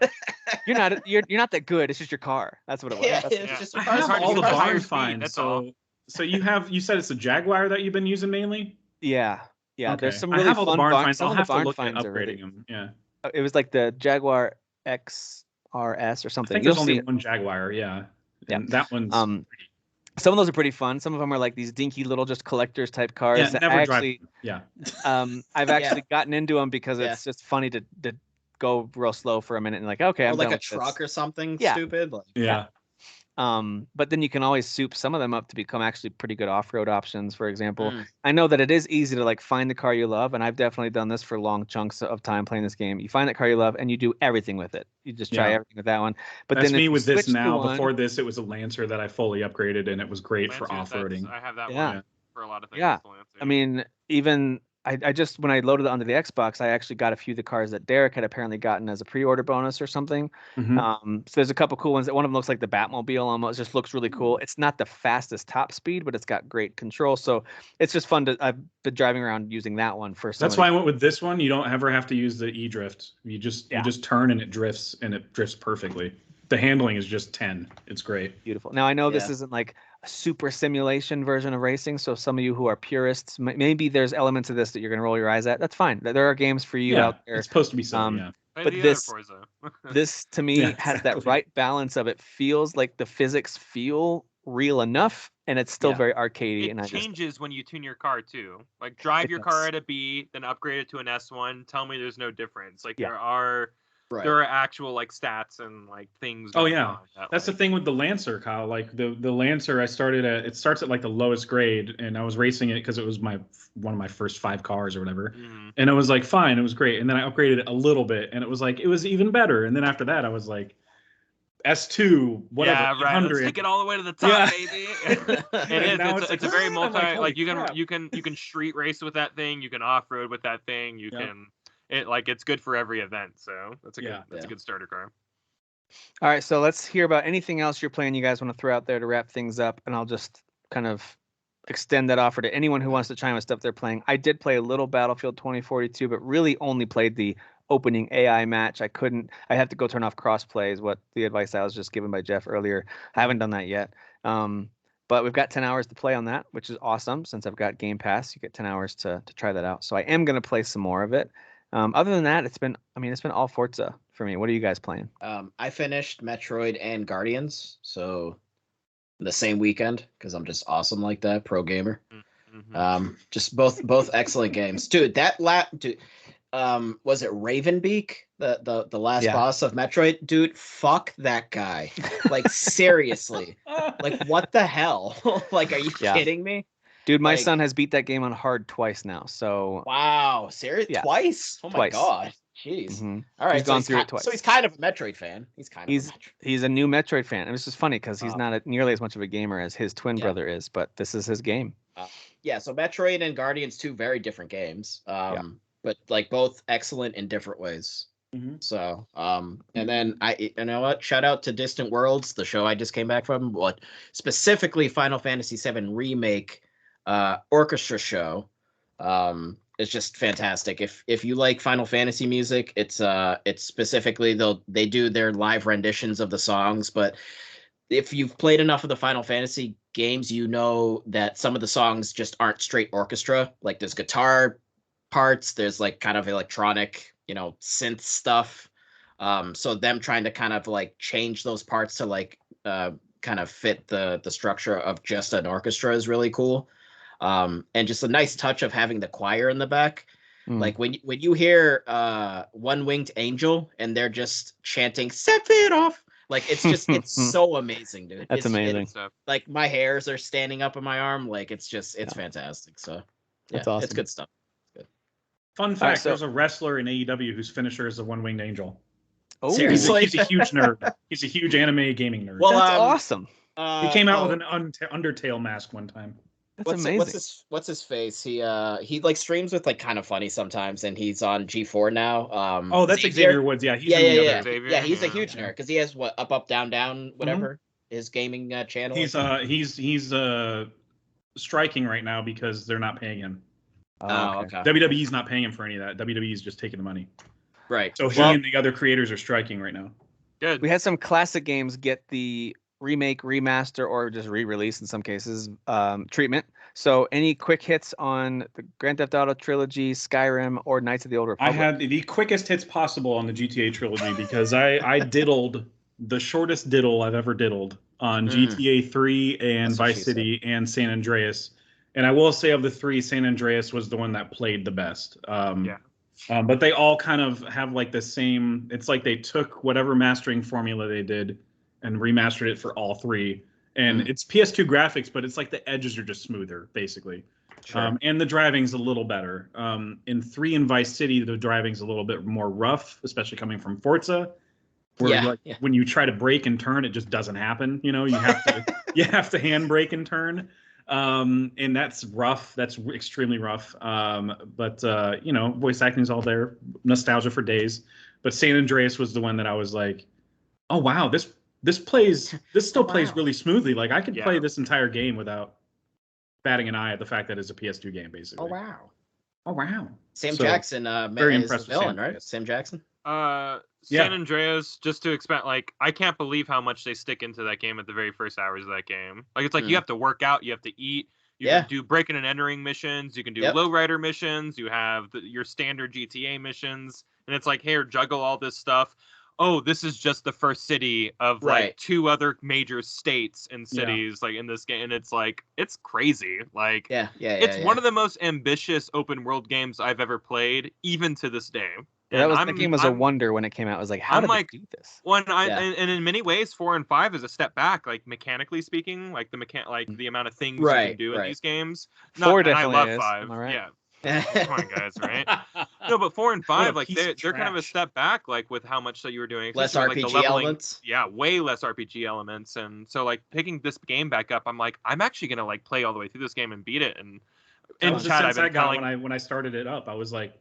you're not that good. It's just your car. That's what it was. It's just I have all the barn finds. So you said it's a Jaguar that you've been using mainly? Yeah. Okay. There's some really fun barn finds. Some I'll of have the barn to look finds at are upgrading them. Yeah. It was like the Jaguar XRS or something. I think there's only one Jaguar. Yeah. And that one's. Some of those are pretty fun. Some of them are like these dinky little just collectors type cars. Yeah, never drive. Yeah. I've actually gotten into them because it's just funny to go real slow for a minute and like, okay, I'm like done a with truck this. or something stupid. Like, yeah. But then you can always soup some of them up to become actually pretty good off-road options. For example, I know that it is easy to like find the car you love, and I've definitely done this for long chunks of time playing this game. You find that car you love and you do everything with it. You just try everything with that one. But that's then me with this now. Before this, it was a Lancer that I fully upgraded, and it was great for off-roading. I have that one for a lot of things. Yeah, I mean, even I just, when I loaded it onto the Xbox, I actually got a few of the cars that Derek had apparently gotten as a pre-order bonus or something. So there's a couple cool ones. One of them looks like the Batmobile almost. Just looks really cool. It's not the fastest top speed, but it's got great control. So it's just fun to. I've been driving around using that one for. That's why I went with this one. You don't ever have to use the e-drift. You just turn and it drifts perfectly. The handling is just 10. It's great. Beautiful. Now I know this isn't like a super simulation version of racing, so some of you who are purists, maybe there's elements of this that you're going to roll your eyes at. That's fine. There are games for you out there. It's supposed to be so. But this to me has that right balance of it. Feels like the physics feel real enough, and it's still very arcadey. It changes when you tune your car too. Like drive your car at a B, then upgrade it to an S1. Tell me there's no difference. Like there are. Right. There are actual like stats and like things. That's the thing with the Lancer, Kyle. Like the Lancer, it starts at like the lowest grade, and I was racing it because it was one of my first 5 cars or whatever, and it was like fine, it was great, and then I upgraded it a little bit, and it was even better, and then after that I was like S2, whatever, 100. Let's take it all the way to the top, baby. It's a very multi. Like you can street race with that thing, you can off road with that thing, you can. It's good for every event, so that's a good starter car. All right, so let's hear about anything else you're playing you guys want to throw out there to wrap things up, and I'll just kind of extend that offer to anyone who wants to chime with stuff they're playing. I did play a little Battlefield 2042, but really only played the opening AI match. I have to go turn off crossplay is what the advice I was just given by Jeff earlier. I haven't done that yet. But we've got 10 hours to play on that, which is awesome. Since I've got Game Pass, you get 10 hours to try that out. So I am going to play some more of it. Other than that, it's been all Forza for me. What are you guys playing? I finished Metroid and Guardians, so the same weekend because I'm just awesome like that, pro gamer. Mm-hmm. Just both excellent games, dude. Was it Ravenbeak, the last boss of Metroid? Dude, fuck that guy. Like seriously, like what the hell? Like, are you kidding me? Dude, my son has beat that game on hard twice now. So wow, serious? Yeah. Twice? Oh my Twice. god. Jeez. Mm-hmm. All right, he's gone through it twice. So he's kind of a Metroid fan. He's a new Metroid fan. And it's just funny because he's not nearly as much of a gamer as his twin brother is, but this is his game. So Metroid and Guardians, 2 very different games. But like both excellent in different ways. Mm-hmm. So, and then you know what? Shout out to Distant Worlds, the show I just came back from. What specifically Final Fantasy VII Remake orchestra show. It's just fantastic. If you like Final Fantasy music, it's specifically they do their live renditions of the songs. But if you've played enough of the Final Fantasy games, you know that some of the songs just aren't straight orchestra. Like there's guitar parts, there's like kind of electronic, synth stuff. So them trying to kind of like change those parts to like kind of fit the structure of just an orchestra is really cool. And just a nice touch of having the choir in the back. Like when you hear One Winged Angel and they're just chanting Sephiroth, like it's so amazing, dude. That's amazing. Like my hairs are standing up on my arm. Like it's fantastic. So that's awesome. It's good stuff. Fun fact: there's a wrestler in AEW whose finisher is the One Winged Angel. Oh, seriously? He's a huge nerd. He's a huge anime gaming nerd. Well, that's awesome. He came out with an Undertale mask one time. That's amazing. What's his face? He like streams with like kind of funny sometimes, and he's on G4 now. That's Xavier Woods. Yeah, he's he's a huge nerd because he has what up down down whatever his gaming channel. He's striking right now because they're not paying him. Oh, okay. WWE's not paying him for any of that. WWE's just taking the money. Right. So he and the other creators are striking right now. Good. We had some classic games get the remake, remaster, or just re-release in some cases treatment. So any quick hits on the Grand Theft Auto trilogy, Skyrim, or Knights of the Old Republic? I had the quickest hits possible on the GTA trilogy because I diddled the shortest diddle I've ever diddled on GTA 3 and Vice City and San Andreas. And I will say of the 3, San Andreas was the one that played the best. But they all kind of have like the same. It's like they took whatever mastering formula they did and remastered it for all 3. And it's PS2 graphics, but it's like the edges are just smoother, basically. Sure. And the driving's a little better. In 3 and Vice City, the driving's a little bit more rough, especially coming from Forza. Where when you try to brake and turn, it just doesn't happen. You have to hand brake and turn. And that's rough. That's extremely rough. But voice acting's all there. Nostalgia for days. But San Andreas was the one that I was like, oh wow, this still plays really smoothly. Like I could play this entire game without batting an eye at the fact that it's a PS2 game, basically. Oh wow. Sam Jackson, very is the impressed villain, right? Sam Jackson. San Andreas, just to expand, like I can't believe how much they stick into that game at the very first hours of that game. Like it's like you have to work out, you have to eat, you can do breaking and entering missions, you can do lowrider missions, you have your standard GTA missions, and it's like, hey, juggle all this stuff. Oh, this is just the first city of like 2 other major states and cities like in this game, and it's like it's crazy. Like it's one of the most ambitious open world games I've ever played, even to this day. That game was a wonder when it came out. I was like, how did they do this? And in many ways, 4 and 5 is a step back, like mechanically speaking, like the amount of things you can do in these games. 4 definitely I love is. 5. Right? Yeah. Come on, guys, right? No, but 4 and 5, like they're kind of a step back, like with how much that you were doing. Less RPG elements. Yeah, way less RPG elements. And so like picking this game back up, I'm like, I'm actually gonna like play all the way through this game and beat it. And in chat, I've been telling when I started it up, I was like,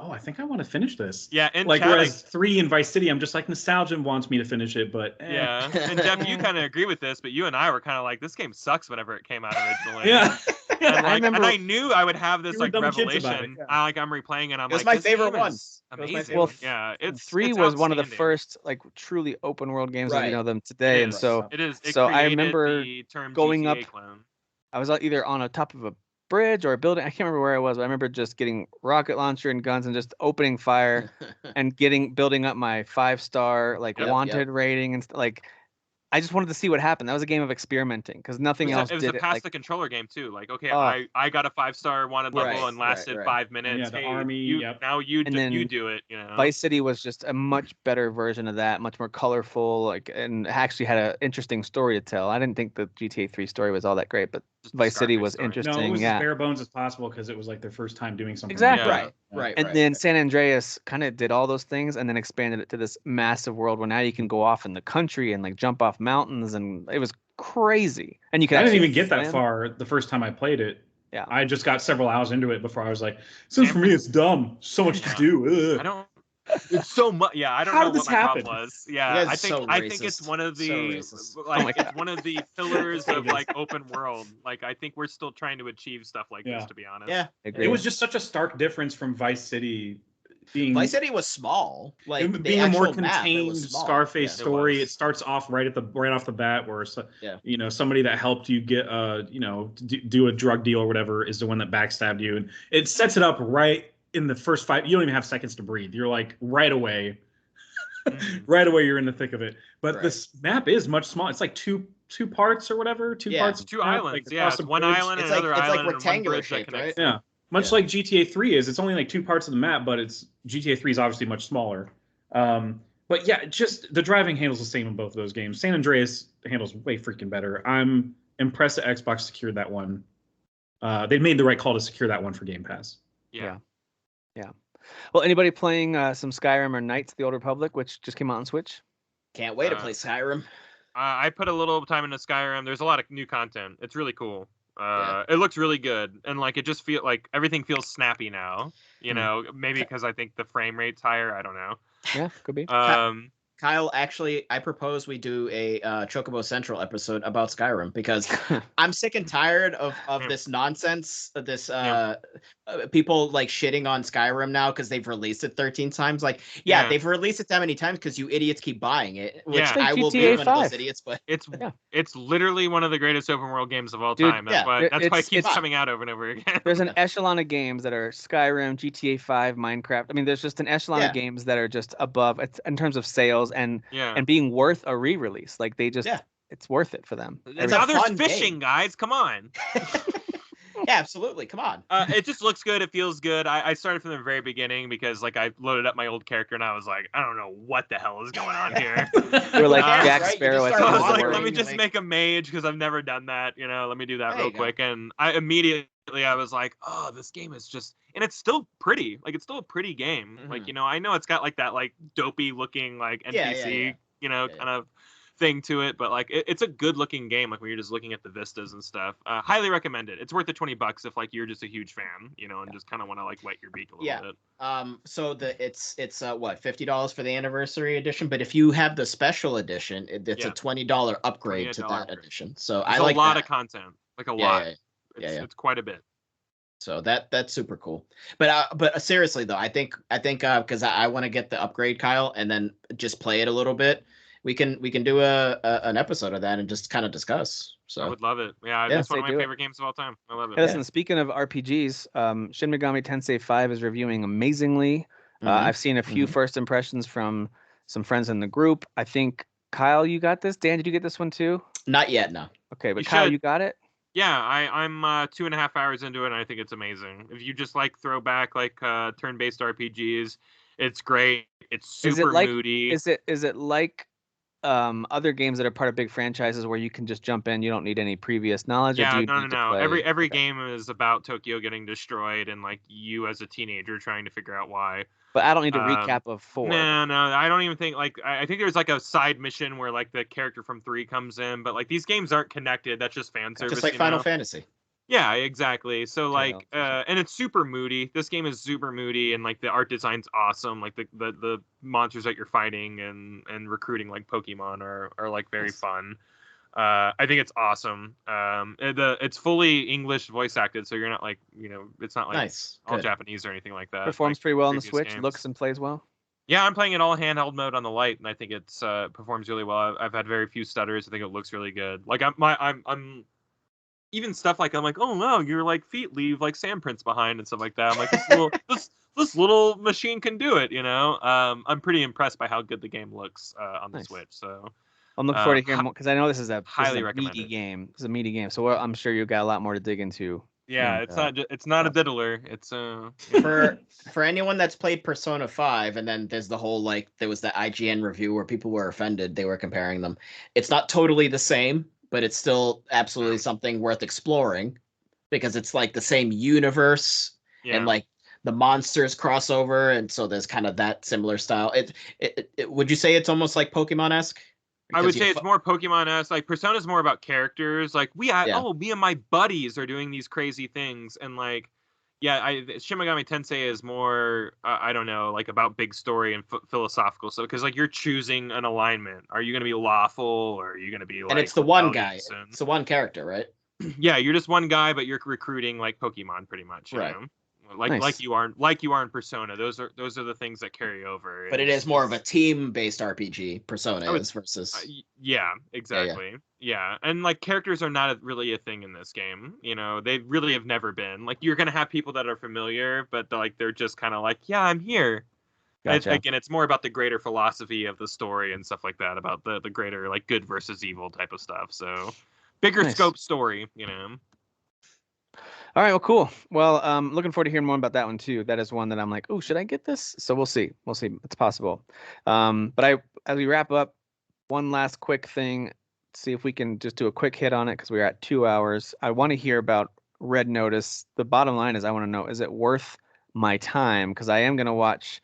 oh, I think I want to finish this. Yeah, and like whereas 3 in Vice City, I'm just like nostalgia wants me to finish it, but yeah. And Jeff, you kind of agree with this, but you and I were kind of like, this game sucks whenever it came out originally. Yeah. and I knew I would have this like revelation. Yeah. I'm replaying it. I'm was like, my favorite one. Amazing. Well, yeah, three was one of the first like truly open world games as we know them today, and so it is. So I remember the term going GTA up. clone. I was either on a top of a bridge or a building. I can't remember where I was, but I remember just getting rocket launcher and guns and just opening fire and building up my 5-star like wanted rating and like. I just wanted to see what happened. That was a game of experimenting because nothing else did it. It was a pass the controller game too. Like, okay, I got a 5-star wanted level and lasted 5 minutes. Yeah, the army. Now you do it. You know, Vice City was just a much better version of that, much more colorful, like, and actually had an interesting story to tell. I didn't think the GTA 3 story was all that great, but Vice City was interesting. No, it was as bare bones as possible because it was like their first time doing something. Exactly. Like Right. And then San Andreas kind of did all those things and then expanded it to this massive world where now you can go off in the country and like jump off mountains, and it was crazy. And you can. I didn't even get that far the first time I played it. Yeah. I just got several hours into it before I was like, since for me it's dumb, so much to do. Ugh. I don't. It's so much. Yeah, I don't know what my problem was. Yeah, I think it's one of the it's one of the pillars of like open world. Like I think we're still trying to achieve stuff like this, to be honest. Yeah, it was just such a stark difference from Vice City. Vice City was small, like being a more contained Scarface story. It starts off right off the bat, where somebody that helped you get do a drug deal or whatever is the one that backstabbed you, and it sets it up right in the first 5. You don't even have seconds to breathe. You're like right away, you're in the thick of it. But this map is much smaller. It's like two parts or whatever. Two islands. Like, it's one island and another island. It's like rectangular shape, right? Yeah. Much like GTA 3 is. It's only like 2 parts of the map, but GTA 3 is obviously much smaller. But yeah, just the driving handles the same in both of those games. San Andreas handles way freaking better. I'm impressed that Xbox secured that one. They made the right call to secure that one for Game Pass. Yeah. Well, anybody playing some Skyrim or Knights of the Old Republic, which just came out on Switch? Can't wait to play Skyrim. I put a little time into Skyrim. There's a lot of new content. It's really cool. It looks really good, and like it just feels like everything feels snappy now. You know, maybe because I think the frame rate's higher. I don't know. Yeah, could be. Kyle, actually, I propose we do a Chocobo Central episode about Skyrim because I'm sick and tired of this nonsense. This people like shitting on Skyrim now because they've released it 13 times. Like, they've released it that many times because you idiots keep buying it. Which I will be one of those idiots. But it's literally one of the greatest open world games of all time. That's why it keeps coming out over and over again. There's an echelon of games that are Skyrim, GTA 5, Minecraft. I mean, there's just an echelon of games that are just above in terms of sales and being worth a re-release. Like they just it's worth it for them. Now there's fishing, guys. Come on. Yeah, absolutely. Come on. It just looks good. It feels good. I started from the very beginning because like I loaded up my old character and I was like, I don't know what the hell is going on here. We're like Jack Sparrow. I was like, let me just make a mage because I've never done that. You know, let me do that real quick. And I was like, oh, this game is just, and it's still pretty. Like it's still a pretty game. Like, you know, I know it's got like that like dopey looking like NPC, kind of thing to it, but like it's a good looking game. Like when you're just looking at the vistas and stuff. Highly recommend it. It's worth the $20 if like you're just a huge fan, you know, and just kind of want to like wet your beak a little bit. So it's what, $50 for the anniversary edition, but if you have the special edition, it's a $20 upgrade to that edition. So I like a lot of content, like a lot. It's quite a bit. So that's super cool. But seriously though, I think because I want to get the upgrade, Kyle, and then just play it a little bit. We can do an episode of that and just kind of discuss. So I would love it. Yeah, it's one of my favorite games of all time. I love it. Hey, listen, speaking of RPGs, Shin Megami Tensei V is reviewing amazingly. I've seen a few first impressions from some friends in the group. I think Kyle, you got this. Dan, did you get this one too? Not yet, no. Okay, but Kyle, you got it? Yeah, I'm 2.5 hours into it, and I think it's amazing. If you just like throwback like turn-based RPGs, it's great. It's super moody. Is it like other games that are part of big franchises where you can just jump in, you don't need any previous knowledge? Yeah, no. Every game is about Tokyo getting destroyed and like you as a teenager trying to figure out why. But I don't need a recap of 4. No, I don't even think like I think there's like a side mission where like the character from 3 comes in, but like these games aren't connected. That's just fan service. Just like Final Fantasy. Yeah, exactly. So like, and it's super moody. This game is super moody, and like the art design's awesome. Like the monsters that you're fighting and recruiting like Pokemon are like very fun. I think it's awesome. It's fully English voice acted, so you're not like, it's not like nice. all Good. Japanese or anything like that. Performs like pretty well on the previous Switch. games. Looks and plays well. Yeah, I'm playing it all handheld mode on the Lite, and I think it's performs really well. I've had very few stutters. I think it looks really good. Like I'm even stuff like I'm like, oh no, your like feet leave like sandprints behind and stuff like that. I'm like, this little machine can do it. I'm pretty impressed by how good the game looks on the Switch. So I'm looking forward to hearing more because I know this is a meaty game. This is a meaty game, so I'm sure you got a lot more to dig into. Yeah, it's not a diddler. It's for anyone that's played Persona 5, and then there's the whole there was the IGN review where people were offended. They were comparing them. It's not totally the same, but it's still absolutely something worth exploring because it's like the same universe and like the monsters crossover, and so there's kind of that similar style. Would you say it's almost like Pokemon-esque? I would say it's more Pokemon-esque. Like Persona's more about characters. Like me and my buddies are doing these crazy things, and Shin Megami Tensei is more I don't know, like about big story and philosophical. So because like you're choosing an alignment. Are you going to be lawful, or are you going to be like? And it's the one guy. It's the one character, right? Yeah, you're just one guy, but you're recruiting like Pokemon, pretty much. You know? Like you are in Persona. Those are the things that carry over. But it is more of a team-based RPG. Persona is versus. Yeah, exactly. Yeah, and like characters are not really a thing in this game. They really have never been. Like you're gonna have people that are familiar, but they're just kind of like, yeah, I'm here. Gotcha. Again, it's more about the greater philosophy of the story and stuff like that, about the greater like good versus evil type of stuff. So bigger scope story. All right, well, cool. Well, looking forward to hearing more about that one too. That is one that I'm like, oh, should I get this? So we'll see. It's possible. But as we wrap up, one last quick thing. See if we can just do a quick hit on it because we're at 2 hours. I want to hear about Red Notice. The bottom line is I want to know, is it worth my time? Because I am going to watch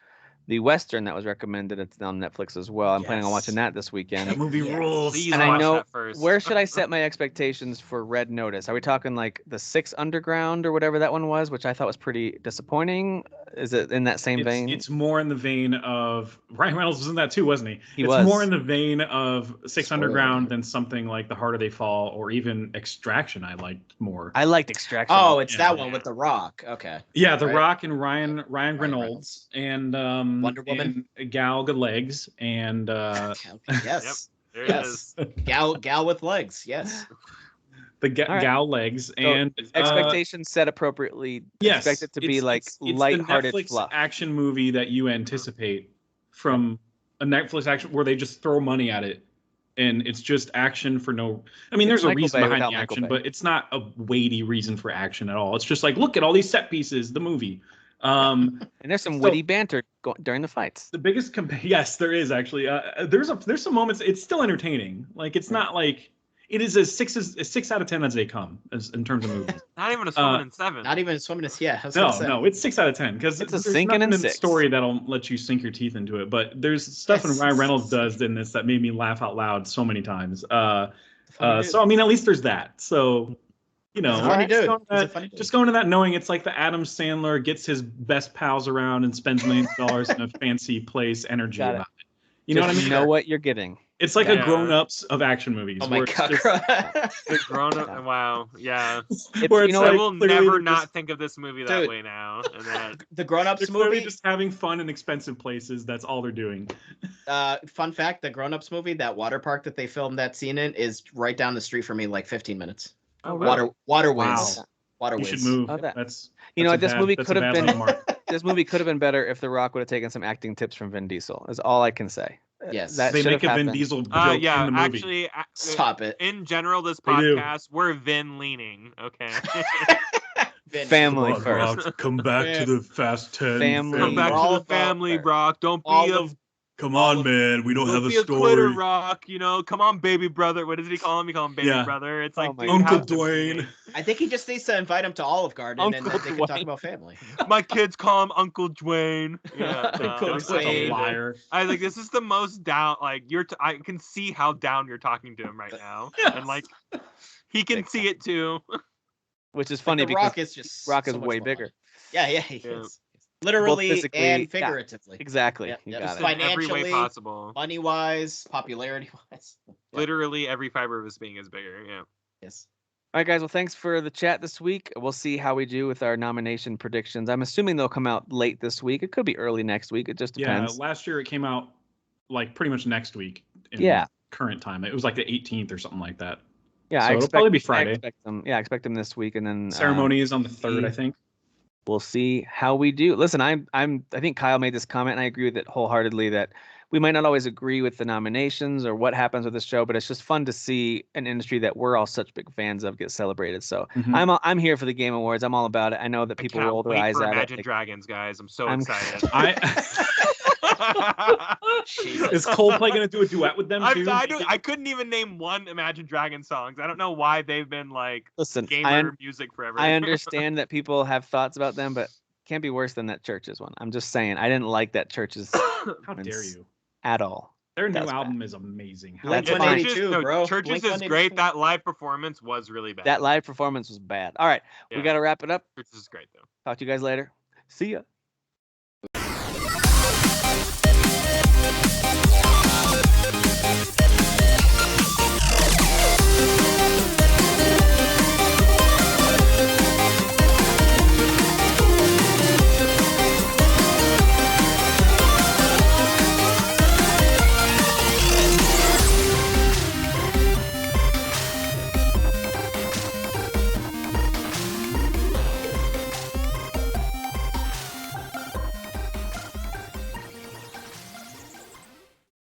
the Western that was recommended. It's on Netflix as well. I'm planning on watching that this weekend. That movie rules. And I know, where should I set my expectations for Red Notice? Are we talking like the 6 Underground or whatever that one was, which I thought was pretty disappointing? Is it in that same vein? It's more in the vein of Ryan Reynolds was in that too, wasn't he? It's more in the vein of 6 Underground than something like The Harder They Fall or even Extraction. I liked more. I liked Extraction. Oh, it's that one with The Rock. Okay. Yeah, The Rock and Ryan Reynolds and Wonder Woman, and Gal Legs and yes, yep, there it is. Gal with legs. Yes. The Gal legs and expectations set appropriately. Yes, expect it to be like lighthearted the Netflix fluff. action movie that you anticipate from a Netflix action where they just throw money at it, and it's just action for no. I mean, there's a reason behind the action, but it's not a weighty reason for action at all. It's just like, look at all these set pieces. The movie. And there's some witty banter during the fights. The biggest yes, there is actually. There's some moments. It's still entertaining. Like it's not like. It is a 6 out of 10 as they come in terms of movies. Not even a swimming in 7. Not even a swimming in No, it's 6 out of 10 because it's a sinking in the story that'll let you sink your teeth into it. But there's stuff Ryan Reynolds does in this that made me laugh out loud so many times. So I mean, at least there's that. So just going to that knowing it's like the Adam Sandler gets his best pals around and spends millions of dollars in a fancy place energy about it. You know what I mean? You know what you're getting. It's like a grown-ups of action movies. Oh my god! The grown-up, wow, yeah. I will never not think of this movie that way now. And then the grown-ups movie, just having fun in expensive places. That's all they're doing. Fun fact: the grown-ups movie, that water park that they filmed that scene in, is right down the street from me, like 15 minutes. Oh, really? Waterways. Wow. Waterways. You should move. Oh, that's this movie could have been. This movie could have been better if The Rock would have taken some acting tips from Vin Diesel. Is all I can say. Yes, they make a Vin Diesel joke in the movie. Actually, stop it. In general, this podcast we're Vin leaning. Okay. Family first. Brock, come back to the Fast 10. Family. Come back to the family, Brock. Don't be Come on, man. We don't have a story. Quitter, Rock. Come on, baby brother. What does he call him? He call him baby brother. It's like Uncle Dwayne. I think he just needs to invite him to Olive Garden and then they can talk about family. My kids call him Uncle Dwayne. Yeah, Uncle Dwayne. Liar. I like this is the most down. Like I can see how down you're talking to him right now, and like he can see it too. Which is funny because Rock is way bigger. Yeah, he is. Literally and figuratively. Exactly. Yep, You got it. Financially, every way possible. Money-wise, popularity-wise. Literally every fiber of his being is bigger. Yeah. Yes. All right, guys. Well, thanks for the chat this week. We'll see how we do with our nomination predictions. I'm assuming they'll come out late this week. It could be early next week. It just depends. Yeah, last year it came out like pretty much next week. Current time. It was like the 18th or something like that. Yeah, so it'll probably be Friday. I expect them this week, and then ceremony is on the 3rd, I think. We'll see how we do. Listen, I think Kyle made this comment, and I agree with it wholeheartedly that we might not always agree with the nominations or what happens with the show, but it's just fun to see an industry that we're all such big fans of get celebrated. So I'm here for the Game Awards. I'm all about it. I know that people roll their eyes at Imagine it. Dragons, guys. I'm so excited. Is Coldplay going to do a duet with them too? I couldn't even name one Imagine Dragons songs. I don't know why they've been like gamer music forever. I understand that people have thoughts about them, but can't be worse than that Churches one. I'm just saying, I didn't like that Churches. How dare you? At all. Their new album is amazing. Blink 182, bro. Churches is great. That live performance was really bad. That live performance was bad. All right, we got to wrap it up. Churches is great though. Talk to you guys later. See ya.